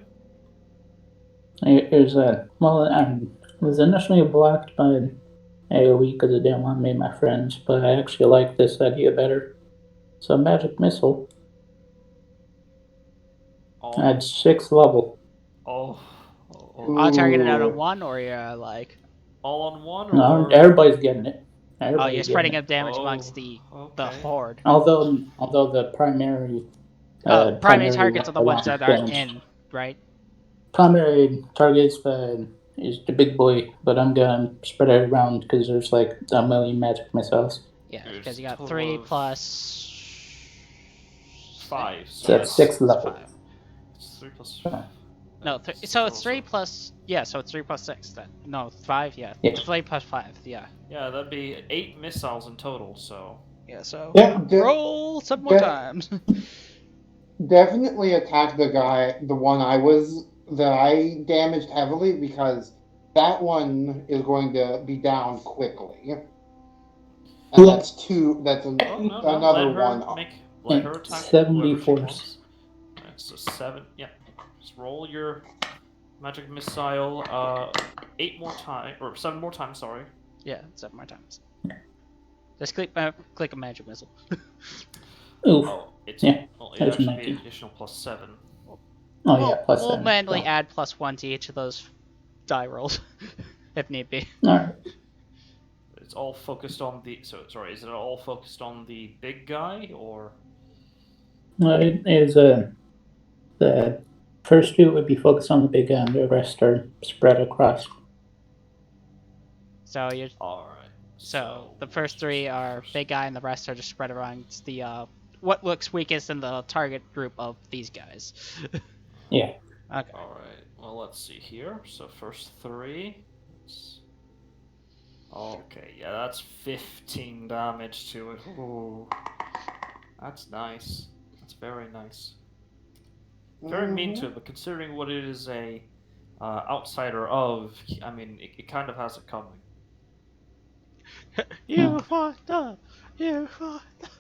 Here's a well. I was initially blocked by AOE because I didn't want to make my friends, but I actually like this idea better. So magic missile at 6th level. Oh. I'll target it out of Ooh. 1, or you're like... All on one, No, or... everybody's getting it. Oh, you're Everybody's getting spreading it. up damage Oh, amongst the okay. horde. Although the primary Primary targets are the ones that aren't damage. in, right? Primary targets is the big boy, but I'm gonna spread it around because there's like a million magic missiles. Yeah, There's because you a got total 3 of plus 5. So So that's 6th It's level. 5. it's 3 plus... No, so it's 3 plus... Yeah, so it's 3 plus 6 then. No, 5, yeah. Yeah. 3 plus 5, yeah. Yeah, that'd be 8 missiles in total, so... Yeah, so... Yeah. Roll 7 more times. Definitely attack the one that I damaged heavily, because that one is going to be down quickly. And that's another one. Let her attack 70 whoever she force. wants. Alright, so 7, yeah. Just roll your magic missile, 8 more times, or 7 more times, sorry. Yeah, 7 more times. Just click a magic missile. Oof. Oh, it's... Yeah, Well, it that's actually be 19. an additional plus 7. Oh yeah, plus We'll 7. manually So. add +1 to each of those die rolls, if need be. Alright. It's all focused on the... So, sorry, is it all focused on the big guy, or... It is the first 2 would be focused on the big guy, and the rest are spread across. So you're... Alright. So the first 3 are big guy, and the rest are just spread around the what looks weakest in the target group of these guys. Yeah. Okay. Alright, well, let's see here. So, first 3. Okay, yeah, that's 15 damage to it. Ooh. That's nice. That's very nice. Very mean to it, but considering what it is a outsider of, I mean, it kind of has it coming. You fucked up. You fucked up.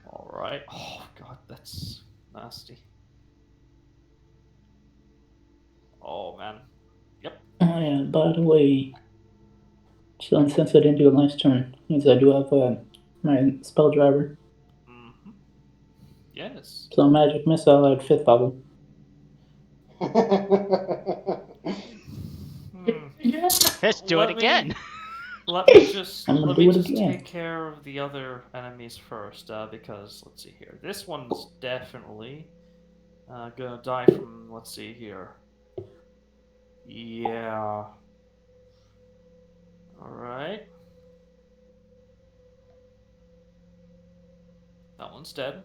Alright. Oh, God, that's nasty. Oh, man. Yep. Oh yeah, by the way, so since I didn't do it last turn, means I do have my spell driver. Mm-hmm. Yes. So magic missile at 5th level. Let's do it again. Let me just I'm gonna do it again. take care of the other enemies first, because let's see here. This one's definitely gonna die from. Let's see here. Yeah. All right. That one's dead.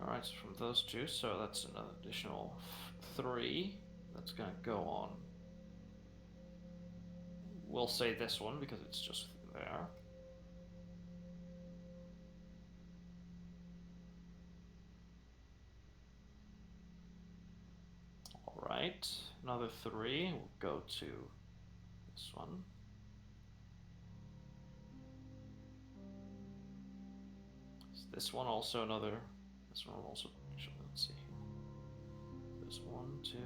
All right. So from those 2, so that's another additional 3. That's gonna go on. We'll say this one because it's just there. Alright, another 3. We'll go to this one. This one also another. This one also. Actually, let's see here. There's 1, 2.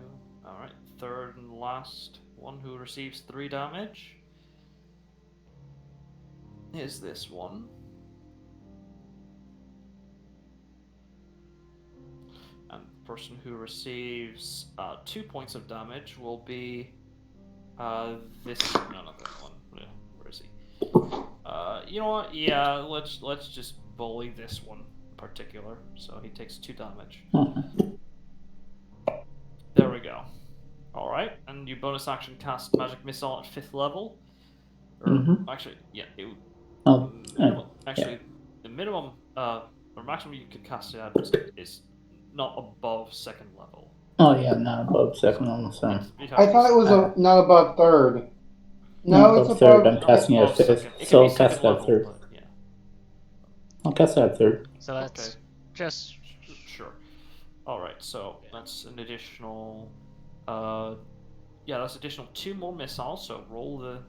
Alright, third and last one who receives 3 damage is this one. And the person who receives 2 points of damage will be this. No, not that one. Where is he? You know what? Yeah, let's just bully this one in particular. So he takes 2 damage. There we go. All right, and you bonus action cast magic missile at 5th level. Or actually, yeah, it would. Actually, the minimum or maximum you could cast it at is not above 2nd level. Oh yeah, not above 2nd level. So I thought it was not above 3rd. No, it's above 3rd. above. I'm casting it at 5th, so I'll cast it at 3rd. But, yeah. I'll cast it at 3rd. So that's just sure. All right, so that's an additional Yeah, that's additional 2 more missiles, so roll the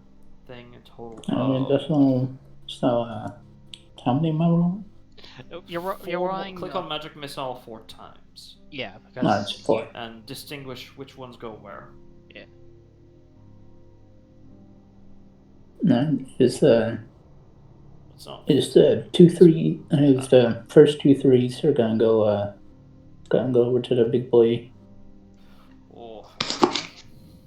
thing in total. How many am I rolling? You're rolling. Click on magic missile 4 times. Yeah, No, it's because 4. And distinguish which ones go where. yeah. No, it's What's up? it's the 2 3. It's the first 2 3s are gonna go over to the big boy. Oh.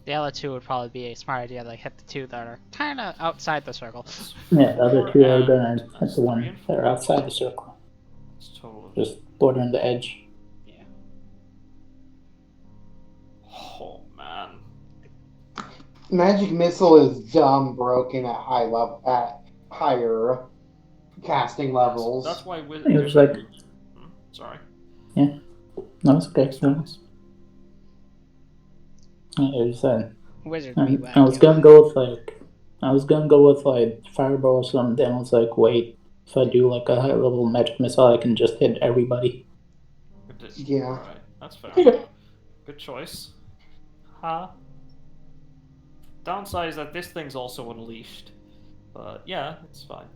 The other two would probably be a smart idea. Like hit the two that are kind of outside the circle. Yeah, the other 2 are gonna hit that's the 3 one and that 4. are outside the circle, It's total. just bordering the edge. Yeah. Oh man. Magic missile is dumb broken at higher casting levels. That's why It was like, sorry. yeah, no, it's okay. Next phase. It was Wizard I be was wacky. gonna go with like fireball or something. Then I was like, wait, if I do like a high level magic missile, I can just hit everybody. Yeah. Alright, that's fair. Good choice. Huh? Downside is that this thing's also unleashed. But yeah, it's fine.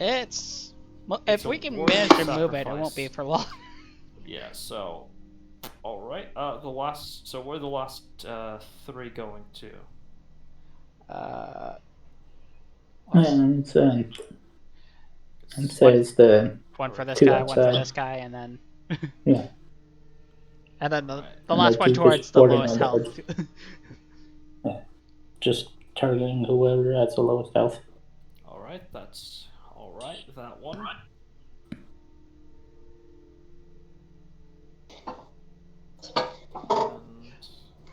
It's well, It's if we can worthy manage to move it, it won't be sacrifice. for long. Yeah, so alright. So where are the last 3 going to? And says the one for this 2 guy, one for outside. this guy, and then Yeah. and then the And last like one he's towards just the bordering lowest on the health. Yeah. Just targeting whoever has the lowest health. Alright, that's alright, that one.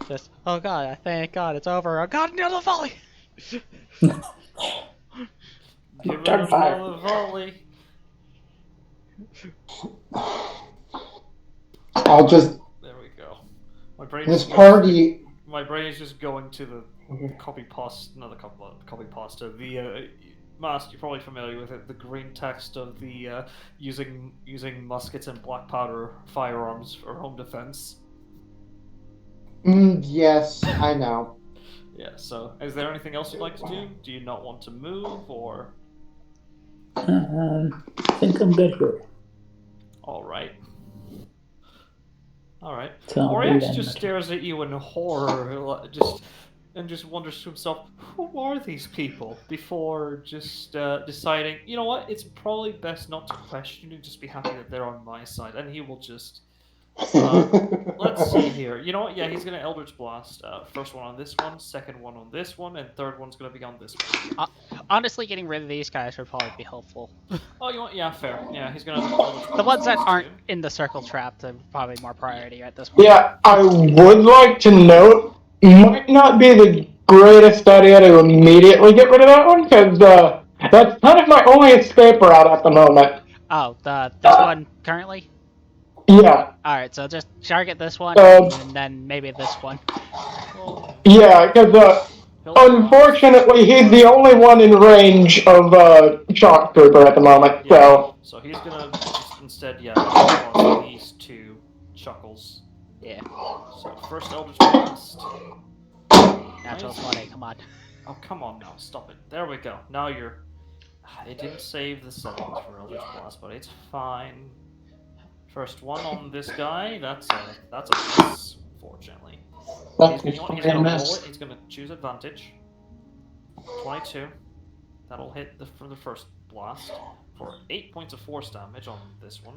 Just oh god, thank God it's over. Oh god, another volley. Give it Turn fire. another volley. I'll just. There we go. My brain This is party. My brain is just going to the copy pasta, not the copy pasta. The mask. You're probably familiar with it. The green text of the using muskets and black powder firearms for home defense. Yes, I know. Yeah. So, is there anything else you'd like to do? Do you not want to move, or? I think I'm good here. All right. All right. So Oriax just stares at you in horror, just wonders to himself, who are these people? Before just deciding, you know what? It's probably best not to question and just be happy that they're on my side, and he will just. Let's see here. You know what? Yeah, he's gonna Eldritch Blast. First one on this one, second one on this one, and third one's gonna be on this one. Honestly, getting rid of these guys would probably be helpful. Oh, you want? Yeah, fair. Yeah, he's gonna Eldritch Blast The ones that these aren't two. in the circle trapped are probably more priority at this point. Yeah, I would like to note, might not be the greatest idea to immediately get rid of that one, because that's kind of my only escape route at the moment. Oh, this one currently? Yeah. Alright, so just target this one, Uh, and then maybe this one. Yeah, because unfortunately he's the only one in range of Shock Trooper at the moment, so. So he's gonna just instead, blast these two chuckles. Yeah. So first Eldritch Blast. Natural 20, come on. Oh, come on now, stop it. There we go. Now you're. It didn't save the settings for Eldritch Blast, but it's fine. First one on this guy. That's a miss, fortunately. He's gonna roll it. He's gonna choose advantage. 22. That'll hit for the first blast for 8 points of force damage on this one.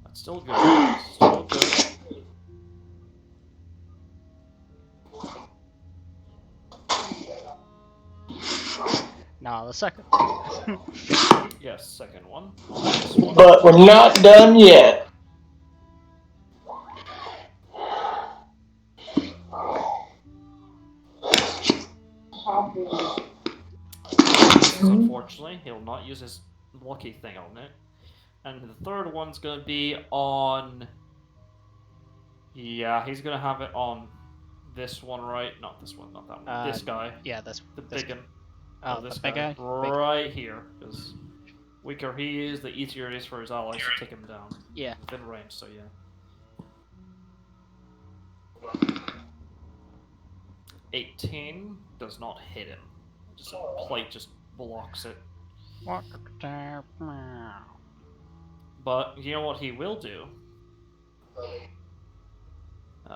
That's still good. Still good. No, the second. Yes, second one. But we're not done yet. Unfortunately, he'll not use his lucky thing on it. And the third one's gonna be on. Yeah, he's gonna have it on this one, right? Not this one, not that one. This guy. Yeah, the big one. Oh, this the big guy. guy? Right here. weaker he is, the easier it is for his allies to take him down. Yeah. Within range, so yeah. 18 does not hit him. Just a plate just blocks it. But you know what he will do?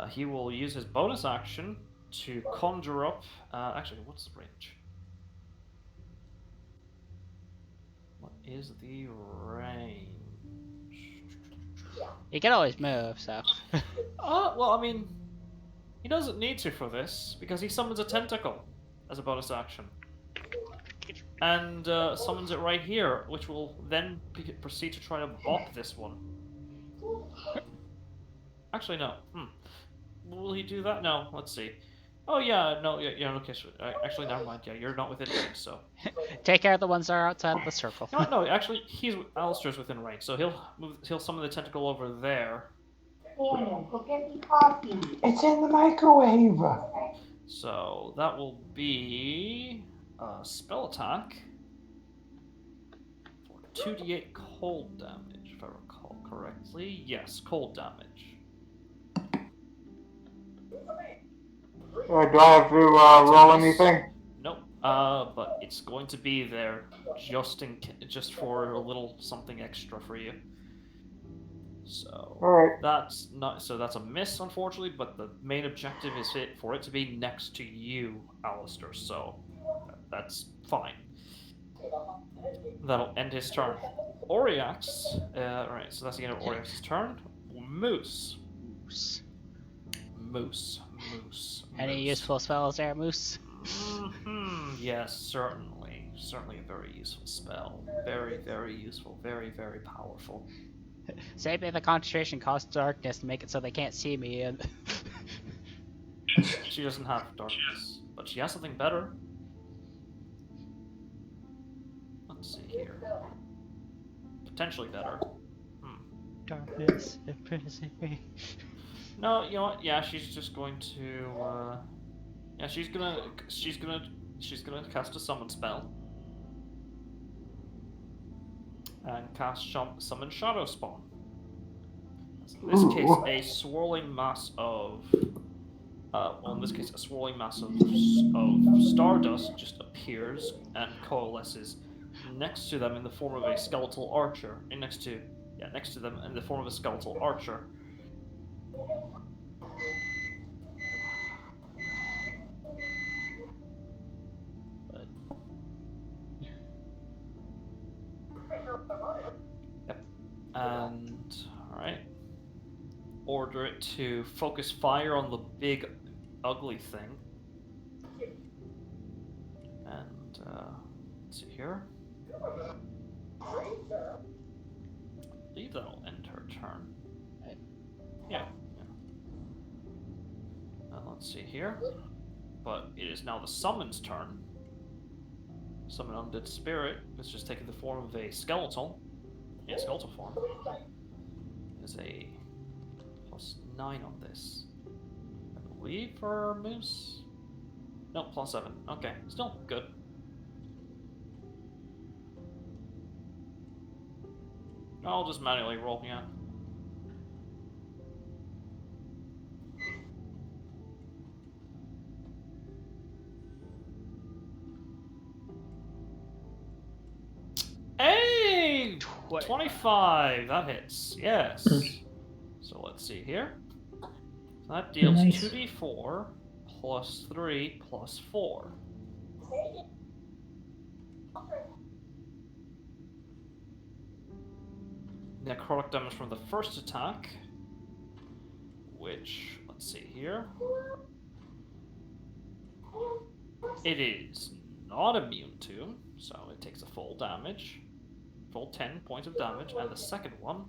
He will use his bonus action to conjure up. Actually, what's the range? What is the range? You can always move, so. Well, I mean, he doesn't need to for this because he summons a tentacle as a bonus action, and summons it right here, which will then proceed to try to bop this one. Actually, no. Will he do that? No. Let's see. Oh yeah, no, yeah. Okay, so, actually, never mind. Yeah, you're not within range, so. Take care of the ones that are outside of the circle. No, actually, Alistair's within range, so he'll summon the tentacle over there. Daniel, go get me coffee. It's in the microwave. So that will be a spell attack for 2d8 cold damage, if I recall correctly. Yes, cold damage. Do I have to roll anything? Nope. But it's going to be there just for a little something extra for you. So Alright. that's a miss, unfortunately. But the main objective is for it to be next to you, Alistair. So that's fine. That'll end his turn. Oriax. Right. So that's the end of Oriax's turn. Moose. Any useful spells there, Moose? Yes, certainly. Certainly a very useful spell. Very, very useful. Very, very powerful. Save me the concentration cost darkness to make it so they can't see me. And She doesn't have darkness, but she has something better. Let's see here. Potentially better. darkness imprison me. No, you know what? Yeah, she's just going to. Yeah, she's gonna cast a summon spell and cast summon Shadow Spawn. In this case, a swirling mass of. Well, in this case, a swirling mass of stardust just appears and coalesces next to them in the form of a skeletal archer. Next to them in the form of a skeletal archer. Yep. And alright. Order it to focus fire on the big ugly thing. And let's see here. I believe that'll end her turn. Yeah. Let's see here. But it is now the summon's turn. Summon undead spirit. It's just taking the form of a skeletal. Yeah, skeletal form. There's a +9 on this. I believe for Moose. No, +7. Okay, still good. I'll just manually roll, yeah. Hey! 25! That hits, yes. So let's see here. So that deals Nice. 2d4 plus 3 plus 4. Necrotic damage from the first attack, which, let's see here. It is not immune to, so it takes a full damage. Full 10 points of damage, and the second one.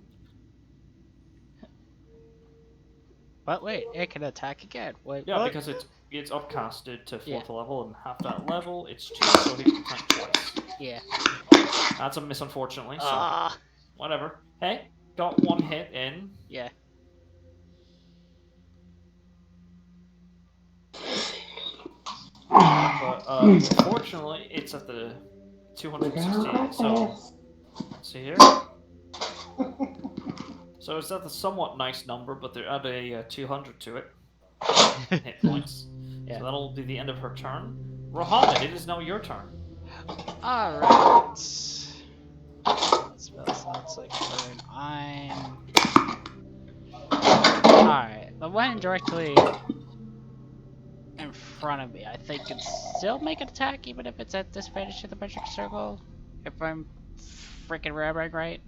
But wait, it can attack again. Wait, Yeah, what? because it's upcasted to 4th Yeah. level, and half that level, it's 2, so he can attack twice. Yeah. That's a miss, unfortunately, so Ah. whatever. Hey, got one hit in. Yeah. But unfortunately, it's at the 260, so Let's see here. So it's at a somewhat nice number, but they're at a 200 to it. Hit points. Yeah. So that'll be the end of her turn. Rohamid, it is now your turn. Alright. Spell slots like burn. Alright, the one directly in front of me, I think can still make an attack even if it's at disadvantage to the magic circle. If I'm freaking remembering right.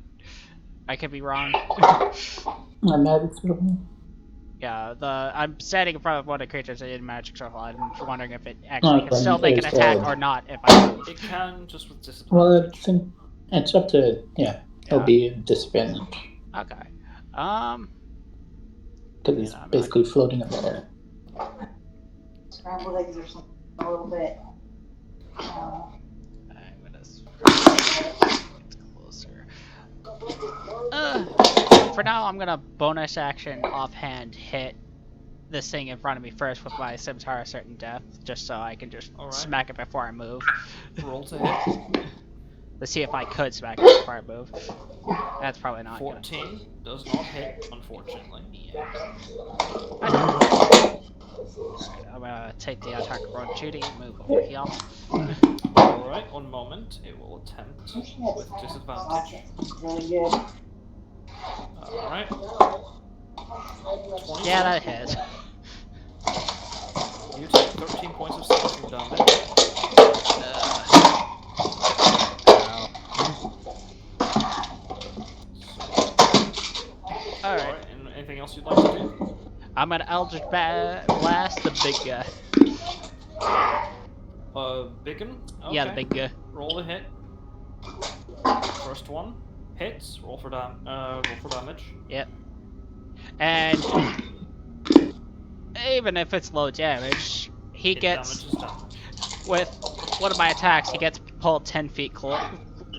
I could be wrong. I'm magic circle. Yeah, I'm standing in front of one of the creatures in magic circle. I'm wondering if it actually can then still make an it's attack valid. or not if I move. It can, just with disadvantage. Well, I think it's up to it'll Yeah. be a disadvantage Okay. because it's Yeah, I'm basically floating in the air. Scrambled eggs or something a little bit. I'm gonna closer. For now, I'm gonna bonus action offhand hit this thing in front of me first with my scimitar a certain depth, just so I can just Alright. smack it before I move. Roll to hit. Let's see if I could smack it before I move. That's probably not 14 does not hit, unfortunately. Gonna... Yeah. I'm gonna take the attack roll Judy and move over here. Alright, 1 moment. It will attempt with disadvantage. Really good. Alright. 20. Yeah, that hits. You take 13 points of slashing damage. Alright, and anything else you'd like to do? I'm gonna Eldritch Blast the big guy. Bacon? Okay. Yeah, the big guy. Roll a hit. First one. Hits. Roll for damage. Yep. And even if it's low damage, he Hit gets, damage is damage. with one of my attacks, he gets pulled 10 feet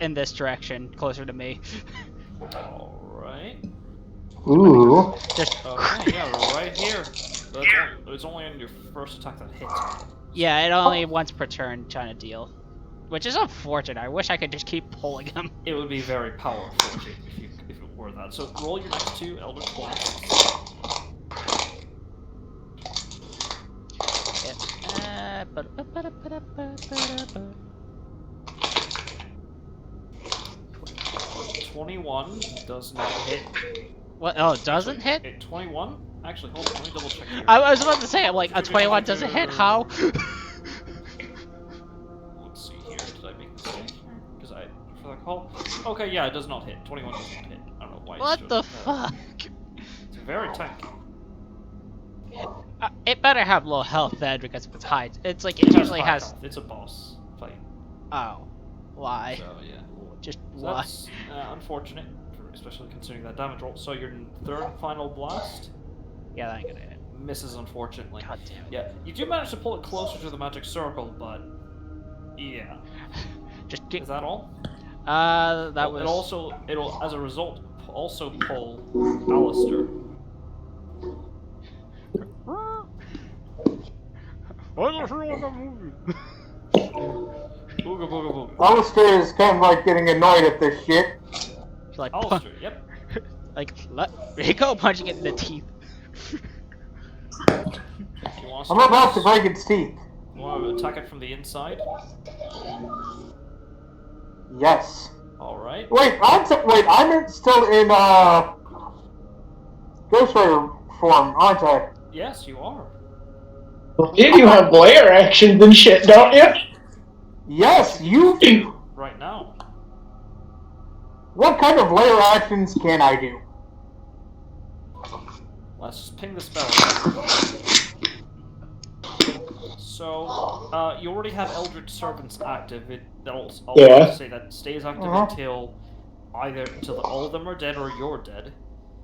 in this direction, closer to me. Alright. Ooh. Just, Okay, yeah, right here. But it's only on your first attack that hits. yeah, it only once per turn trying to deal. Which is unfortunate. I wish I could just keep pulling him. It would be very powerful if it were that. So roll your next 2 Eldritch points. Yeah. 21 does not hit. What? Oh, it doesn't hit? 21? Actually, hold on, let me double check here. I was about to say, I'm like, a 21 doesn't hit? How? Let's see here, did I make a mistake here? Because I, for that call? Okay, yeah, it does not hit. 21 does not hit. I don't know why What the fuck? It's very tanky. It better have low health then, because of its height. It's like, it usually high has... health. It's a boss fight. Oh. Why? So, yeah. Just So why? that's unfortunate, especially considering that damage roll. So your third and final blast Yeah, that ain't gonna hit. misses, unfortunately. God damn it. Yeah, you do manage to pull it closer to the magic circle, but yeah. Just get... Is that all? That was... It'll as a result also pull Alistair. Booga booga booga. Alistair is kind of like getting annoyed at this shit. Like, Alistair, yep. like, let me go punching it in the teeth. You want I'm about to break its teeth. You want to attack it from the inside? Yes. Alright. Wait, I'm still in Ghost Rider form, aren't I? Yes, you are. Yeah, you have layer actions and shit, don't you? Yes, you do. Right now. What kind of layer actions can I do? Let's just ping the spell. So, you already have Eldritch Servants active. I'll say that stays active until all of them are dead or you're dead.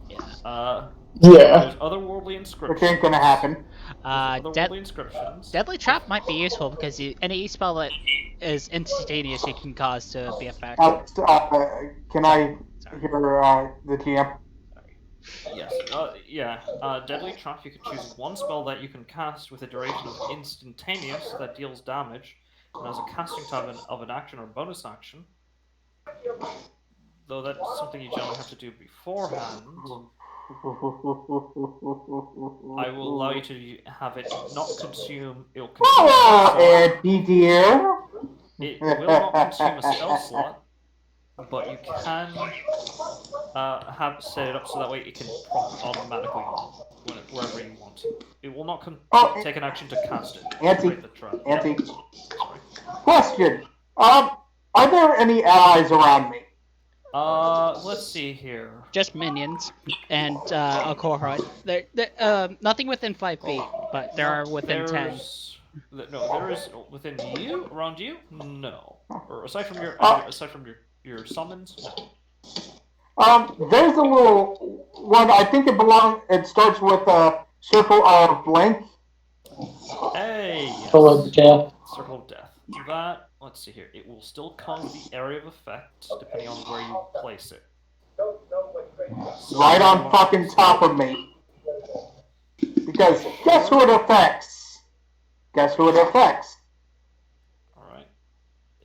Yeah. There's otherworldly inscriptions. Which ain't gonna happen. Otherworldly inscriptions. Deadly Trap might be useful because any spell that is instantaneous you can cause to be effective. Can I hear the GM? Yes. Deadly Trap, you can choose one spell that you can cast with a duration of instantaneous that deals damage, and as a casting time of an action or bonus action. though that's something you generally have to do beforehand, I will allow you to have it not consume. It'll consume a spell slot. Auntie dear. It will not consume a spell slot, but you can have set it up so that way it can proc automatically wherever you want. It will not take an action to cast it. Auntie, Create the trap. Auntie. Sorry. Question. Are there any allies around me? Let's see here. Just minions and a cohort. They're nothing within 5 feet, but there are within 10. No, there is within you, around you. No, or aside from your summons. No. There's a little one. I think it starts with a circle of blank. Hey. Yes. Circle of Death. Circle of Death. That. Let's see here. It will still cause the area of effect depending on where you place it. So Right on fucking top of me. Because guess who it affects? Guess who it affects? Alright.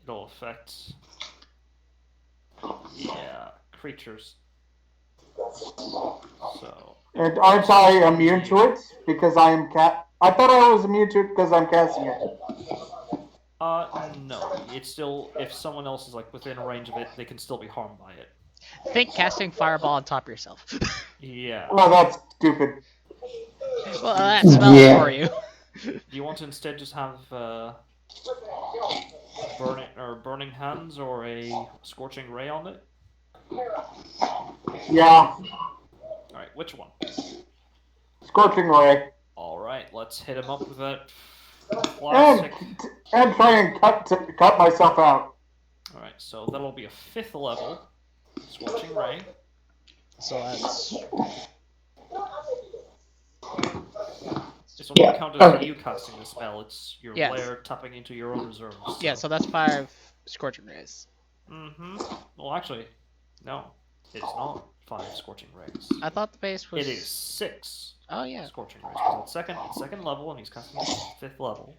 It'll affect. Yeah, creatures. So. And aren't I immune to it? Because I am I thought I was immune to it because I'm casting it. No. It's still, if someone else is like within range of it, they can still be harmed by it. Think casting fireball on top of yourself. Yeah. Well, that's stupid. Well, that smells for you. Do you want to instead just have burning hands or a scorching ray on it? Yeah. Alright, which one? Scorching ray. Alright, let's hit him up with that classic. And try and cut myself out. Alright, so that'll be a 5th level scorching ray. So that's. This will not count as you casting the spell, it's your player tapping into your own reserves. So. Yeah, so that's 5 scorching rays. Mm-hmm. Well, actually, no. It's not 5 scorching rays. I thought the base was. It is 6. Oh yeah. Scorching rays. Because it's second level, and he's casting at 5th level.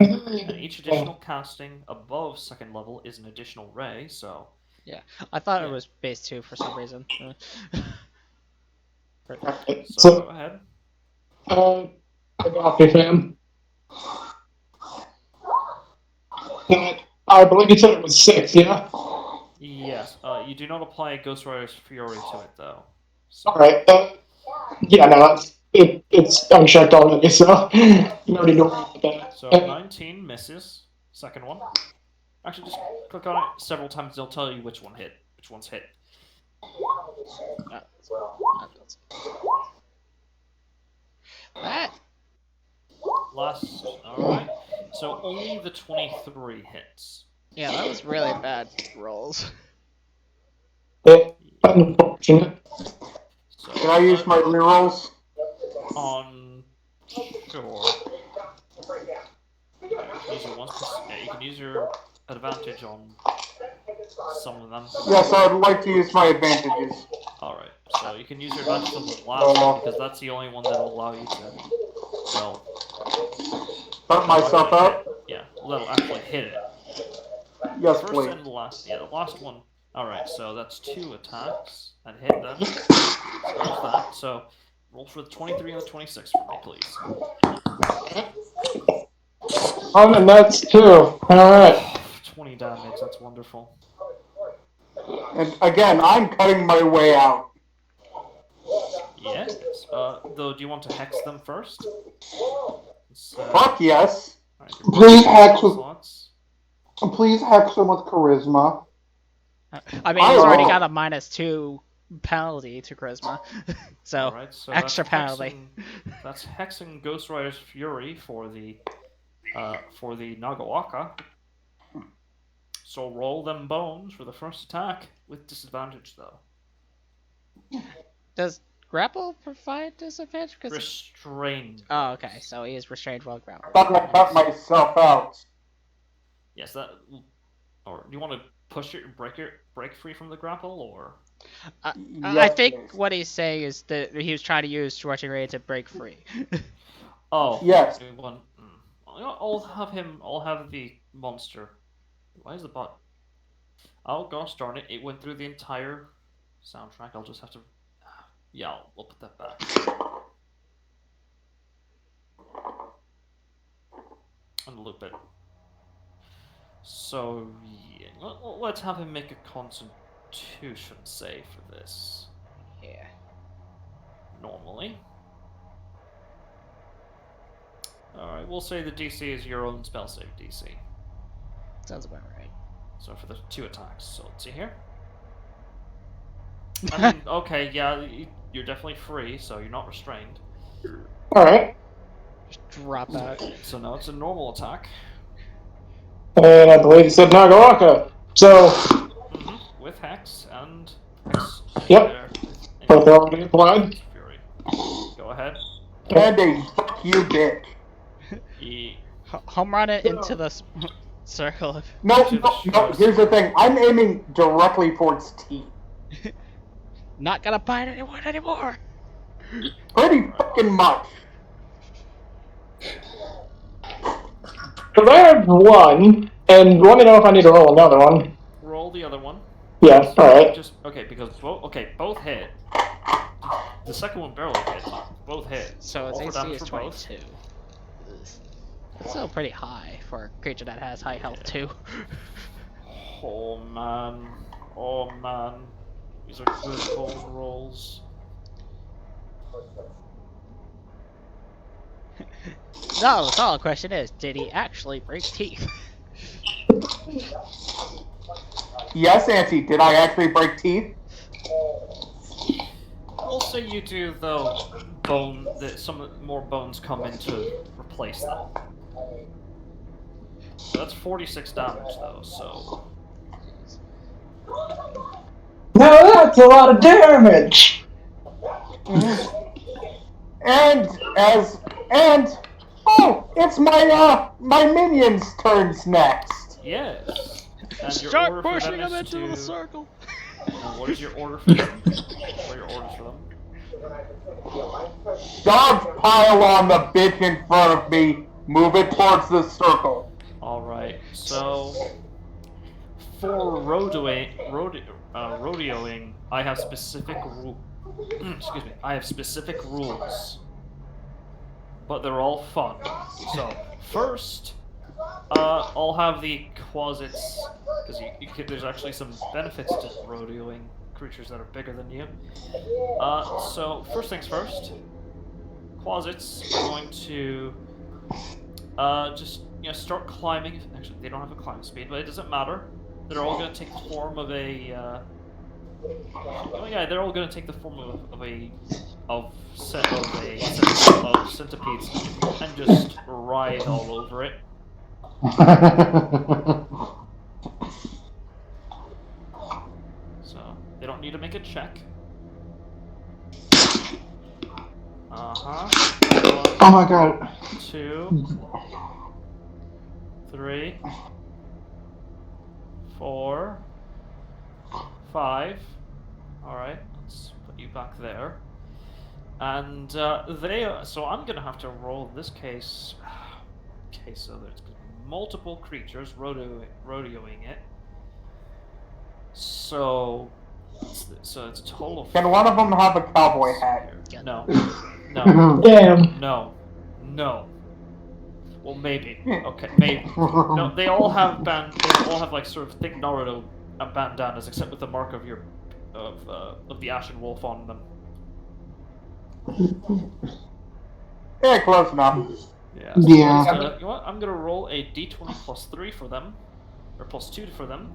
And each additional casting above 2nd level is an additional ray. So. Yeah, I thought it was base 2 for some reason. So go ahead. I got you, fam. I believe you said it was 6, yeah? Yes. You do not apply Ghost Rider's Fury to it, though. So. Alright. Yeah, no, it's unchecked already, so you already know about that. So 19 misses. Second one. Actually, just click on it several times. They'll tell you which one's hit. That. Last. Alright. So only the 23 hits. Yeah, that was really bad rolls. Unfortunate. So, Can I use my rerolls? Sure. You can use your advantage on some of them. Yes, I'd like to use my advantages. Alright, so you can use your advantage on the last one because that's the only one that'll allow you to, well... Cut myself out? That'll actually hit it. Yes, First please. and the last, the last one. Alright, so that's 2 attacks. That hit them. There's that. So, roll for the 23 and the 26 for me, please. And that's 2. Alright. 20 damage, that's wonderful. And again, I'm cutting my way out. Yes. Though, do you want to hex them first? Fuck yes. Right, Please hex them with charisma. I mean, he's already got a -2 penalty to charisma, so, so extra penalty. That's hexing Ghost Rider's Fury for the Nagawaka. So roll them bones for the first attack with disadvantage, though. Does grapple provide disadvantage? Restrained. Oh, okay. So he is restrained while grappled. I'm gonna cut myself out. Yes, that. Or do you want to push it, break free from the grapple, or? I think what he's saying is that he was trying to use Scorching Ray to break free. Oh. Yes. I'll have the monster. Why is the bot? Oh gosh darn it! It went through the entire soundtrack. I'll just have to. Yeah, we'll put that back. And loop it. So yeah, let's have him make a Constitution save for this. Yeah. Normally. Alright, we'll say the DC is your own spell save DC. Sounds about right. So for the 2 attacks. So let's see here. I mean, okay, yeah, you're definitely free, so you're not restrained. Alright. Just drop out. So now it's a normal attack. And I believe it said Nagawaka. So, With Hex and Hex. Yep. There. both already applied. Fury. Go ahead. And a fuck you bitch. Home run it into the circle. No, here's the thing. I'm aiming directly towards teeth. Not gonna bite anyone anymore. Pretty fucking much. Because I have one, and let me know if I need to roll another one. Roll the other one. Yeah, alright. Just okay, because both hit. The second one barely hit. Both hit. So its Roll for AC damage is for both. 22. That's still pretty high for a creature that has high health too. Oh man. Oh man. These are good bone rolls. No, the solid question is, did he actually break teeth? Yes, Auntie, did I actually break teeth? We'll say you do, though. That some more bones come in to replace them. So that's 46 damage, though. So. Now that's a lot of damage! And oh, it's my minions' turns next. Yes. And Start your order for pushing them them is into the to... circle. And what is your order for them? What are your orders for them? Dodge pile on the bitch in front of me. Move it towards the circle. Alright, so... For rodeoing, I have specific excuse me, I have specific rules. But they're all fun. So, first, I'll have the closets, because there's actually some benefits to rodeoing creatures that are bigger than you. So, first things first, closets are going to just start climbing. Actually, they don't have a climbing speed, but it doesn't matter. They're all going to take the form of a. Oh yeah, they're all going to take the form of centipedes and just writhe all over it. So they don't need to make a check. Oh my god. 2, 3, 4, 5. Alright, let's put you back there. And so I'm gonna have to roll in this case. Okay, so there's multiple creatures rodeoing it. So it's a total of. Can one of them have a cowboy hat? No. No. Damn. No. Well, maybe. Okay, maybe. No, they all have like sort of thick Naruto bandanas, except with the mark of the Ashen Wolf on them. Yeah, close enough. Yeah. Yeah. So you know what? I'm gonna roll a d20 plus 3 for them, or plus 2 for them.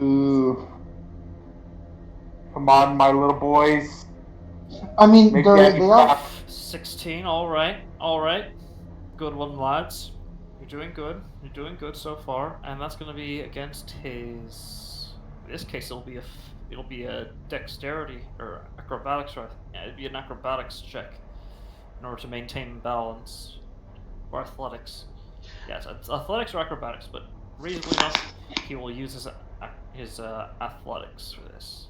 Ooh. Come on, my little boys. I mean, Make they daddy are. proud. 16. All right. Good one, lads. You're doing good. You're doing good so far, and that's gonna be against his. In this case, it'll be a dexterity or acrobatics. Yeah, it'd be an acrobatics check in order to maintain balance, or athletics. Yes, it's athletics or acrobatics, but reasonably enough, he will use his athletics for this.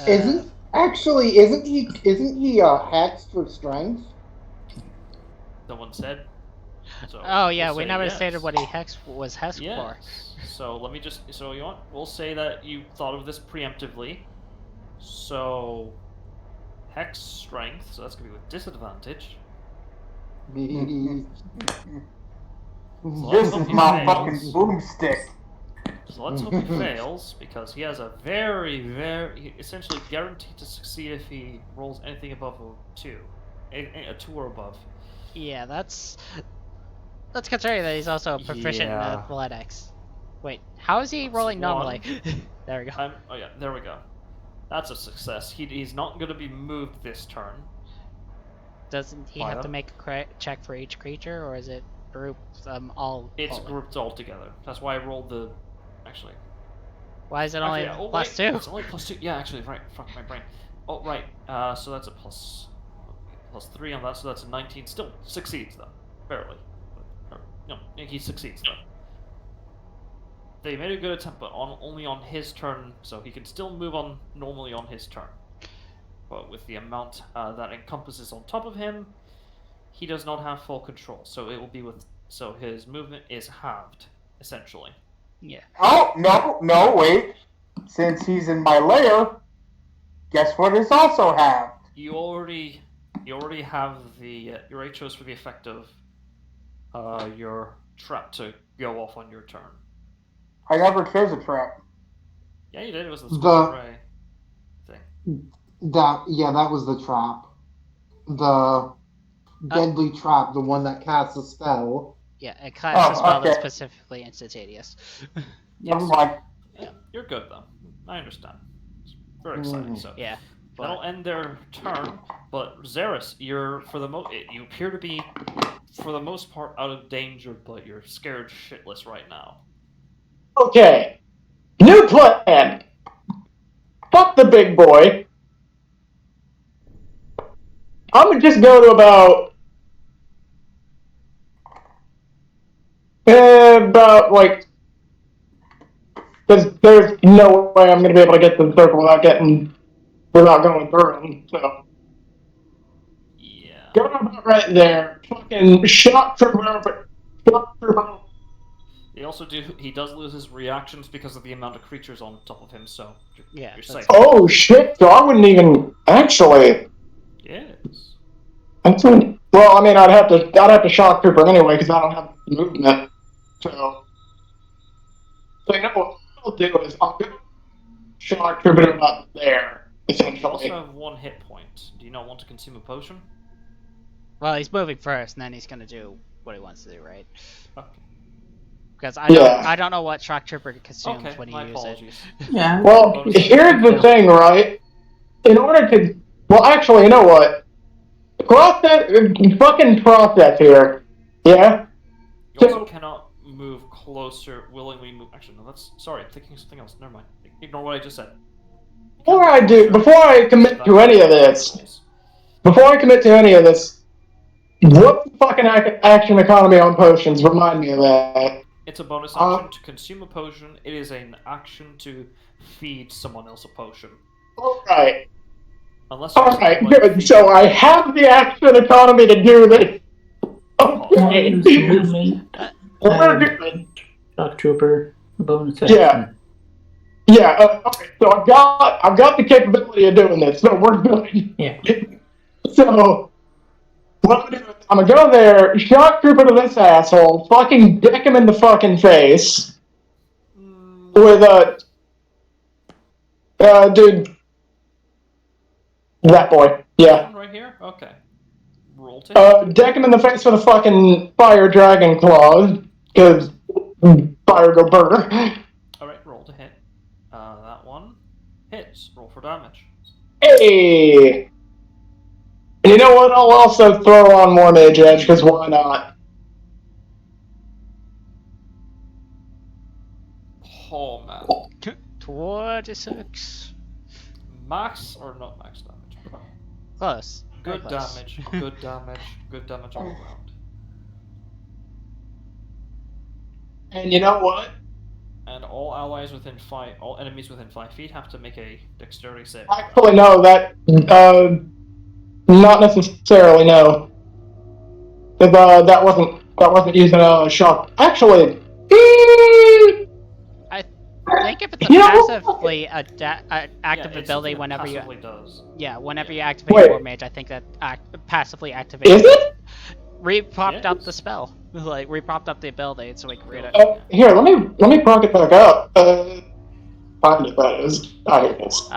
Isn't he hexed for strength? Someone said. So Oh yeah, we'll we say never yes. stated what he was hexed for. Yes. So let me just. So you want? We'll say that you thought of this preemptively. So hex strength. So that's gonna be with disadvantage. So let's This hope is he my fails. fucking boomstick. So let's hope he fails, because he has a very essentially guaranteed to succeed if he rolls anything above a 2. A 2 or above. Yeah, that's considering that he's also proficient in Yeah. athletics. Wait, how is he That's rolling normally? one. There we go. Oh yeah, there we go. That's a success. He's not going to be moved this turn. Doesn't he By have to them. make a check for each creature, or is it grouped all? It's fully? grouped all together. That's why I rolled the... Actually... Why is it only Actually, oh, plus wait, 2? It's only plus 2. Yeah, actually, right. Fuck my brain. Oh, right. So that's a plus 3 on that, so that's a 19. Still succeeds, though. Barely. No, he succeeds, though. They made a good attempt, but only on his turn, so he can still move on normally on his turn. But with the amount that encompasses on top of him, he does not have full control. So it will be with... So his movement is halved, essentially. Yeah. Oh, no, wait. Since he's in my lair, guess what is also halved? You already have the... you already chose for the effect of your trap to go off on your turn. I never chose a trap. Yeah, you did. It was the The- splinter ray thing. That was the trap. The deadly trap, the one that casts a spell. Yeah, it casts a spell that's okay. Never specifically instantaneous. mind. Yeah, you're good though. I understand. It's very exciting. So Yeah. that'll end their turn. But Xeris, you appear to be, for the most part, out of danger, but you're scared shitless right now. Okay. New plan. Fuck the big boy. I'm gonna just go to about like, because there's no way I'm gonna be able to get to the circle without going through him. So Yeah. go about right there. Fucking shock trooper. He does lose his reactions because of the amount of creatures on top of him, so Yeah, you're that's safe. Oh shit! So I wouldn't even actually. Yes. Well, I mean, I'd have to shock trooper anyway because I don't have movement. So you know what I'll do is I'll go shock trooper about there You essentially. also have 1 hit point. Do you not want to consume a potion? Well, he's moving first, and then he's gonna do what he wants to do, right? Okay. Because Yeah. I don't know what shock trooper consumes Okay, when my you use it. apologies. Yeah. Well, here's the thing, right? In order to, well, actually, you know what? Fucking process here. Yeah. You also cannot move closer, willingly move. Actually, no, that's... Sorry, I'm thinking of something else. Never mind. Ignore what I just said. Before I commit to any of this, what's the fucking action economy on potions? Remind me of that. It's a bonus action to consume a potion. It is an action to feed someone else a potion. Alright. Unless Alright, like good. So I have the action economy to do this. Okay. Movement, We're good. shock trooper, bonus action. Yeah. Yeah, okay, so I've got the capability of doing this, so we're good. Yeah. So, what I'm gonna do is, I'm gonna go there, shock trooper to this asshole, fucking deck him in the fucking face, with dude, that boy, yeah. Right here? Okay. Roll to Deck him in the face with a fucking fire dragon claw, because fire go burger. Alright, roll to hit. That one hits. Roll for damage. Hey! And you know what? I'll also throw on more Mage Edge, because why not? Oh man. 26. Max or not max damage? Close. Very Good close. damage, good damage, good damage all around. And you know what? And all enemies within 5 feet have to make a dexterity save. Actually, no, that, not necessarily, no. Because, that wasn't, That wasn't using a shock. Actually, I think if it's a you know, passively active it's something ability, that whenever you passively does. whenever Yeah. you activate Wait. War Mage, I think that passively is activates. it? Re-popped up the Yes. spell, like re-popped up the ability, so we can read it. Here, let me proc it back up. Find it. That is. Ah, here it is.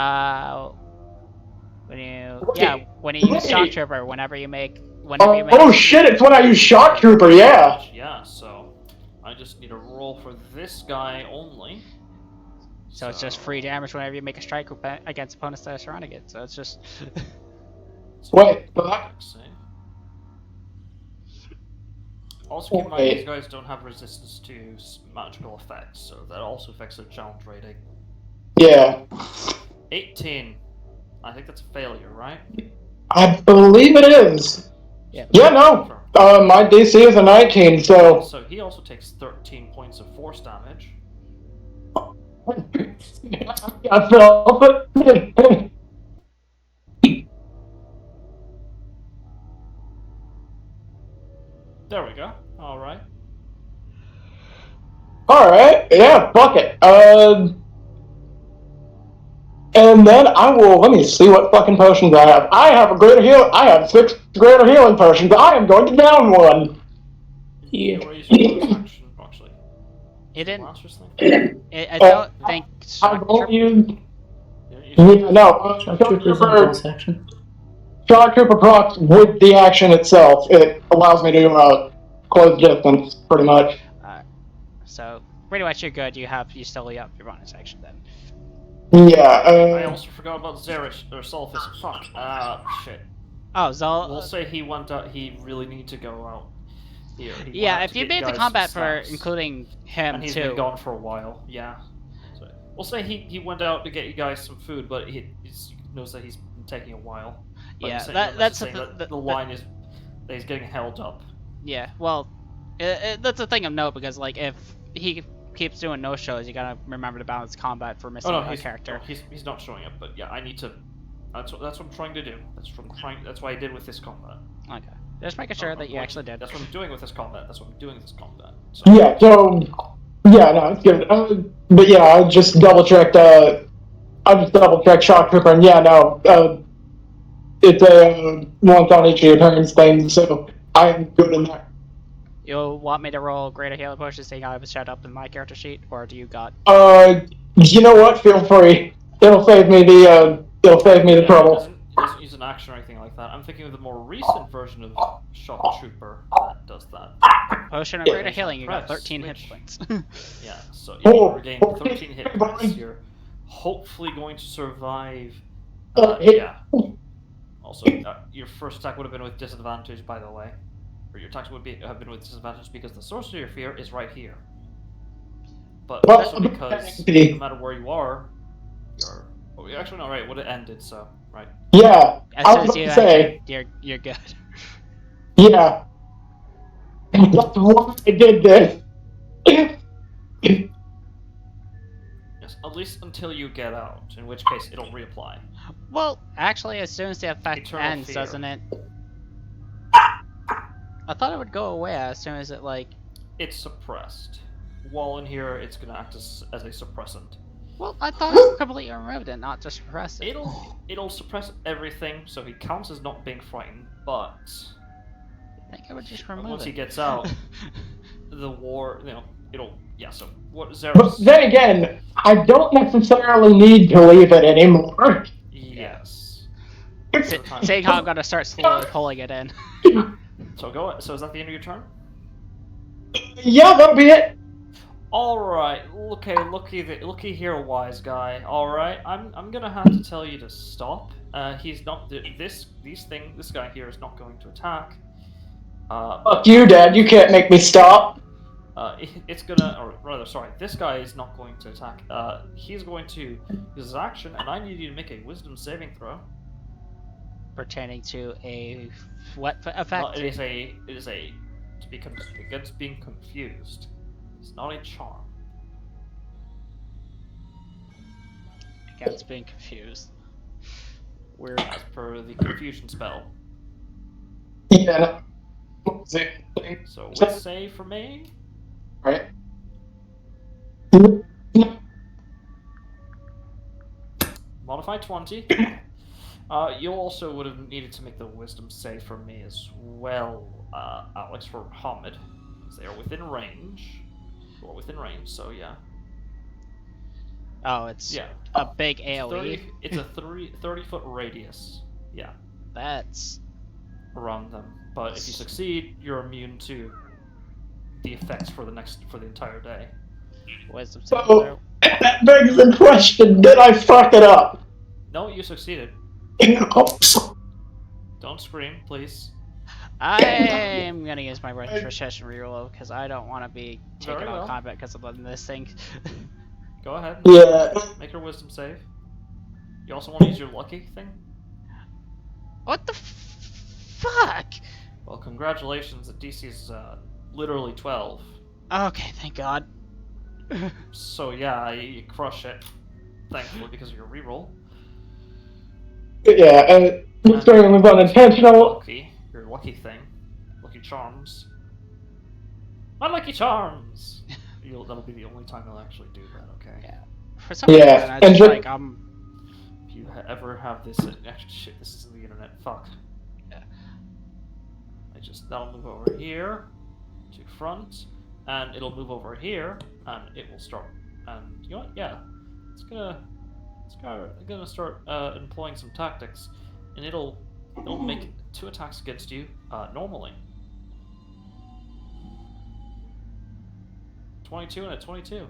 When you use Shock Wait. Trooper, whenever you make Oh shit! It's when I use Shock Trooper. Yeah. Yeah, so I just need a roll for this guy only. So it's just free damage whenever you make a strike against opponents that are surrounding it. So it's just. So Wait, dex save. Also keep in mind these guys don't have resistance to magical effects, so that also affects their challenge rating. Yeah. 18. I think that's a failure, right? I believe it is. Yeah. Yeah. No. My DC is a 19, so. So he also takes 13 points of force damage. I fell. There we go. Alright. Alright, yeah, fuck it. And then I will, let me see what fucking potions I have. I have 6 greater healing potions. I am going to down one. Yeah. Or use your bonus action, actually. It didn't. Lancers thing? I don't think. I've only used, Yeah, no, Shock Trooper's on bonus action. Shock Trooper procs with the action itself. It allows me to close distance, pretty much. So pretty much you're good. You still up your bonus action then. Yeah, I also forgot about Zerish, or Sulfus. Fuck. Shit. Oh, Zal. We'll say he went out, he really needed to go out here. He Yeah, went out if to you get made the guys combat some for snacks. including him And he's too. been gone for a while, yeah. So, we'll say he went out to get you guys some food, but he knows that he's been taking a while. But Yeah, that's that's the line is that he's getting held up. Yeah, well, that's a thing of note because like if he keeps doing no shows, you gotta remember to balance combat for missing a character. No, he's not showing up, but yeah, I need to. That's what I'm trying to do. That's what I did with this combat. Okay, just making sure that you actually did. That's what I'm doing with this combat. So. yeah, so, yeah, no, it's good. But yeah, I just double checked Shock Trooper, and yeah, no, it's a once on each of your turns thing, so I am good in there. You want me to roll greater healing potions, seeing how I was set up in my character sheet, or do you got? You know what? Feel free. It'll save me the trouble. He doesn't use an action or anything like that. I'm thinking of the more recent version of Shock Trooper that does that. Potion of greater healing, you got 13 hit points. Yeah, so you regain 13 hit points. Okay. You're hopefully going to survive. Okay. Yeah. Also, your first attack would have been with disadvantage, by the way. Or your attacks would have been with disadvantage because the source of your fear is right here. But also because no matter where you are, you're... Oh, actually, no, right, would have ended, so, right. Yeah, As I soon was as you about to say. you're good. Yeah. That's why I did this. Yes, at least until you get out, in which case it'll reapply. Well, actually, as soon as the effect Eternal ends, fear. doesn't it? I thought it would go away as soon as it like. It's suppressed. While in here, it's gonna act as a suppressant. Well, I thought it completely removed it, not just suppressed it. It'll suppress everything, so he counts as not being frightened. But I think I would just remove once it. he gets out, the war, So what But Zerus? then again, I don't necessarily need to leave it anymore. Yes. Saying how I'm gonna start slowly pulling it in. So go. So is that the end of your turn? Yeah, that'll be it. All right. Okay. Looky here, wise guy. All right. I'm gonna have to tell you to stop. He's not. This guy here is not going to attack. Fuck you, Dad. You can't make me stop. It's gonna, or rather, sorry, this guy is not going to attack. He's going to use his action, and I need you to make a Wisdom saving throw. Pertaining to a what effect? Well, it is to be against being confused. It's not a charm. Against being confused. Weird. As per the confusion spell. Yeah. So with save for me. Right. Modify 20. You also would have needed to make the wisdom save for me as well, Alex, for Hamid. Because they are within range. Or within range, so yeah. Oh, it's Yeah. a big It's AoE. It's a 30-foot radius. Yeah. That's Around them. But if you succeed, you're immune to the effects for the entire day. wisdom saving So throw. that begs the question: did I fuck it up? No, you succeeded. Don't scream, please. I'm gonna use my retrocession reroll because I don't want to be taken Very on well. combat because of this thing. Go ahead. Yeah. Make your wisdom save. You also want to use your lucky thing? What the fuck? Well, congratulations. The DC is literally 12. Okay, thank God. So yeah, you crush it. Thankfully, because of your reroll. Yeah, and this thing was unintentional. Your lucky thing. Lucky charms. My lucky charms! That'll be the only time you'll actually do that, okay? Yeah. For some reason, I and just like If you ever have this... Actually, shit, this is the internet. Fuck. Yeah. That'll move over here to front, and it'll move over here, and it will start. And you know what? Yeah, it's gonna start employing some tactics, and it'll make 2 attacks against you normally. 22 and a 22.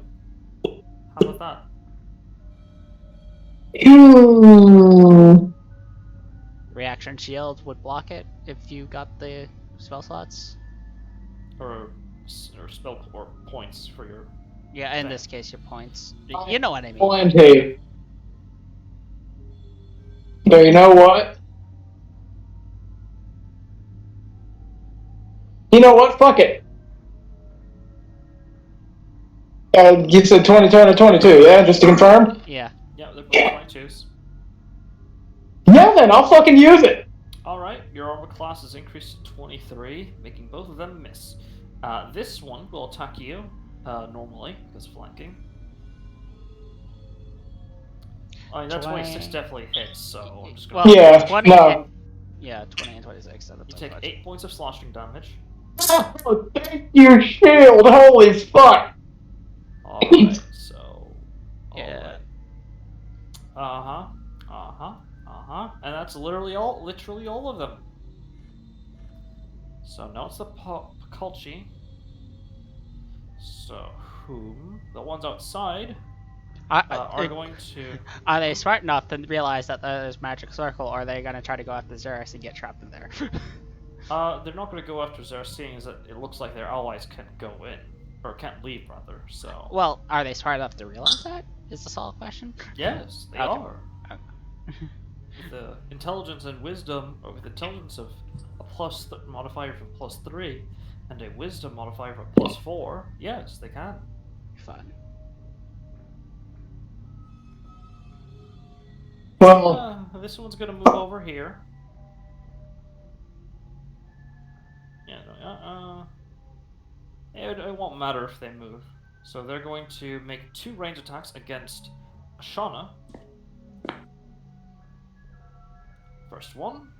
How about that? reaction shield would block it if you got the spell slots. Or spell or points for your. Yeah, in this case, your points. You know what I mean. Plenty. But you know what? You know what? Fuck it. You said 22 and a 22, yeah? Just to confirm? Yeah. Yeah, they're both 22s. Yeah, then I'll fucking use it. Alright, your armor class is increased to 23, making both of them miss. This one will attack you normally, because flanking. I mean, that 26 definitely hits, so I'm just gonna... Well, Yeah, 20 no. and, yeah, 20 and 26. So You take 8 points of slashing damage. Oh, thank you, shield. Holy fuck. Alright, so... Yeah. Alright. And that's literally all of them. So now it's the Pakulchi. So, the ones outside are going to... Are they smart enough to realize that there's magic circle, or are they going to try to go after Xeris and get trapped in there? They're not going to go after Xeris, seeing as that it looks like their allies can't go in. Or can't leave, rather, so... Well, are they smart enough to realize that? Is the solid question? Yes, they Okay. are. With the intelligence and wisdom, or with intelligence of a modifier for +3, and a wisdom modifier for +4, yes, they can. Fun. Well, This one's gonna move over here. Yeah, it won't matter if they move. So they're going to make 2 range attacks against Shauna. First one.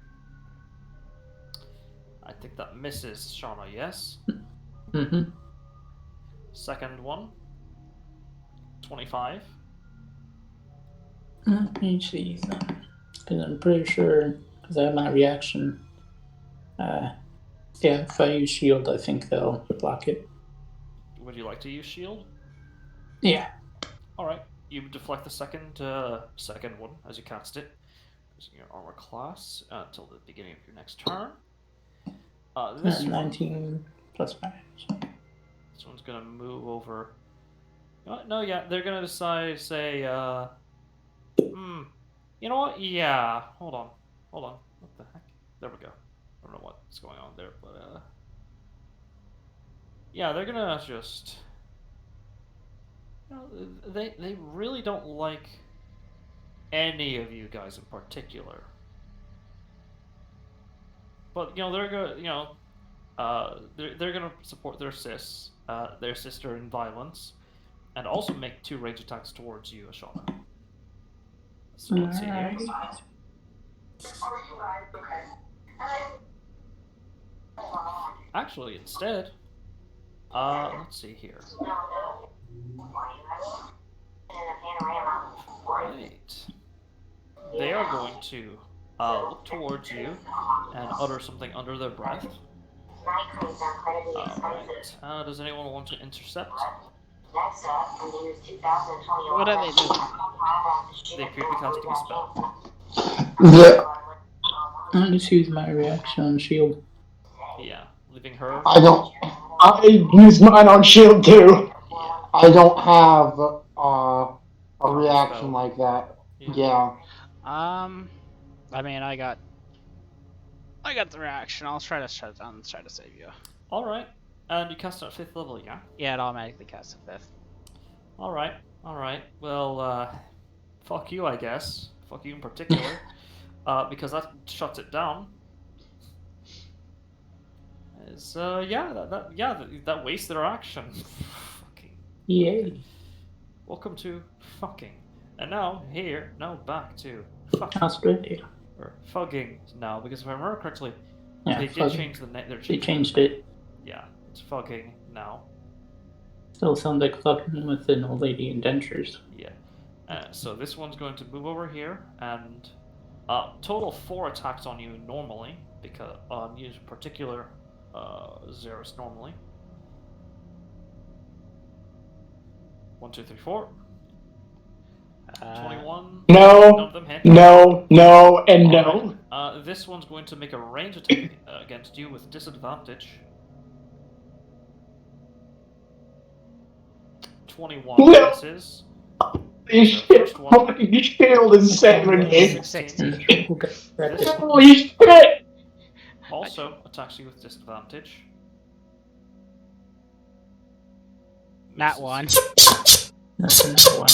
I think that misses Shauna, yes? Mm-hmm. Second one. 25. Let me see, because I'm pretty sure, because I have my reaction. Yeah, if I use shield, I think they'll block it. Would you like to use shield? Yeah. Alright. You deflect the second one as you cast it. Using your armor class until the beginning of your next turn. This 19 plus 5. This one's gonna move over. No, yeah, they're gonna decide, say, you know what? Yeah, hold on. What the heck? There we go. I don't know what's going on there, but, yeah, they're gonna just... they really don't like any of you guys in particular. But, they're gonna, they're gonna support their sister in violence, and also make 2 rage attacks towards you, Ashana. So let's see here. Actually, instead, let's see here. Right. They are going to look towards you and utter something under their breath. Alright. Does anyone want to intercept? What are they doing? They appear to be casting a spell. Yeah, I'll just use my reaction on shield. Yeah, leaving her. I use mine on shield too. Yeah. I don't have a reaction Spell. like that. Yeah. I mean, I got the reaction. I'll try to shut it down and try to save you. Alright. And you cast it at 5th level, yeah? Yeah, it automatically casts a 5th. Alright. Well, fuck you, I guess. Fuck you in particular. Because that shuts it down. That wasted our action. Fucking. Yay. Welcome to fucking. And now, back to fucking. Australia. Or fugging now, because if I remember correctly, Yeah, they did fugging. change the name. They changed it. Yeah, it's fugging now. Still sounds like fucking with an old lady in dentures. Yeah. So this one's going to move over here and total 4 attacks on you normally, because on you particular Xeris normally. 1, 2, 3, 4. 21. No, None of them hit. no, and no. Alright. This one's going to make a range attack against you with disadvantage. 21 No. misses. Holy shit, fucking shield is saving me. 16. Okay. This one Holy shit! also attacks you with disadvantage. Nat 1. That's another one.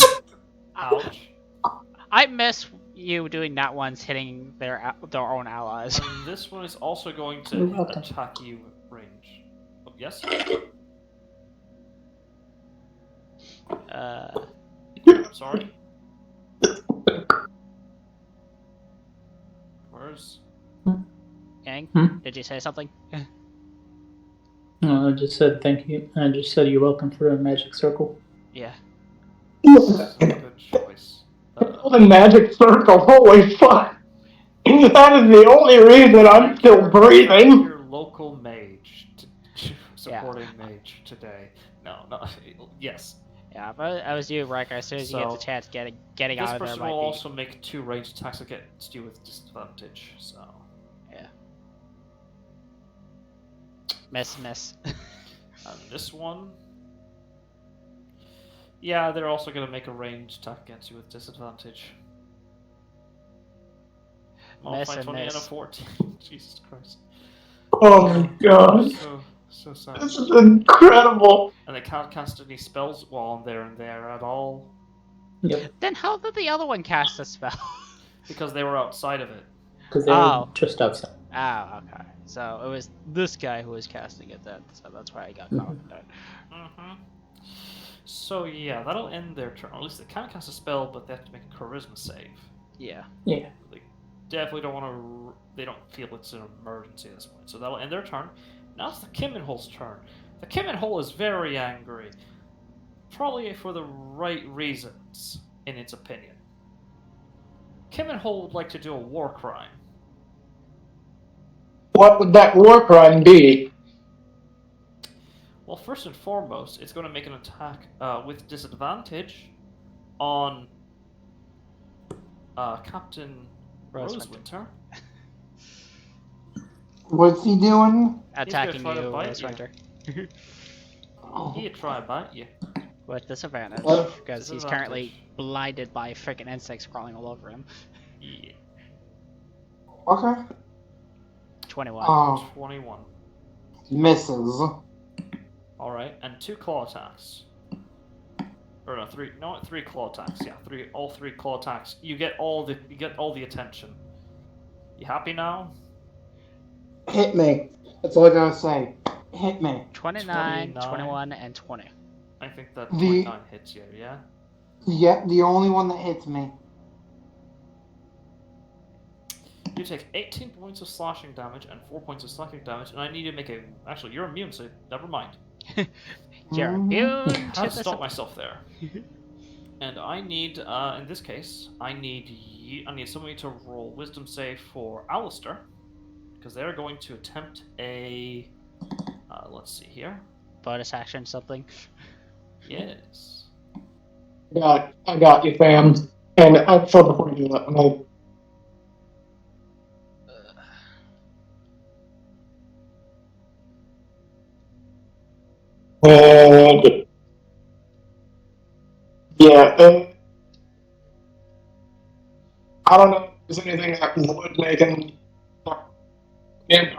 Ouch. I miss you doing nat 1s hitting their own allies. And this one is also going You're to welcome. attack you range. Oh, yes? Sorry. Where's... Yang, Hmm? did you say something? No, I just said thank you. I just said you're welcome for a magic circle. Yeah. Such a good choice. The magic circle, holy fuck! That is the only reason I'm still breathing. Your local mage supporting mage today. No, yes. Yeah, but I was you, Riker. As soon as you get the chance, getting This out of there person might will be. also make 2 ranged attacks against you with disadvantage. So Yeah. Miss. and this one. Yeah, they're also gonna make a ranged attack against you with disadvantage. Miss and 20 and a miss. 14. Jesus Christ. Oh my god. So sad. This is incredible. And they can't cast any spells while they're in there at all. Yep. Then how did the other one cast a spell? Because they were outside of it. Because they're Oh. just outside. Oh, okay. So it was this guy who was casting it then, so that's why I got caught with that. Mm-hmm. So yeah, that'll end their turn. Or at least they can't cast a spell, but they have to make a charisma save. Yeah. Yeah. They definitely don't want to... They don't feel it's an emergency at this point. So that'll end their turn. Now it's the Kimmenhol's turn. The Kimmenhol is very angry. Probably for the right reasons, in its opinion. Kimmenhol would like to do a war crime. What would that war crime be? Well, first and foremost, it's going to make an attack with disadvantage on Captain Rosewinter. What's he doing? Attacking try to you, bite Rose you. Winter. He'd try and bite you. With disadvantage, What? because he's currently blinded by freaking insects crawling all over him. Yeah. Okay. 21. 21. Misses. Alright, and 2 claw attacks. Or no, 3. No, 3 claw attacks. Yeah, all 3 claw attacks. You get all the attention. You happy now? Hit me. That's all I gotta say. hit me. 29, 29. 21, and 20. I think that The- 29 hits you, yeah? Yep, the only one that hits me. You take 18 points of slashing damage and 4 points of slashing damage, and I need to make a... Actually, you're immune, so never mind. You're Mhm. immune I to have to this. stop myself there. And I need, in this case, I need somebody to roll Wisdom save for Alistair, because they're going to attempt a... let's see here. Bonus action something. Yes. I got you, fam. And so before you do that, I'm gonna. And yeah, I don't know if there's anything that would make him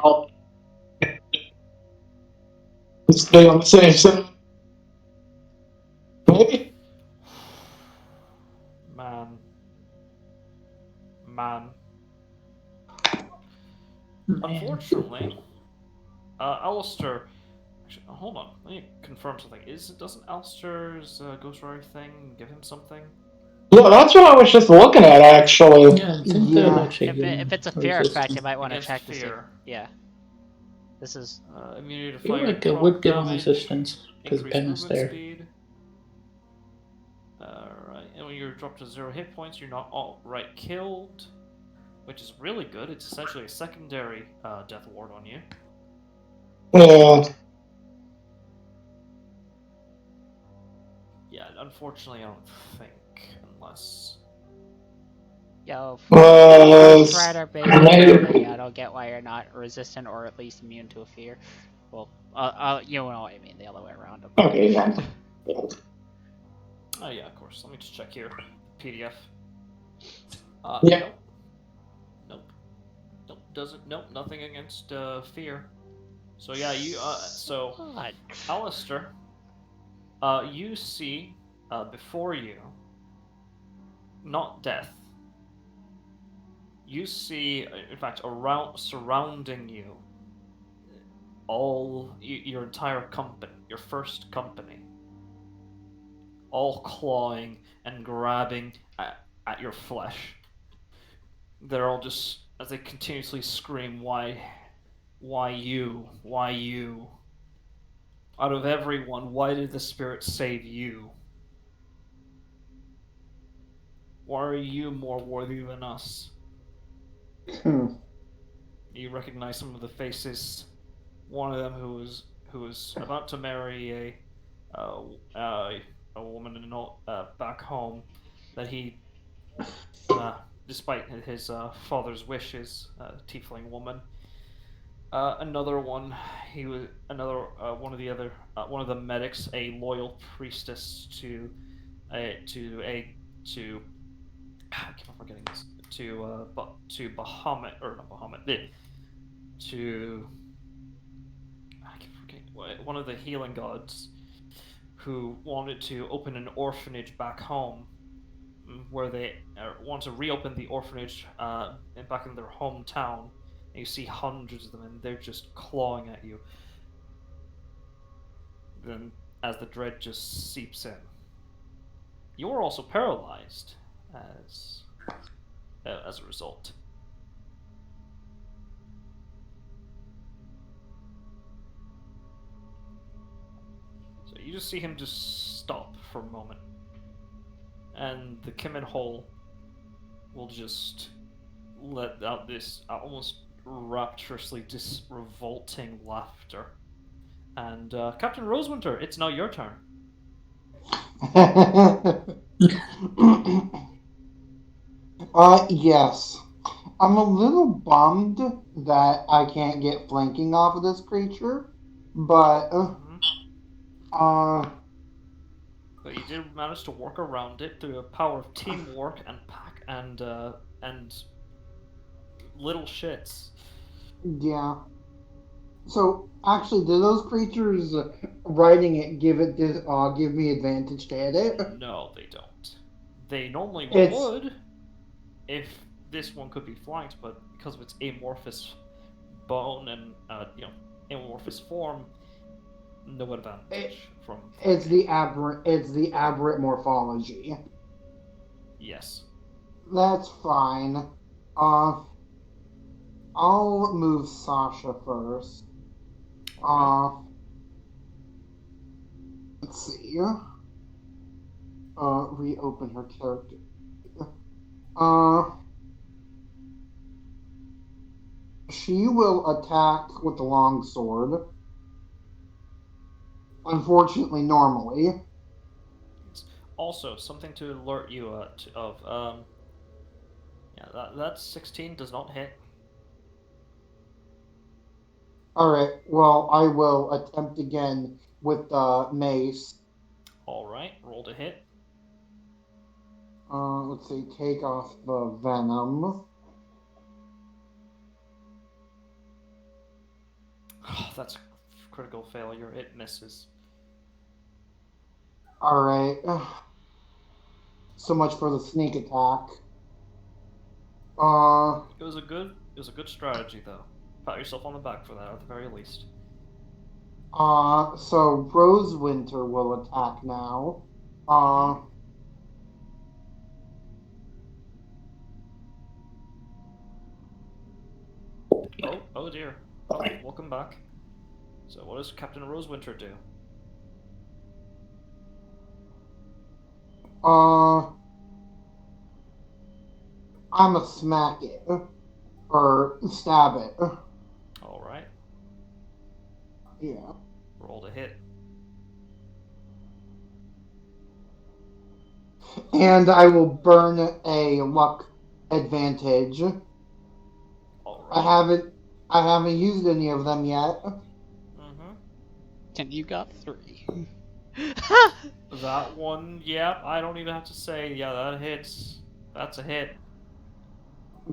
help stay on the safe side. Maybe. Man. Man. Unfortunately, Alistair... Actually, hold on. Let me confirm something. Doesn't Alistair's Ghost Rider thing give him something? Yeah, that's what I was just looking at, actually. Yeah, I think Yeah. that actually If it's a fear effect, resistance. you might want to Against check to see. fear. Yeah. This is. Immunity to I feel fire, like it would give him damage, resistance because increased Ben is movement there. speed. Alright, and when you're dropped to 0 hit points, you're not outright killed, which is really good. It's essentially a secondary death ward on you. Yeah. Yeah, unfortunately, I don't think, unless... Yo, Uh, Ghost Rider based ability. I don't get why you're not resistant or at least immune to a fear. Well, you know what I mean, the other way around. Okay, yeah. Oh yeah, of course. Let me just check here. PDF. Yeah. Nope. Nope. Nope. Doesn't. Nope. Nothing against fear. So yeah, you. So, God. Alistair. You see, before you. Not death. You see, in fact, surrounding you. Your entire company, your first company. All clawing and grabbing at your flesh. They're all just, as they continuously scream, why you? Why you? Out of everyone, why did the spirit save you? Why are you more worthy than us? You recognize some of the faces. One of them who was about to marry a woman back home that he, despite his father's wishes, tiefling woman. Another one, he was another one of the medics, a loyal priestess to I keep on forgetting this, to Bahamut, or not Bahamut, to I keep forgetting one of the healing gods who wanted to open an orphanage back home, where they want to reopen the orphanage back in their hometown. And you see hundreds of them, and they're just clawing at you. Then, as the dread just seeps in, you're also paralyzed as a result. So you just see him just stop for a moment, and the Kim and Hole will just let out this almost rapturously revolting laughter. And Captain Rosewinter, it's now your turn. Yes. I'm a little bummed that I can't get flanking off of this creature, but But you did manage to work around it through the power of teamwork and pack and little shits. yeah. So actually, do those creatures riding it give me advantage to hit it? No, they don't. They normally It's- would if this one could be flanked, but because of its amorphous bone and amorphous form, no advantage from. It's the aberrant morphology. Yes. That's fine. I'll move Sasha first. Let's see. Reopen her character. She will attack with the longsword. Unfortunately, normally. Also, something to alert you of. Yeah, that 16 does not hit. Alright, well, I will attempt again with the mace. Alright, roll to hit. Let's see, take off the venom. That's a critical failure. It misses. Alright. So much for the sneak attack. It was a good strategy though. Pat yourself on the back for that at the very least. So Rosewinter will attack now. Oh dear. Oh, welcome back. So what does Captain Rosewinter do? I'ma smack it. Or stab it. Alright. Yeah. Roll to hit. And I will burn a luck advantage. Alright. I haven't used any of them yet. And you got 3. That one, yeah, I don't even have to say, yeah, that hits. That's a hit.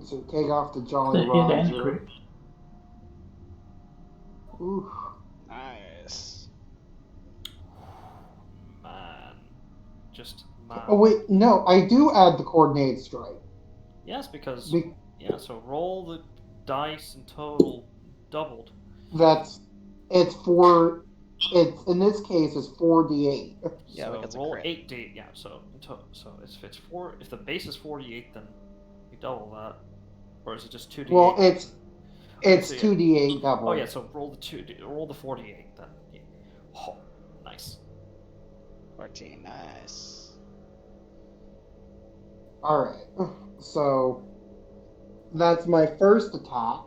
So take off the Jolly Hit and Roger. crit. Oof. Nice. Man. Just man. Oh wait, no, I do add the coordinated strike. Yes, because yeah, so roll the dice in total doubled. It's in this case it's 4d8. Yeah, so that's a roll crit. 8d. Yeah, so if the base is 48, then you double that, or is it just 2d8? Well, it's so, 2d8 double. Oh yeah, so roll the 48 then. Yeah. Oh, nice. 14, nice. Alright, so that's my first attack.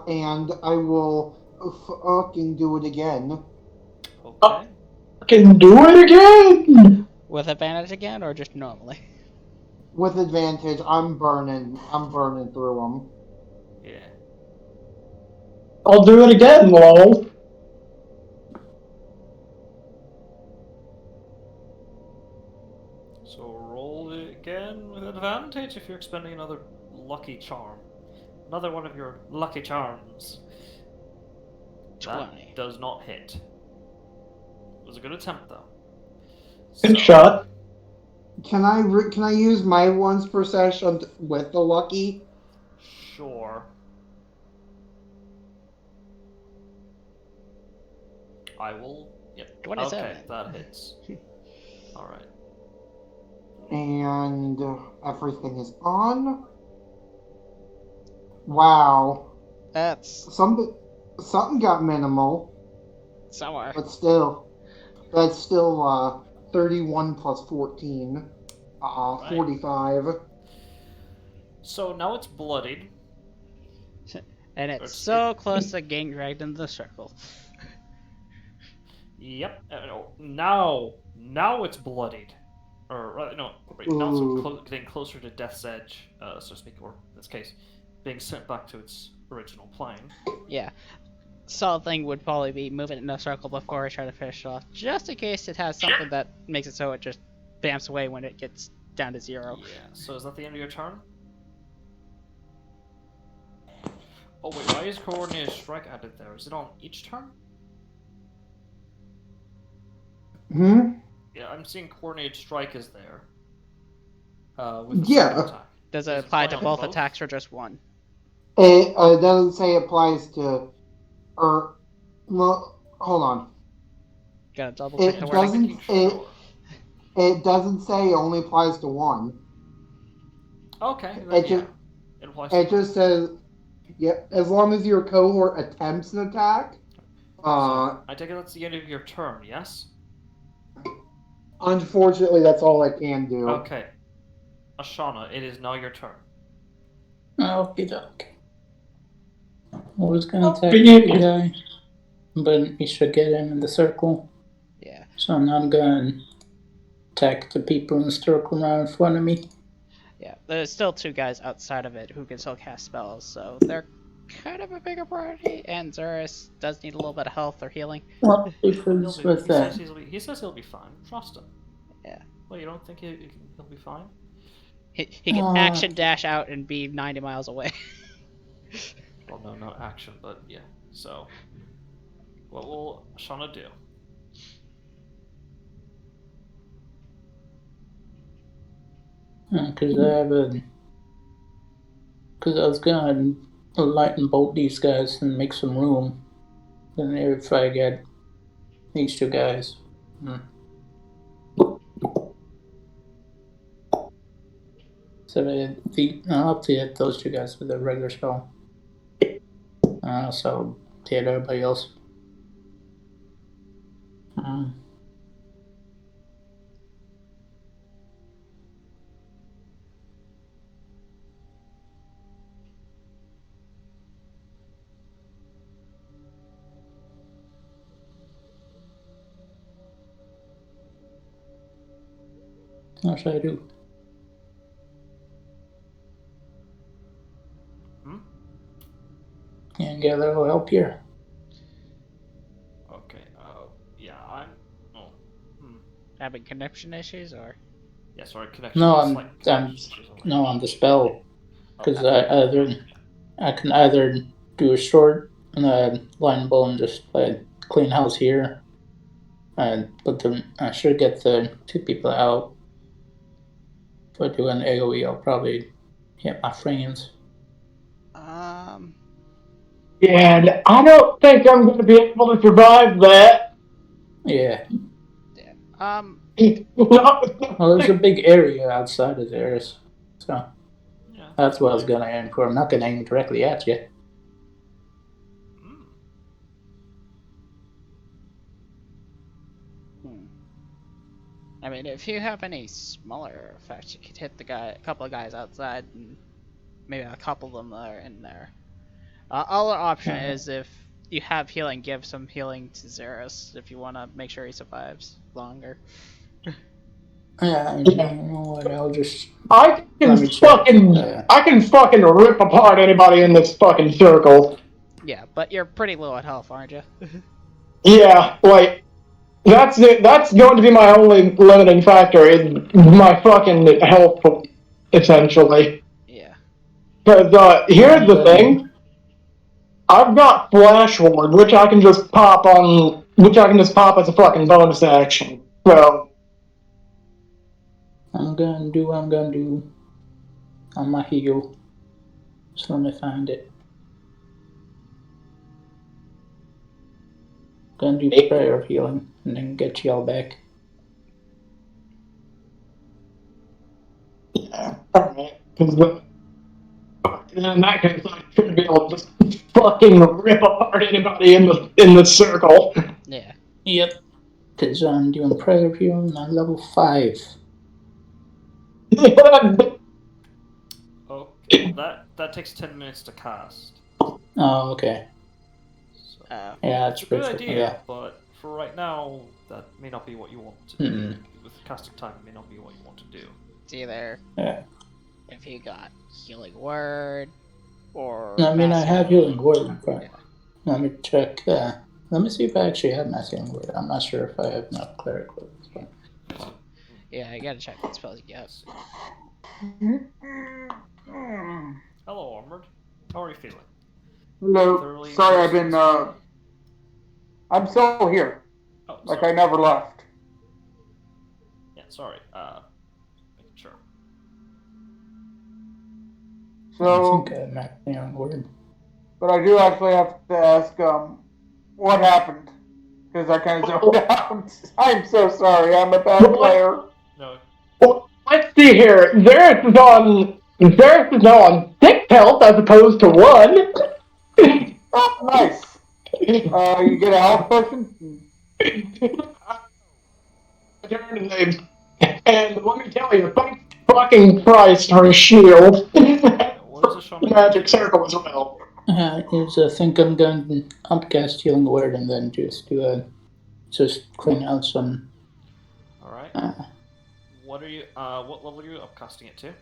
And I will fucking do it again. Okay. Can do it again! With advantage again, or just normally? With advantage, I'm burning through them. Yeah. I'll do it again, lol. So roll it again with advantage if you're expending another lucky charm. Another one of your lucky charms. 20. That does not hit. It was a good attempt though. Good shot. Can I use my once per session with the lucky? Sure. I will. Yep. 27. Okay, that hits. All right. And everything is on. Wow. That's Something got minimal, somewhere. but still, that's still 31 plus 14, Right. 45. So now it's bloodied. And it's so close to getting dragged into the circle. Yep. Now it's bloodied. Or rather, no. Right, now it's getting closer to death's edge, so to speak, or in this case, being sent back to its original plane. Yeah. Solid thing would probably be moving it in a circle before I try to finish it off, just in case it has something that makes it so it just bamps away when it gets down to 0. Yeah. So is that the end of your turn? Oh wait, why is coordinated strike added there? Is it on each turn? Yeah, I'm seeing coordinated strike is there. With the second attack. Does it apply to both attacks or just one? It doesn't say it applies to, or, well, hold on. Gotta double check the It wording. doesn't. It doesn't say it only applies to one. Okay, then It yeah. just It applies it to just says, yep. As long as your cohort attempts an attack. So, I take it that's the end of your turn, yes? Unfortunately, that's all I can do. Okay. Ashana, it is now your turn. Okie doke. I was gonna Oh, attack yeah. the guy, but we should get him in the circle. Yeah. So now I'm gonna attack the people in the circle right in front of me. Yeah. There's still 2 guys outside of it who can still cast spells, so they're kind of a bigger priority. And Zurus does need a little bit of health or healing. Well, because with that, He says he'll be fine. Trust him. Yeah. Well, you don't think he'll be fine? He can action dash out and be 90 miles away. Well, no, not action, but yeah. So, what will Ashana do? because because I was gonna lightning bolt these guys and make some room. Then if I get these 2 guys. So I'll have to hit those 2 guys with a regular spell. So hit everybody else. What should I do? Can't get a little help here. Okay, yeah, I'm... Oh, Having connection issues, or? Yeah, sorry, connection. No, I'm the spell. Because I can either do a short line bow and just play clean house here, but I should get the 2 people out. If I do an AoE, I'll probably hit my friends. Yeah, and I don't think I'm going to be able to survive that. Yeah. Well, there's a big area outside of there, so yeah, that's what I was gonna aim for. I'm not gonna aim directly at you. I mean, if you have any smaller effects, you could hit a couple of guys outside, and maybe a couple of them are in there. Other option is if you have healing, give some healing to Zerus if you want to make sure he survives longer. Yeah, you know what? I'll just. I can fucking rip apart anybody in this fucking circle. Yeah, but you're pretty low at health, aren't you? Yeah, like that's it. That's going to be my only limiting factor is my fucking health, essentially. Yeah. Because here's the thing. I've got Flash Ward, which I can just pop as a fucking bonus action. So I'm gonna do what I'm gonna do on my heal. Just let me find it. Gonna do prayer of healing and then get y'all back. Yeah, alright. In that case, I should be able to just fucking rip apart anybody in the circle. Yeah. Yep. Because I'm doing prayer of healing on level 5. Okay, that takes 10 minutes to cast. Oh, okay. So, yeah, it's a good idea, but for right now, that may not be what you want to do. With casting time, it may not be what you want to do. It's either if you got healing word or. I mean, I have healing word, but yeah. Let me check. Let me see if I actually have my healing word. I'm not sure if I have enough cleric words. But... Yeah, I gotta check what spells you get. Hello, Armored. How are you feeling? Hello. Sorry, I've been. I'm still here. Oh, like I never left. Yeah, sorry. Making sure. So, I think Mac on word. but I do actually have to ask, what happened? Because I kind of zoned out. I'm so sorry. I'm a bad player. No. Well, let's see here. Xerxes is now on 6 health as opposed to 1. Oh, nice. You get a health potion? And let me tell you, thank fucking Christ for a shield. What is a shaman? Magic circle as well. Is I think I'm going to upcast healing word and then just do just clean out some. All right. What are you? What level are you upcasting it to?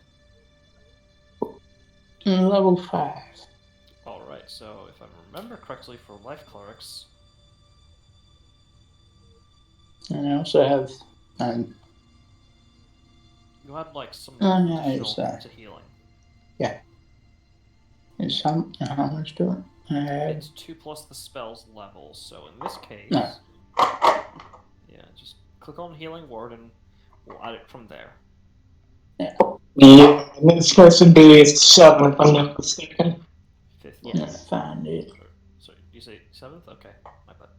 Level 5. All right. So if I remember correctly, for life clerics, And I also have. you had like some it's, to healing. Yeah. Is how much do it? It's 2 plus the spell's level. So in this case, yeah, just click on healing word and we'll add it from there. Yeah. Yeah, in this case would be 7 if I'm not mistaken. 5th Yeah, level. find it. Sorry, you say 7th? Okay, my bad.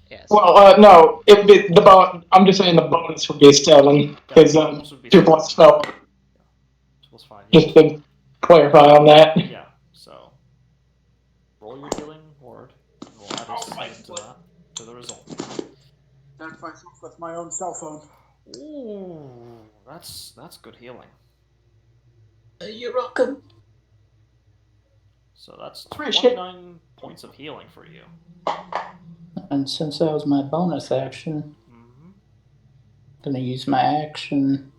Yes. Well, no, it would be I'm just saying the bonus would be 7 because 2 plus spell. 2 plus 5. Yeah. Just to clarify on that. Yeah. So roll your healing word, and we'll add a 7 to that to the result. That's myself with my own cell phone. Ooh, that's good healing. You're welcome. So that's 29 points of healing for you. And since that was my bonus action, I'm gonna use my action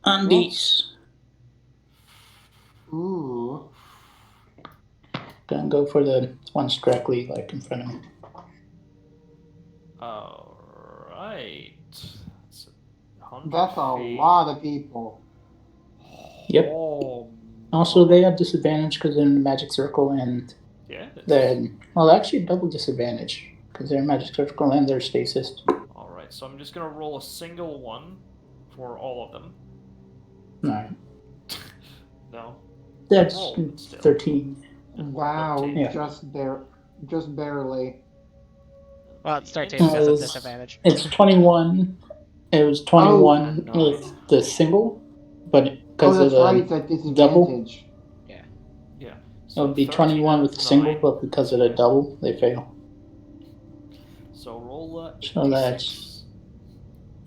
on these. Ooh. Gonna go for the ones directly like in front of me. Alright. That's a lot of people. Yep. Oh, Also, they have disadvantage because they're in the magic circle and actually double disadvantage because they're in magic circle and they're stasis. Alright, so I'm just gonna roll a single one for all of them. Alright. No. That's 13. Wow, 13. yeah. just barely. Well, it's 13 because of disadvantage. It's 21. It was 21 with the single, but because of the double. Yeah. Yeah. So it would be 21 with the single, but because of the double, they fail. So roll So that's.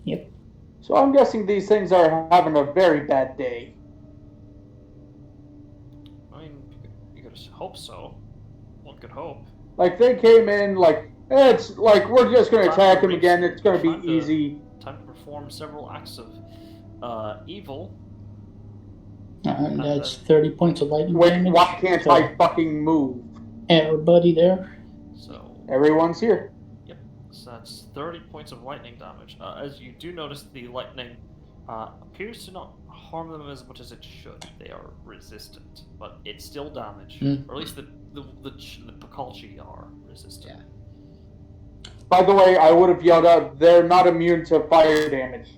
Yep. So I'm guessing these things are having a very bad day. I mean, you could hope so. One could hope. Like they came in like, it's like we're just going to attack him again. It's going to be easy. Time to perform several acts of evil. And that's 30 points of lightning Wait, damage. why can't I fucking move? Everybody there? So everyone's here. Yep. So that's 30 points of lightning damage. As you do notice, the lightning appears to not harm them as much as it should. They are resistant, but it's still damage. Or at least the Pocalchi are resistant. Yeah. By the way, I would have yelled out, they're not immune to fire damage.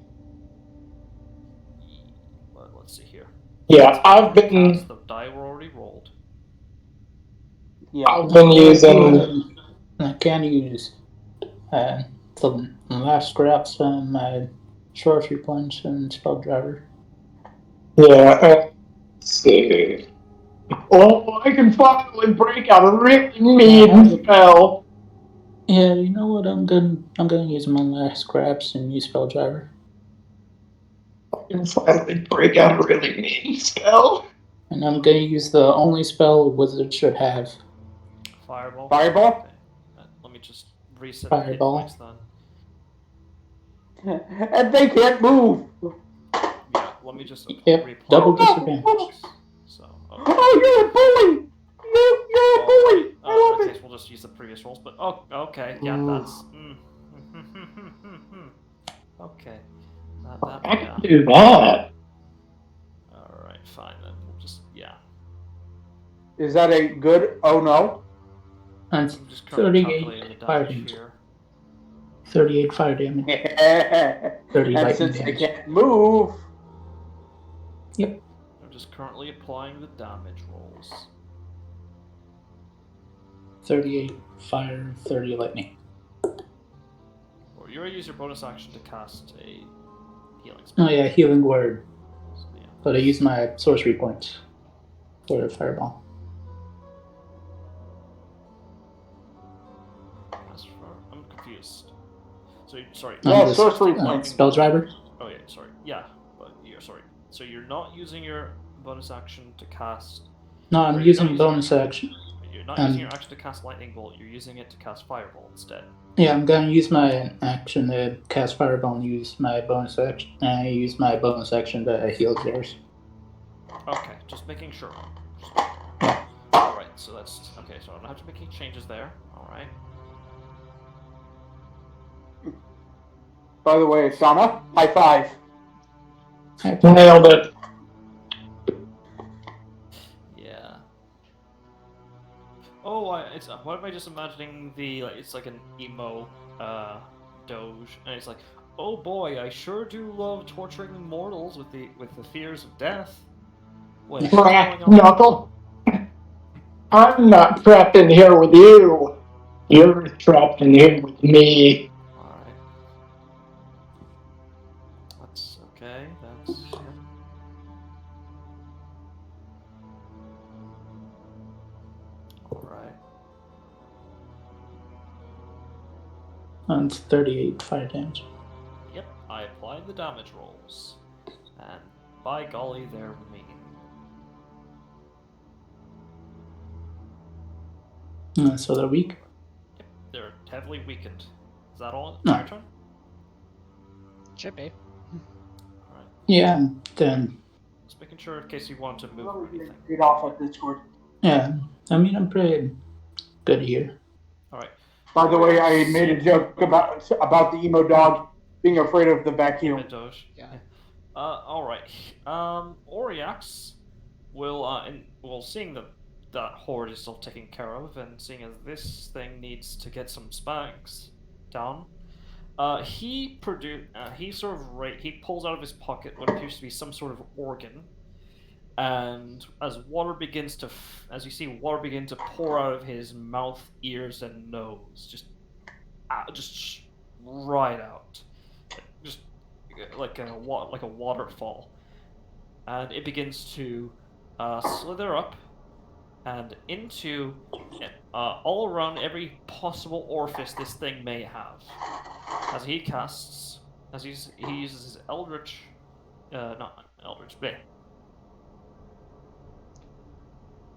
But let's see here. Yeah, I've been. The die were already rolled. Yeah. I've been using. I can use the last scraps from my sorcery punch and spell driver. Yeah, let's see. Oh, I can finally break out a really mean spell. Yeah, you know what? I'm gonna use my last scraps and use spell driver. I can finally break out a really mean spell. And I'm gonna use the only spell a wizard should have. Fireball. Fireball? Okay. Let me just reset Fireball. the hit points then. And they can't move. Yeah, let me just double disadvantage. So, oh, you're a bully! You're a bully! I love in that case, we'll just use the previous rolls. But okay, yeah, that's. Okay. I can do that. All right, fine then. We'll just Is that a good? Oh no. That's 38 fire damage. 38 fire damage. 30 and lightning since damage. they can't move, Yep. I'm just currently applying the damage rolls. 38 fire, 30 lightning. Or you already use your bonus action to cast a healing spell. Oh yeah, healing word. So, yeah. But I use my sorcery points for the fireball. I'm confused. So, sorry. Yeah, sorcery points. Spell driver. Oh yeah, sorry. Yeah, but you're sorry. So you're not using your bonus action to cast. No, I'm using bonus action. You're not using your action to cast lightning bolt. You're using it to cast fireball instead. Yeah, I'm gonna use my action to cast fireball and use my bonus action. I use my bonus action to heal theirs. Okay, just making sure. Alright, so that's okay. So I don't have to make any changes there. Alright. By the way, Shauna, high five. Nailed it. Yeah. Oh, it's what am I just imagining the like? It's like an emo doge, and it's like, oh boy, I sure do love torturing mortals with the fears of death. Wait, what's going on? Knuckle. I'm not trapped in here with you. You're trapped in here with me. Alright. That's okay, that's... Yeah. Alright. And 38 fire damage. Yep, I applied the damage rolls. And by golly, they're mean. So they're weak? Yep, they're heavily weakened. Is that all? No. Your turn? Should be. Alright. Yeah, then... Just making sure in case you want to move or anything. Get off of Discord. Yeah, I mean, I'm pretty good here. Alright. By the way, I made a joke about the emo dog being afraid of the vacuum. Yeah. Alright. Oriax will seeing that horde is still taken care of, and seeing as this thing needs to get some spanks down, he pulls out of his pocket what appears to be some sort of organ, and as you see water begin to pour out of his mouth, ears, and nose, just right out, just like a waterfall, and it begins to slither up and into all around every possible orifice this thing may have. As he uses his Eldritch, not Eldritch, bleh.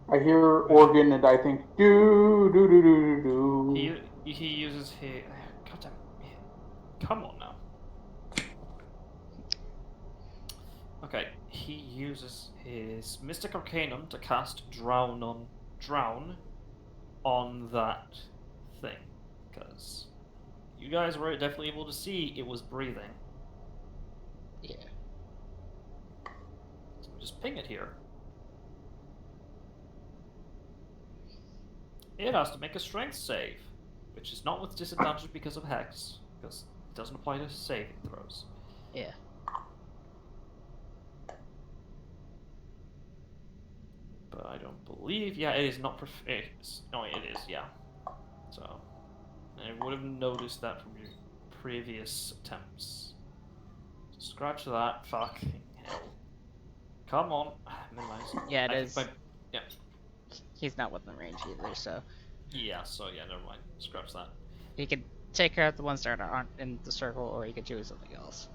I hear organ and I think do do do do do. He uses his. Goddamn. Come on now. Okay, he uses his Mystic Arcanum to cast Drown on that thing, because you guys were definitely able to see it was breathing. Yeah. So just ping it here. It has to make a strength save, which is not with disadvantage because of Hex, because it doesn't apply to saving throws. Yeah. But I don't believe... Yeah, it is not... No, it is, yeah. So, I would have noticed that from your previous attempts. Scratch that. Fucking hell. Come on. Minimize. Yeah, it is. Yeah. He's not within range either, so... Yeah, so yeah, never mind. Scratch that. He could take care of the ones that aren't in the circle, or he could choose something else.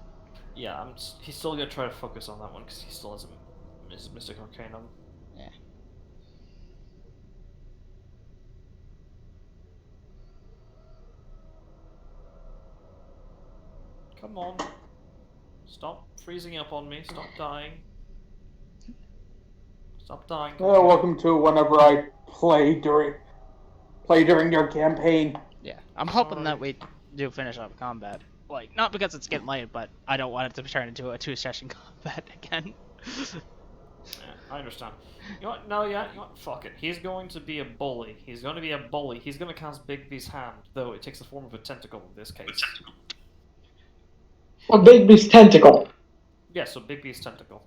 Yeah, he's still gonna try to focus on that one, because he still has his Mystic Arcanum. Yeah. Come on. Stop freezing up on me. Stop dying. Stop dying. Well, welcome to whenever I play during your campaign. Yeah. I'm hoping that we do finish up combat. Like, not because it's getting late, but I don't want it to turn into a 2-session combat again. Yeah, I understand. You know what? No, yeah, you know what? Fuck it. He's going to be a bully. He's going to be a bully. He's going to cast Bigby's hand, though it takes the form of a tentacle in this case. Well, Bigby's tentacle. Yeah, so Bigby's tentacle.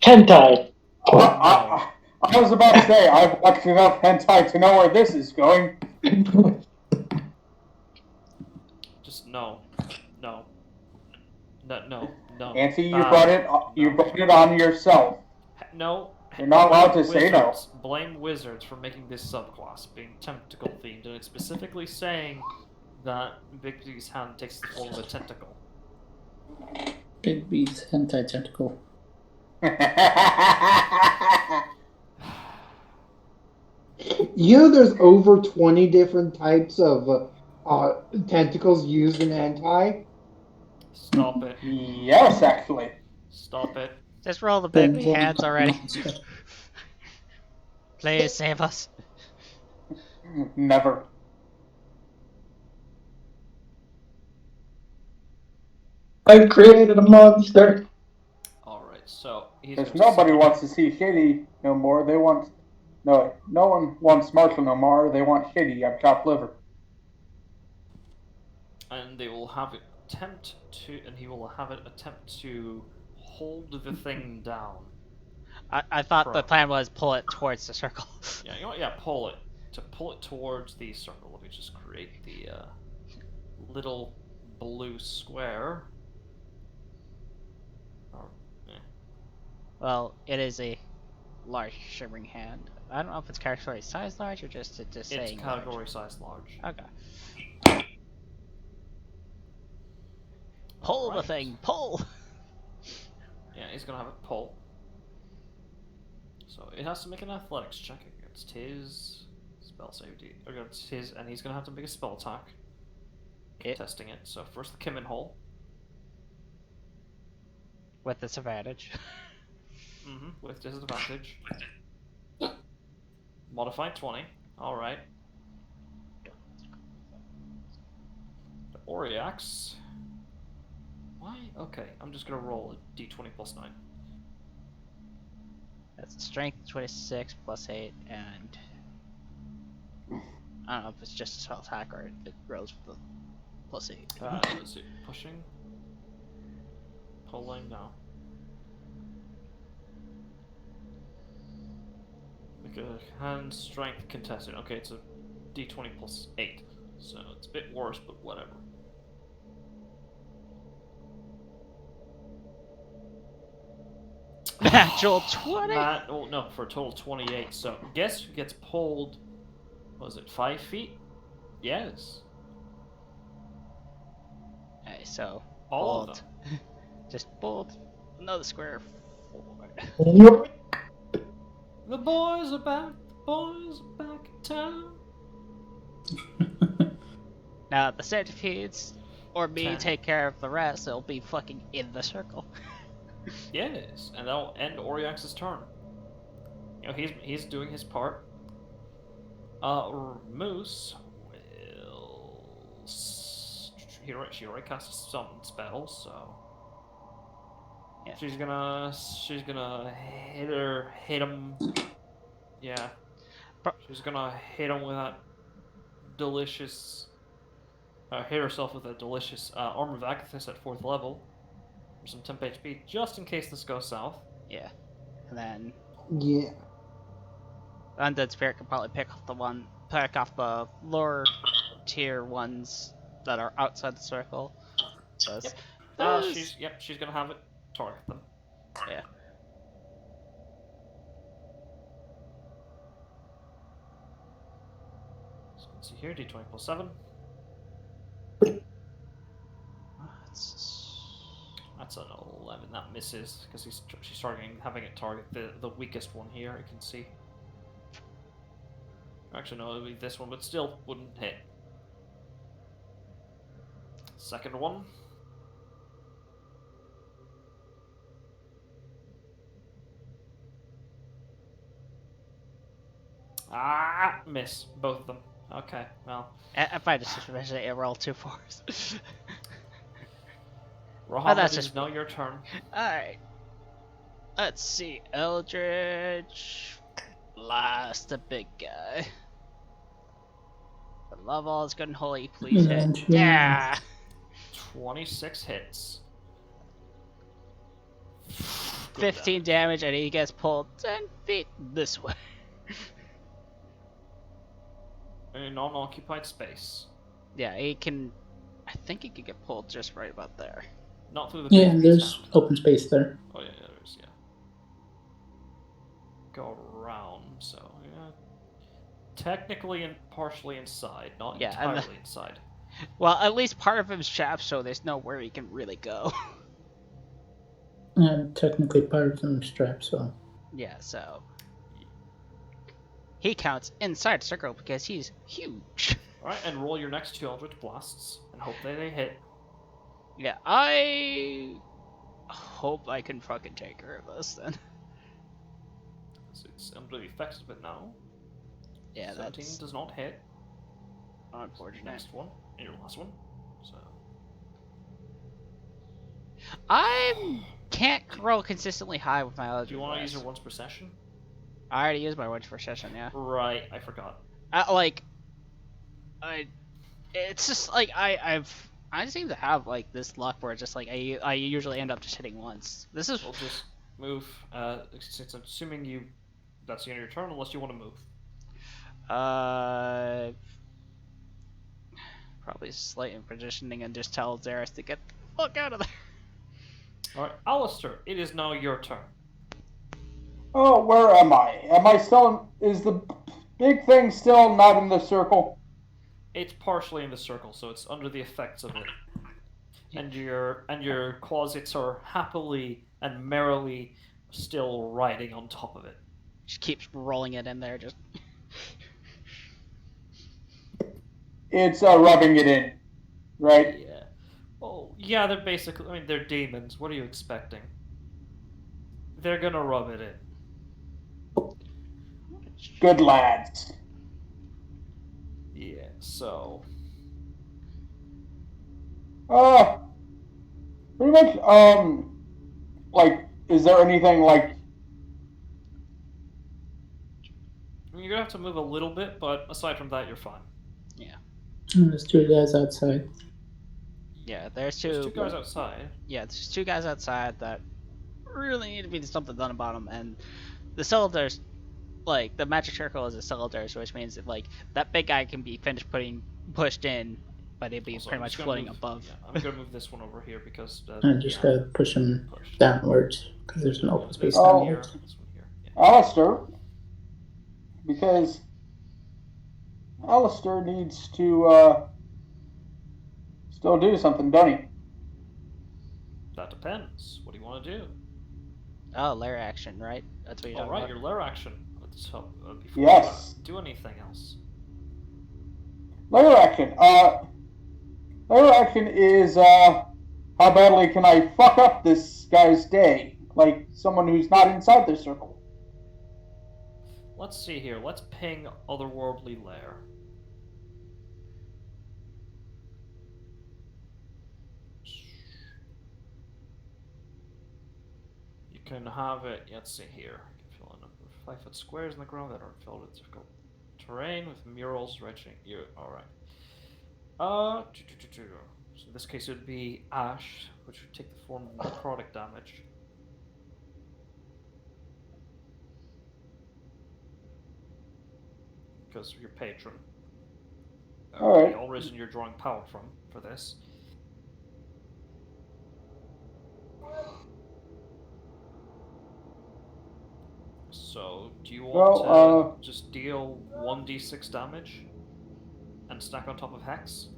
Hentai. I was about to say, I've watched enough hentai to know where this is going. Just no. No. No. Nancy, you Bad. brought it. You brought it on yourself. No. You're not allowed to say no. Wizards. Blame wizards for making this subclass being tentacle themed, and it's specifically saying that Bigby's hand takes the form of a tentacle. Bigby's hentai tentacle. There's over 20 different types of tentacles used in hentai. Stop it. Yes, actually. Stop it. Just roll the Bigby hands already. Please save us. Never. I've created a monster. Alright, so Because nobody wants to see shitty no more. They want no one wants Marshall no more. They want shitty. I've chopped liver. And they will have it he will have it attempt to hold the thing down. I thought the plan was pull it towards the circle. Yeah, you know what? Yeah, pull it. To pull it towards the circle, let me just create the little blue square. Well, it is a large shimmering hand. I don't know if it's category size large or just saying it's category size large. Okay. Pull the thing, pull! Yeah, he's gonna have it pull. So it has to make an athletics check against his spell save against his, and he's gonna have to make a spell attack. Testing it. So first the Kimmin hole. With disadvantage. With disadvantage. Modified 20. Alright. The Oriax. Why? Okay, I'm just gonna roll a d20 plus 9. That's strength 26 plus 8, and I don't know if it's just a spell attack or it grows with the plus 8. Is it pushing? Pulling? No. Make a hand strength contested. Okay, it's a d20 plus 8. So it's a bit worse, but whatever. Natural 20? Oh no, for a total 28. So guess who gets pulled? Was it 5 feet? Yes. Okay, so All bold. of them. Just bold another square forward. Yep. The boys are back. The boys are back in town. Now the centipedes or me take care of the rest. It'll be fucking in the circle. Yes, and that'll end Oriax's turn. You know, he's doing his part. Moose will. She already cast a summon spell, so yeah. She's gonna hit him. Yeah, she's gonna hit him with that delicious. Hit herself with a delicious Armor of Agathis at 4th level. For some temp HP, just in case this goes south. Yeah. And then... Yeah. Undead Spirit can probably pick off the lower tier ones that are outside the circle. So she's gonna have it target them. Yeah. So let's see here, d20 plus 7. That's an 11. That misses because she's having it target the weakest one here. You can see. Actually, no, it'll be this one, but still wouldn't hit. Second one. Miss both of them. Okay, well. If I just eventually roll 2 4s. Rohan, that's just now your turn. Alright. Let's see. Eldritch. Blast the big guy. For love all is good and holy, please hit. Yeah! 26 hits. 15 damage, and he gets pulled 10 feet this way. In a non-occupied space. Yeah, he can. I think he could get pulled just right about there. Not through the Yeah, there's open space there. Oh, yeah, there is, yeah. Go around, so, yeah. Technically and partially inside, not entirely inside. Well, at least part of him's trapped, so there's nowhere he can really go. And technically part of him's strapped, so. Yeah, so. He counts inside circle because he's huge. Alright, and roll your next 2 Eldritch Blasts, and hope that they hit. Yeah, I hope I can fucking take care of this then. It's under the effects of it now. Yeah, 17 that's does not hit. unfortunate. Next one, and your last one. So I can't roll consistently high with my Eldritch. do you want to use your once per session? I already used my once per session, yeah. Right, I forgot. It's just like I seem to have like this luck where it's just like I usually end up just hitting once. This is. We'll just move. Since I'm assuming that's the end of your turn, unless you want to move. Probably slight in positioning and just tell Zaris to get the fuck out of there. Alright, Alistair, it is now your turn. Oh, where am I? Am I still? Is the big thing still not in the circle? It's partially in the circle, so it's under the effects of it. And your closets are happily and merrily still riding on top of it. Just keeps rolling it in there, just. It's rubbing it in, right? Yeah. Oh, yeah, they're basically, I mean, they're demons. What are you expecting? They're gonna rub it in. Good lads. Yeah, so... Pretty much, like, is there anything, like... I mean, you're gonna have to move a little bit, but aside from that, you're fine. Yeah. There's 2 guys outside. Yeah, there's 2. There's 2 guys outside. Yeah, there's 2 guys outside that really need to be something done about them, and the cylinders, like, the magic circle is a cylinders, which means that, like, that big guy can be pushed in, but it'd be Also, pretty much floating above. Yeah, I'm gonna move this one over here because... I just gotta push him downwards, because there's an open space This one here, downwards. this one here. Yeah. Alistair, because Alistair needs to still do something, don't he? That depends. What do you want to do? Oh, lair action, right? That's what you're talking Alright, about. your lair action. Let's help before Yes. you do anything else. Layer action. Layer action is how badly can I fuck up this guy's day? Like someone who's not inside the circle. Let's see here. Let's ping otherworldly lair. You can have it. Let's see here. You can fill in 5-foot squares in the ground that aren't filled with difficult terrain with murals retching. All right. So in this case, it would be ash, which would take the form of necrotic damage. Because your patron. Alright. The all reason you're drawing power from for this. So, do you want to just deal 1d6 damage and stack on top of Hex?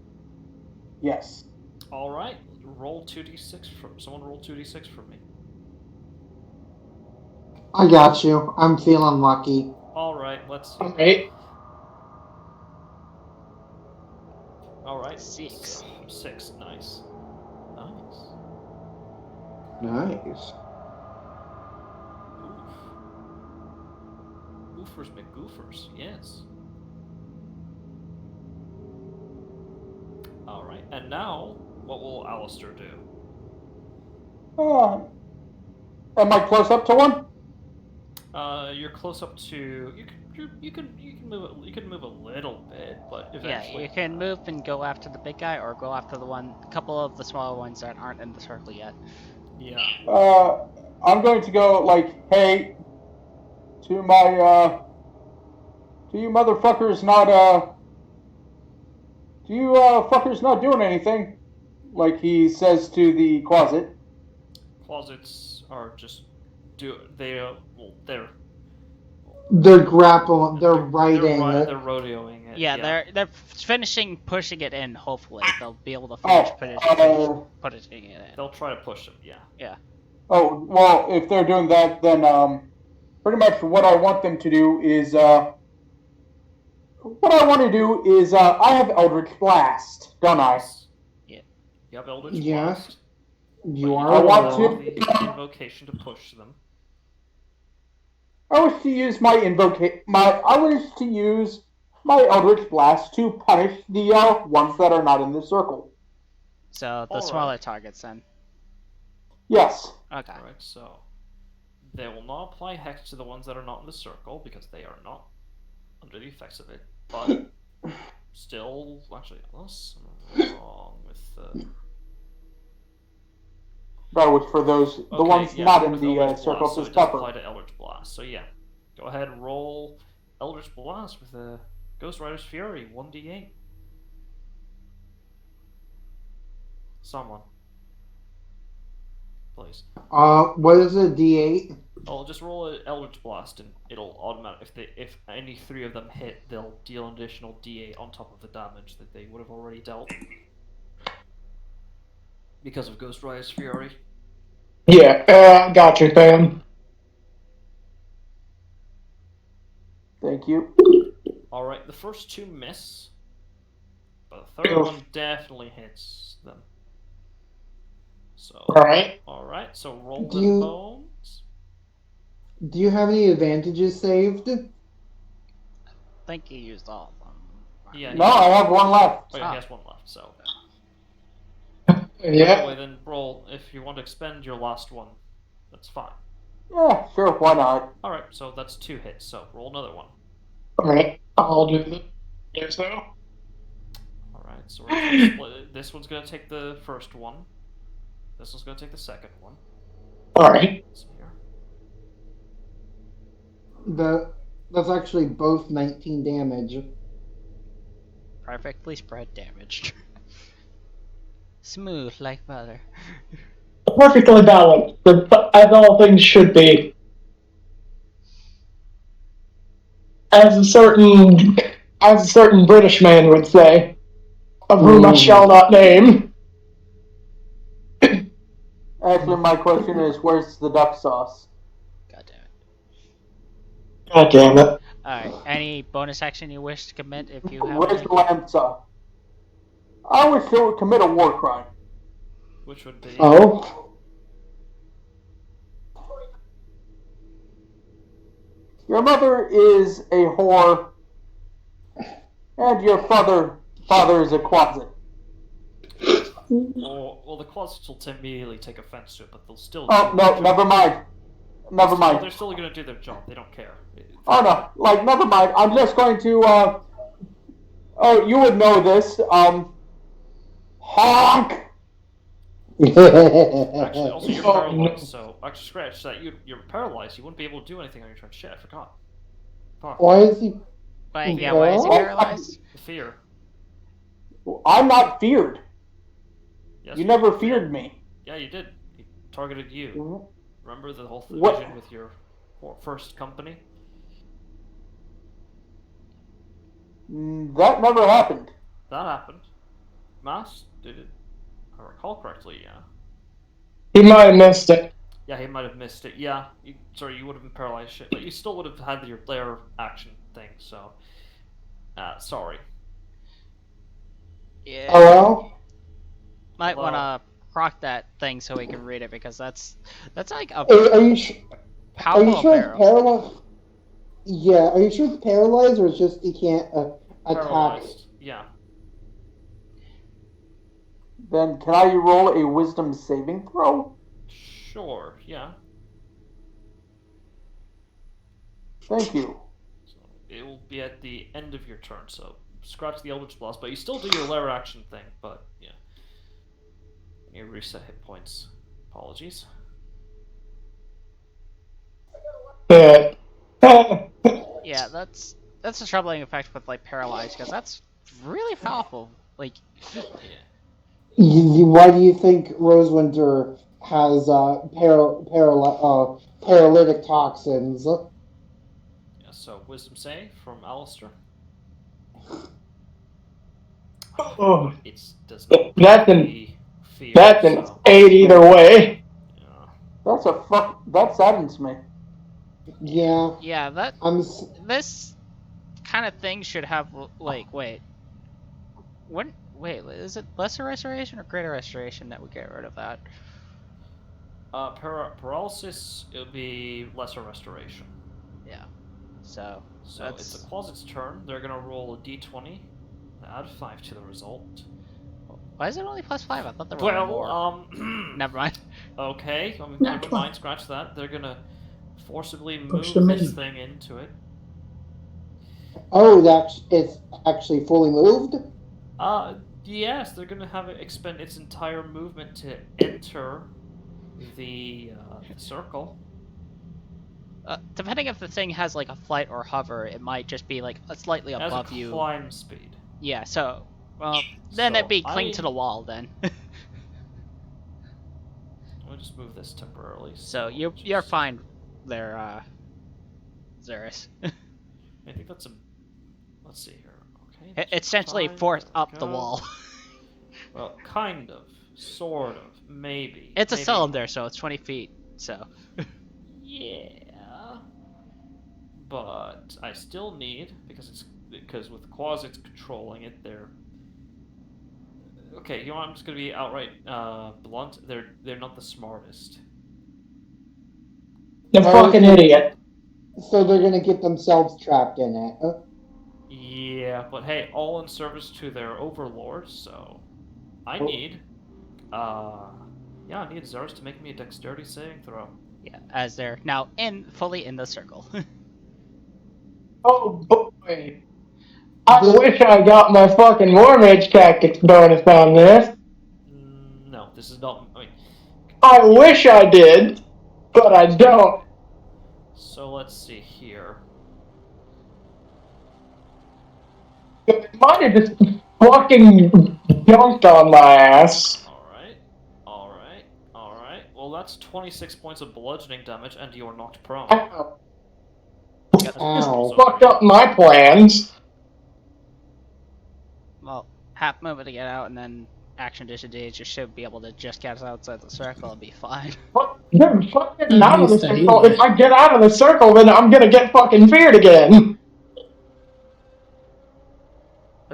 Yes. Alright, roll 2d6 from someone roll 2d6 for me. I got you. I'm feeling lucky. Alright, let's see. Alright. Alright. 6. 6, nice. Nice. Nice. Goofers McGoofers, yes. Alright, and now, what will Alistair do? Am I close up to one? You're close up to. You can move a little bit, but eventually. Yeah, you can move and go after the big guy, or go after a couple of the smaller ones that aren't in the circle yet. Yeah. I'm going to go like, hey, to my to you motherfuckers not to you fuckers not doing anything, like he says to the closet. Closets are just They're grappling. They're writing. they're rodeoing it. Yeah, Yeah, they're finishing pushing it in. Hopefully, they'll be able to Oh, putting it in. they'll try to push them. Yeah. Yeah. oh well, if they're doing that, then pretty much what I want them to do is I have Eldritch Blast, don't I? You have Eldritch Yeah. Blast. You but are. I want roll to- the invocation to push them. I wish to use my Eldritch Blast to punish the ones that are not in the circle. So the All smaller right. targets then. Yes. Okay. Alright, so they will not apply hex to the ones that are not in the circle because they are not under the effects of it. But still, actually, unless I'm wrong with the. That was for those the Okay, ones yeah, not in with the Eldritch circle Blast, to so it does apply stopper. to Eldritch Blast. So yeah, go ahead and roll Eldritch Blast with a Ghost Rider's Fury 1d8. Someone, please. What is it? D8. I'll just roll an Eldritch Blast and it'll automatic. If any three of them hit, they'll deal an additional d8 on top of the damage that they would have already dealt because of Ghost Rider's Fury. Yeah, got you, fam. Thank you. Alright, the first two miss, but the third one definitely hits them. So, alright, so roll Do them you- bones. Do you have any advantages saved? I think you used all of them. Yeah, No, I have one left. Oh yeah, he has one left, so. Yeah. Anyway, then roll, if you want to expend your last one, that's fine. Yeah, sure, why not? Alright, so that's 2 hits, so roll another one. Alright, I'll do so. Alright, so we're gonna split. This one's gonna take the first one. This one's gonna take the second one. Alright. So here. That's actually both 19 damage. Perfectly spread damage. Smooth like butter. Perfectly balanced, as all things should be. As a certain British man would say, of whom I shall not name. Actually, my question is, where's the duck sauce? God damn it. God damn it. Alright, any bonus action you wish to commit if you have Where's any? the lamb sauce? I wish they would commit a war crime. Which would be. Oh. Your mother is a whore, and your father is a closet. Well, the closets will immediately take offense to it, but they'll still. Oh no, never mind. Never mind. They're still gonna do their job. They don't care. Oh no, like never mind. I'm just going to. Oh, you would know this. Honk. Actually, also you're Oh, paralyzed, no. so actually scratch that. You're paralyzed. You wouldn't be able to do anything on your turn. Shit, I forgot. Fuck. Why is he? Wait, yeah, why is he What? paralyzed? The fear. I'm not feared. Yes, You never feared me. Yeah, you did. He targeted you. Remember the whole What? vision with your first company? That never happened. That happened. Mass did it. If I recall correctly, yeah. He might have missed it. Yeah, he might have missed it. Yeah, sorry, you would have been paralyzed. Shit, but you still would have had your lair action thing. So, sorry. Yeah. Oh well. Might Well- wanna proc that thing so we can read it because that's like a Are you sure? Are you powerful sure it's barrel. paralyzed? Yeah. Are you sure it's paralyzed, or it's just he can't attack? Paralyzed. Yeah. Then can I roll a wisdom saving throw? Sure. Yeah. Thank you. So it will be at the end of your turn. So scratch the Eldritch Blast, but you still do your lair action thing. But yeah. You reset hit points. Apologies. Yeah. Yeah, that's a troubling effect with like paralyzed, because that's really powerful. Like, Yeah. Why do you think Rosewinter has paralytic toxins? Yeah. So wisdom save from Alistair. Oh, It does not appear that's to an be fear. that's an So 8 either way. yeah. That's a fuck. That saddens me. Yeah, yeah, that I'm. this kind of thing should have like, wait, is it lesser restoration or greater restoration that would get rid of that? Paralysis, it would be lesser restoration. Yeah, so So it's the that's closet's turn. They're gonna roll a d20, add 5 to the result. why is it only +5? I thought there were Well, more. Never mind. okay, Not never one. mind, scratch that. They're gonna forcibly Push move them this in. thing into it. Oh, it's actually fully moved. Yes, they're gonna have it expend its entire movement to enter the circle. Depending if the thing has like a flight or hover, it might just be like slightly It has a above you. climb speed. Yeah, so well, then it'd So be cling to the wall then. I'll just move this temporarily. So So you're fine there, Xeris. I think that's a. Let's see here. Okay. That's It's essentially fine. forced There up we the go. wall. Well, kind of, sort of, maybe. It's a maybe cylinder, not. so it's 20 feet. So Yeah. But I still need because with closets controlling it, they're okay. You know what? I'm just gonna be outright blunt. They're not the smartest. The fucking idiot. So they're gonna get themselves trapped in it. Yeah, but hey, all in service to their overlord. So I need I need Zars to make me a dexterity saving throw. yeah, as they're now fully in the circle. Oh boy. I The- wish I got my fucking War Mage tactics bonus on this. No, this is not. I mean, I wish I did, but I don't. so let's see here. It might have just fucking dunked on my ass. All right. Well, that's 26 points of bludgeoning damage, and you are knocked prone. Ow. As Just rolls Ow. over fucked you. up my plans. Well, half movement to get out, and then action disengage. You should be able to just get outside the circle and be fine. Dude, fuck getting And out of the he's the circle. healer. If I get out of the circle, then I'm gonna get fucking feared again.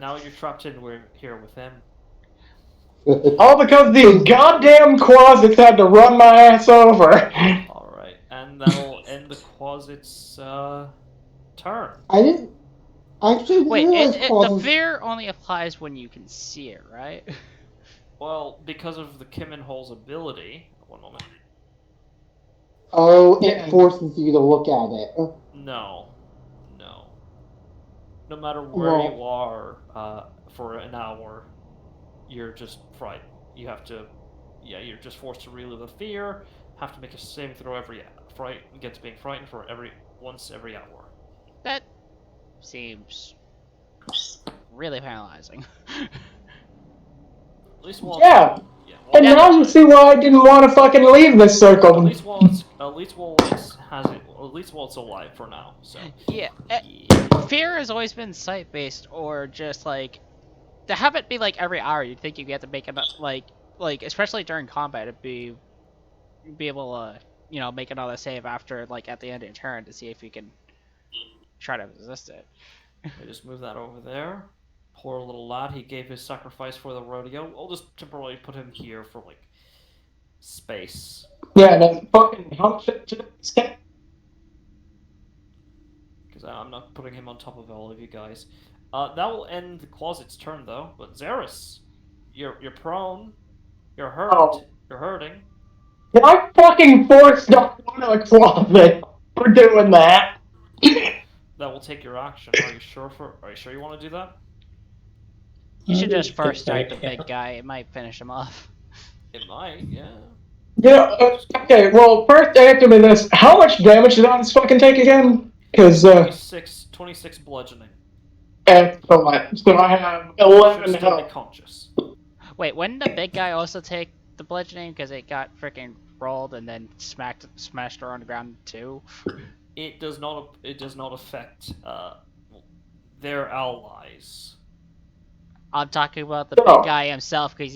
Now you're trapped in here with him. All because these goddamn closets had to run my ass over. All right, and that'll end the closet's turn. I didn't actually didn't Wait, realize the closets. fear only applies when you can see it, right? Well, because of the Kim Hole's ability. One moment. Oh, it Yeah. forces you to look at it. No. No matter where Well- you are for an hour, you're just frightened. You have to, you're just forced to relive the fear. Have to make a saving throw every get to being frightened for once every hour. That seems really paralyzing. At least while Yeah. And Yeah. now you see why I didn't want to fucking leave this At circle. least while it's alive for now. So Yeah, fear has always been sight based, or just like to have it be like every hour. You'd think you get to make it like especially during combat, it'd be able to make another save after like at the end of your turn to see if you can try to resist it. I just move that over there. Poor little lad, he gave his sacrifice for the rodeo. I'll just temporarily put him here for like space. Yeah, that fucking hump shit. Because I'm not putting him on top of all of you guys. That will end the closet's turn though. But Xeris, you're prone. You're hurt. Oh. You're hurting. Did I fucking force Doc into a closet for doing that? That will take your action. Are you sure you want to do that? You should just Get first strike the back big here. guy. It might finish him off. It might, yeah. Okay, well, first answer me this. How much damage did I fucking take again? Because, 26 bludgeoning. excellent. So I have Should 11 still be health. conscious. Wait, wouldn't the big guy also take the bludgeoning because it got freaking rolled and then smashed her on the ground too? It does not affect their allies. I'm talking about the big guy himself because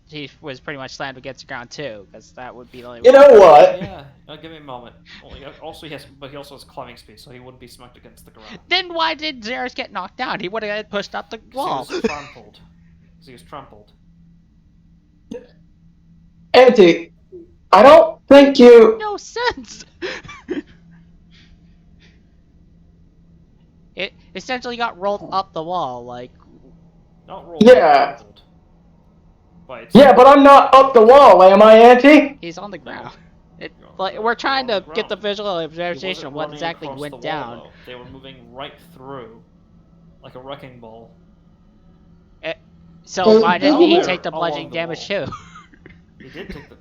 he was pretty much slammed against the ground too, because that would be the only way. You know what? Yeah, give me a moment. Also, he has climbing speed, so he wouldn't be smacked against the ground. Then why did Xeris get knocked down? He would have pushed up the wall. He was trampled. He was trampled. Auntie, I don't think you... No sense! It essentially got rolled up the wall, like... Not rolled. Yeah. Trampled. Yeah, but I'm not up the wall, am I, Auntie? He's on the ground. We're trying to get the visual representation of what exactly went down. Though. They were moving right through, like a wrecking ball. So why didn't he take the bludgeoning damage too? He did take the.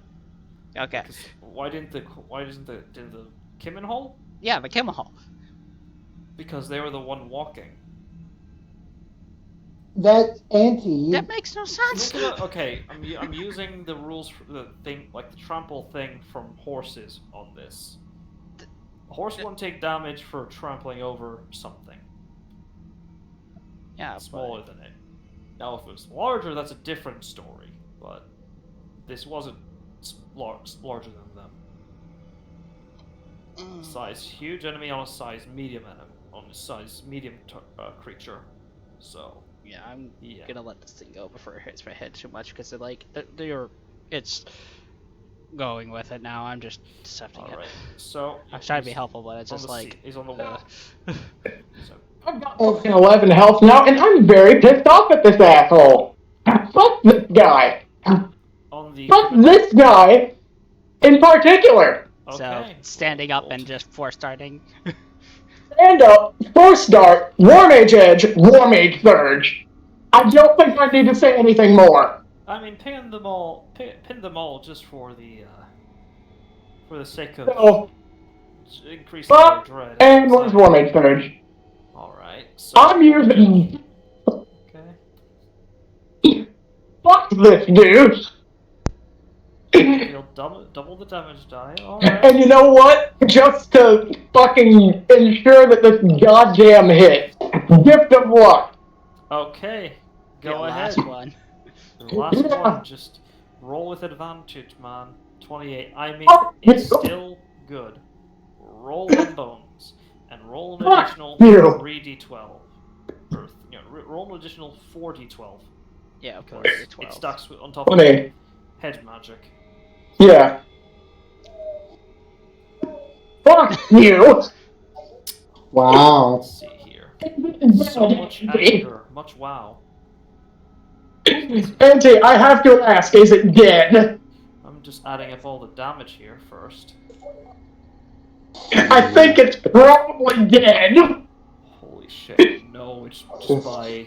Okay. Why didn't the Kimmon hole? Yeah, the Kimmon hole. Because they were the one walking. That's anti. That makes no sense. Okay, I'm using the rules for the thing, like the trample thing from horses on this. A horse won't take damage for trampling over something. Yeah, smaller than it. Now, if it was larger, that's a different story. But this wasn't larger than them. Size huge enemy on a size medium enemy on a size medium creature. So. Yeah, I'm gonna let this thing go before it hits my head too much because it's going with it now. I'm just accepting it. Alright, so I'm trying to be helpful, but it's just like he's on the wall. I've got fucking 11 health now, and I'm very pissed off at this asshole. Fuck this guy. Fuck this guy in particular. Okay. So standing up and just force starting. Stand up, force start, War Mage Edge, War Mage Surge. I don't think I need to say anything more. I mean, pin them all just for the sake of increasing their dread. And where's War Mage Surge? Alright, so... I'm using... Okay. Fuck this dude. You'll double the damage die, alright. And you know what? Just to fucking ensure that this goddamn hit. Gift of luck. Okay, go ahead. Last one. The last one, just roll with advantage, man. 28. I mean, it's still good. Roll them bones. And roll an additional 3d12. Or, roll an additional 4d12. Yeah, because 4d12. it stacks on top of head magic. Yeah. Fuck you! Wow. Let's see here. So much anger. Much wow. Auntie, I have to ask, is it dead? I'm just adding up all the damage here first. I think it's probably dead. Holy shit. No, it's just by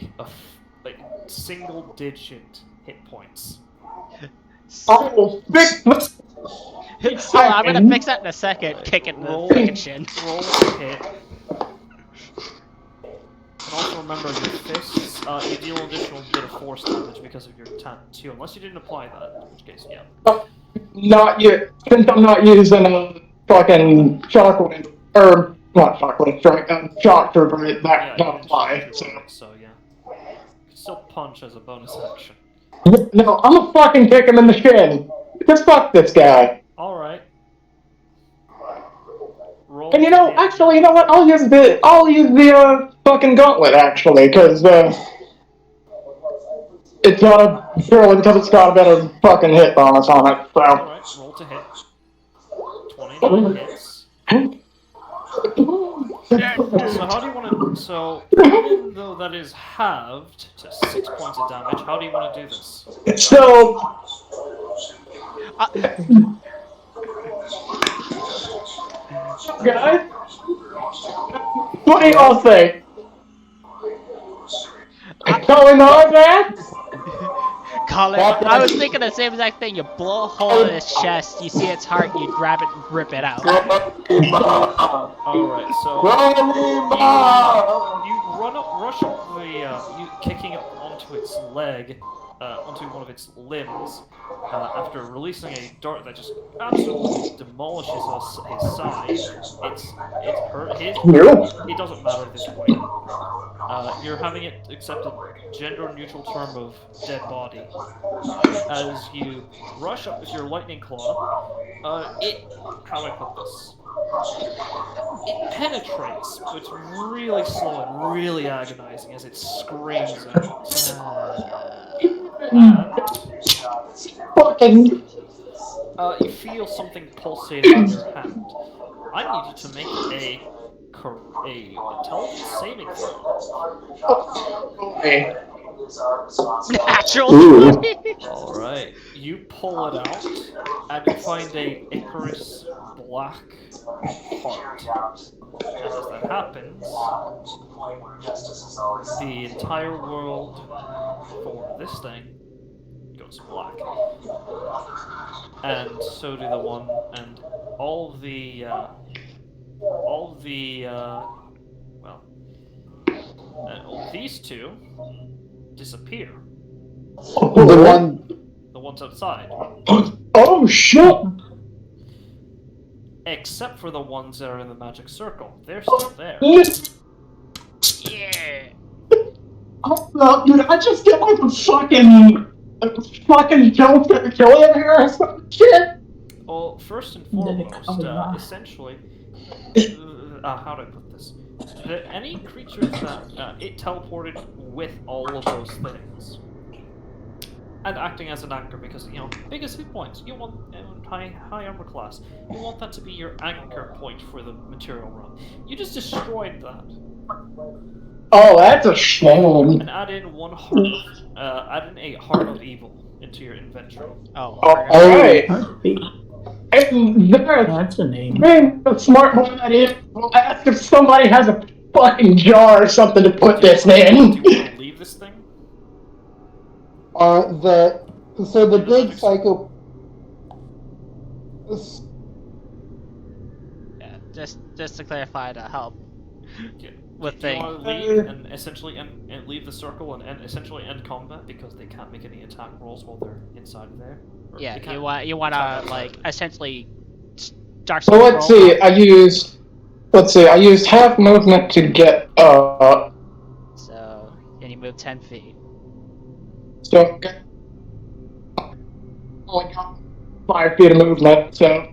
single digit hit points. I will fix this. So I'm gonna fix that in a second, kicking the fucking shin. Roll to hit. And also remember your fists, you deal an additional bit of force damage because of your tattoo, unless you didn't apply that, in which case, yeah. Not yet, since I'm not using a fucking shockwave, or not shockwave strike, shock trooper, that don't apply, so yeah. You can still punch as a bonus action. No, I'm gonna fucking kick him in the shin. Just fuck this guy. Alright. And actually, you know what? I'll use the fucking gauntlet actually, because it's got it's got a better fucking hit bonus on it. So. Alright, roll to hit. 29 hits. So how do you want to? So even though that is halved to 6 points of damage, how do you want to do this? So. Guys, what do y'all think? Going on that? Colin, I was thinking the same exact thing. You blow a hole in its chest, you see its heart, you grab it and rip it out. Alright, so you rush up you kicking up onto its leg, onto one of its limbs, after releasing a dart that just absolutely demolishes his side. It's hurt. It doesn't matter at this point. You're having it accepted gender-neutral term of dead body. As you rush up with your lightning claw, how do I put this? It penetrates, but it's really slow and really agonizing as it screams out. And Fucking. you feel something pulsating in your hand. I need you to make a intelligence saving throw. Okay. Natural. All right, you pull it out, and you find a Icarus black heart. And as that happens, the entire world for this thing goes black, and so do the one, and all these two disappear. The ones outside. Oh shit! Except for the ones that are in the magic circle. They're still there. Yeah. Oh no, dude, I just get like fucking jump kill him here or some shit. Well, first and foremost, essentially, how do I put this? Any creatures that it teleported with all of those things, and acting as an anchor, because biggest hit points. You want high armor class. You want that to be your anchor point for the material run. You just destroyed that. Oh, that's a shame. And add in one heart. Add in a heart of evil into your inventory. Oh, alright. And That's a name. man, the smart boy that is will ask if somebody has a fucking jar or something to put this in. Do you want to leave this thing? The big psycho. Yeah, just to clarify to help. Yeah. With Do you thing. want to leave and essentially and leave the circle and essentially end combat because they can't make any attack rolls while they're inside of there? Or Yeah, they you want to like essentially start. So let's see. I used half movement to get So and you move 10 feet. So only got 5 feet of movement. So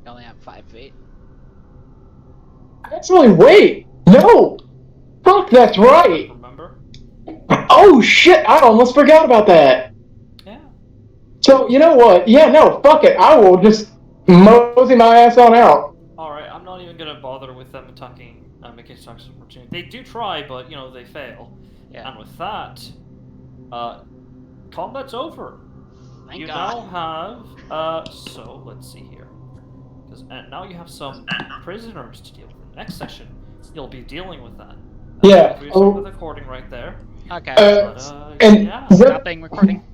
You only have 5 feet. actually, wait, no, fuck, that's right. Remember? Oh shit, I almost forgot about that. Yeah. So you know what? Yeah, no, fuck it. I will just mosey my ass on out. Alright, I'm not even gonna bother with them attacking making attacks of opportunity. They do try, but they fail. Yeah. And with that, combat's over. Thank You God. now have so let's see here. And now you have some prisoners to deal with. Next session, you'll be dealing with that. Yeah. If you're the recording right there. Okay. And yeah. the Stopping recording.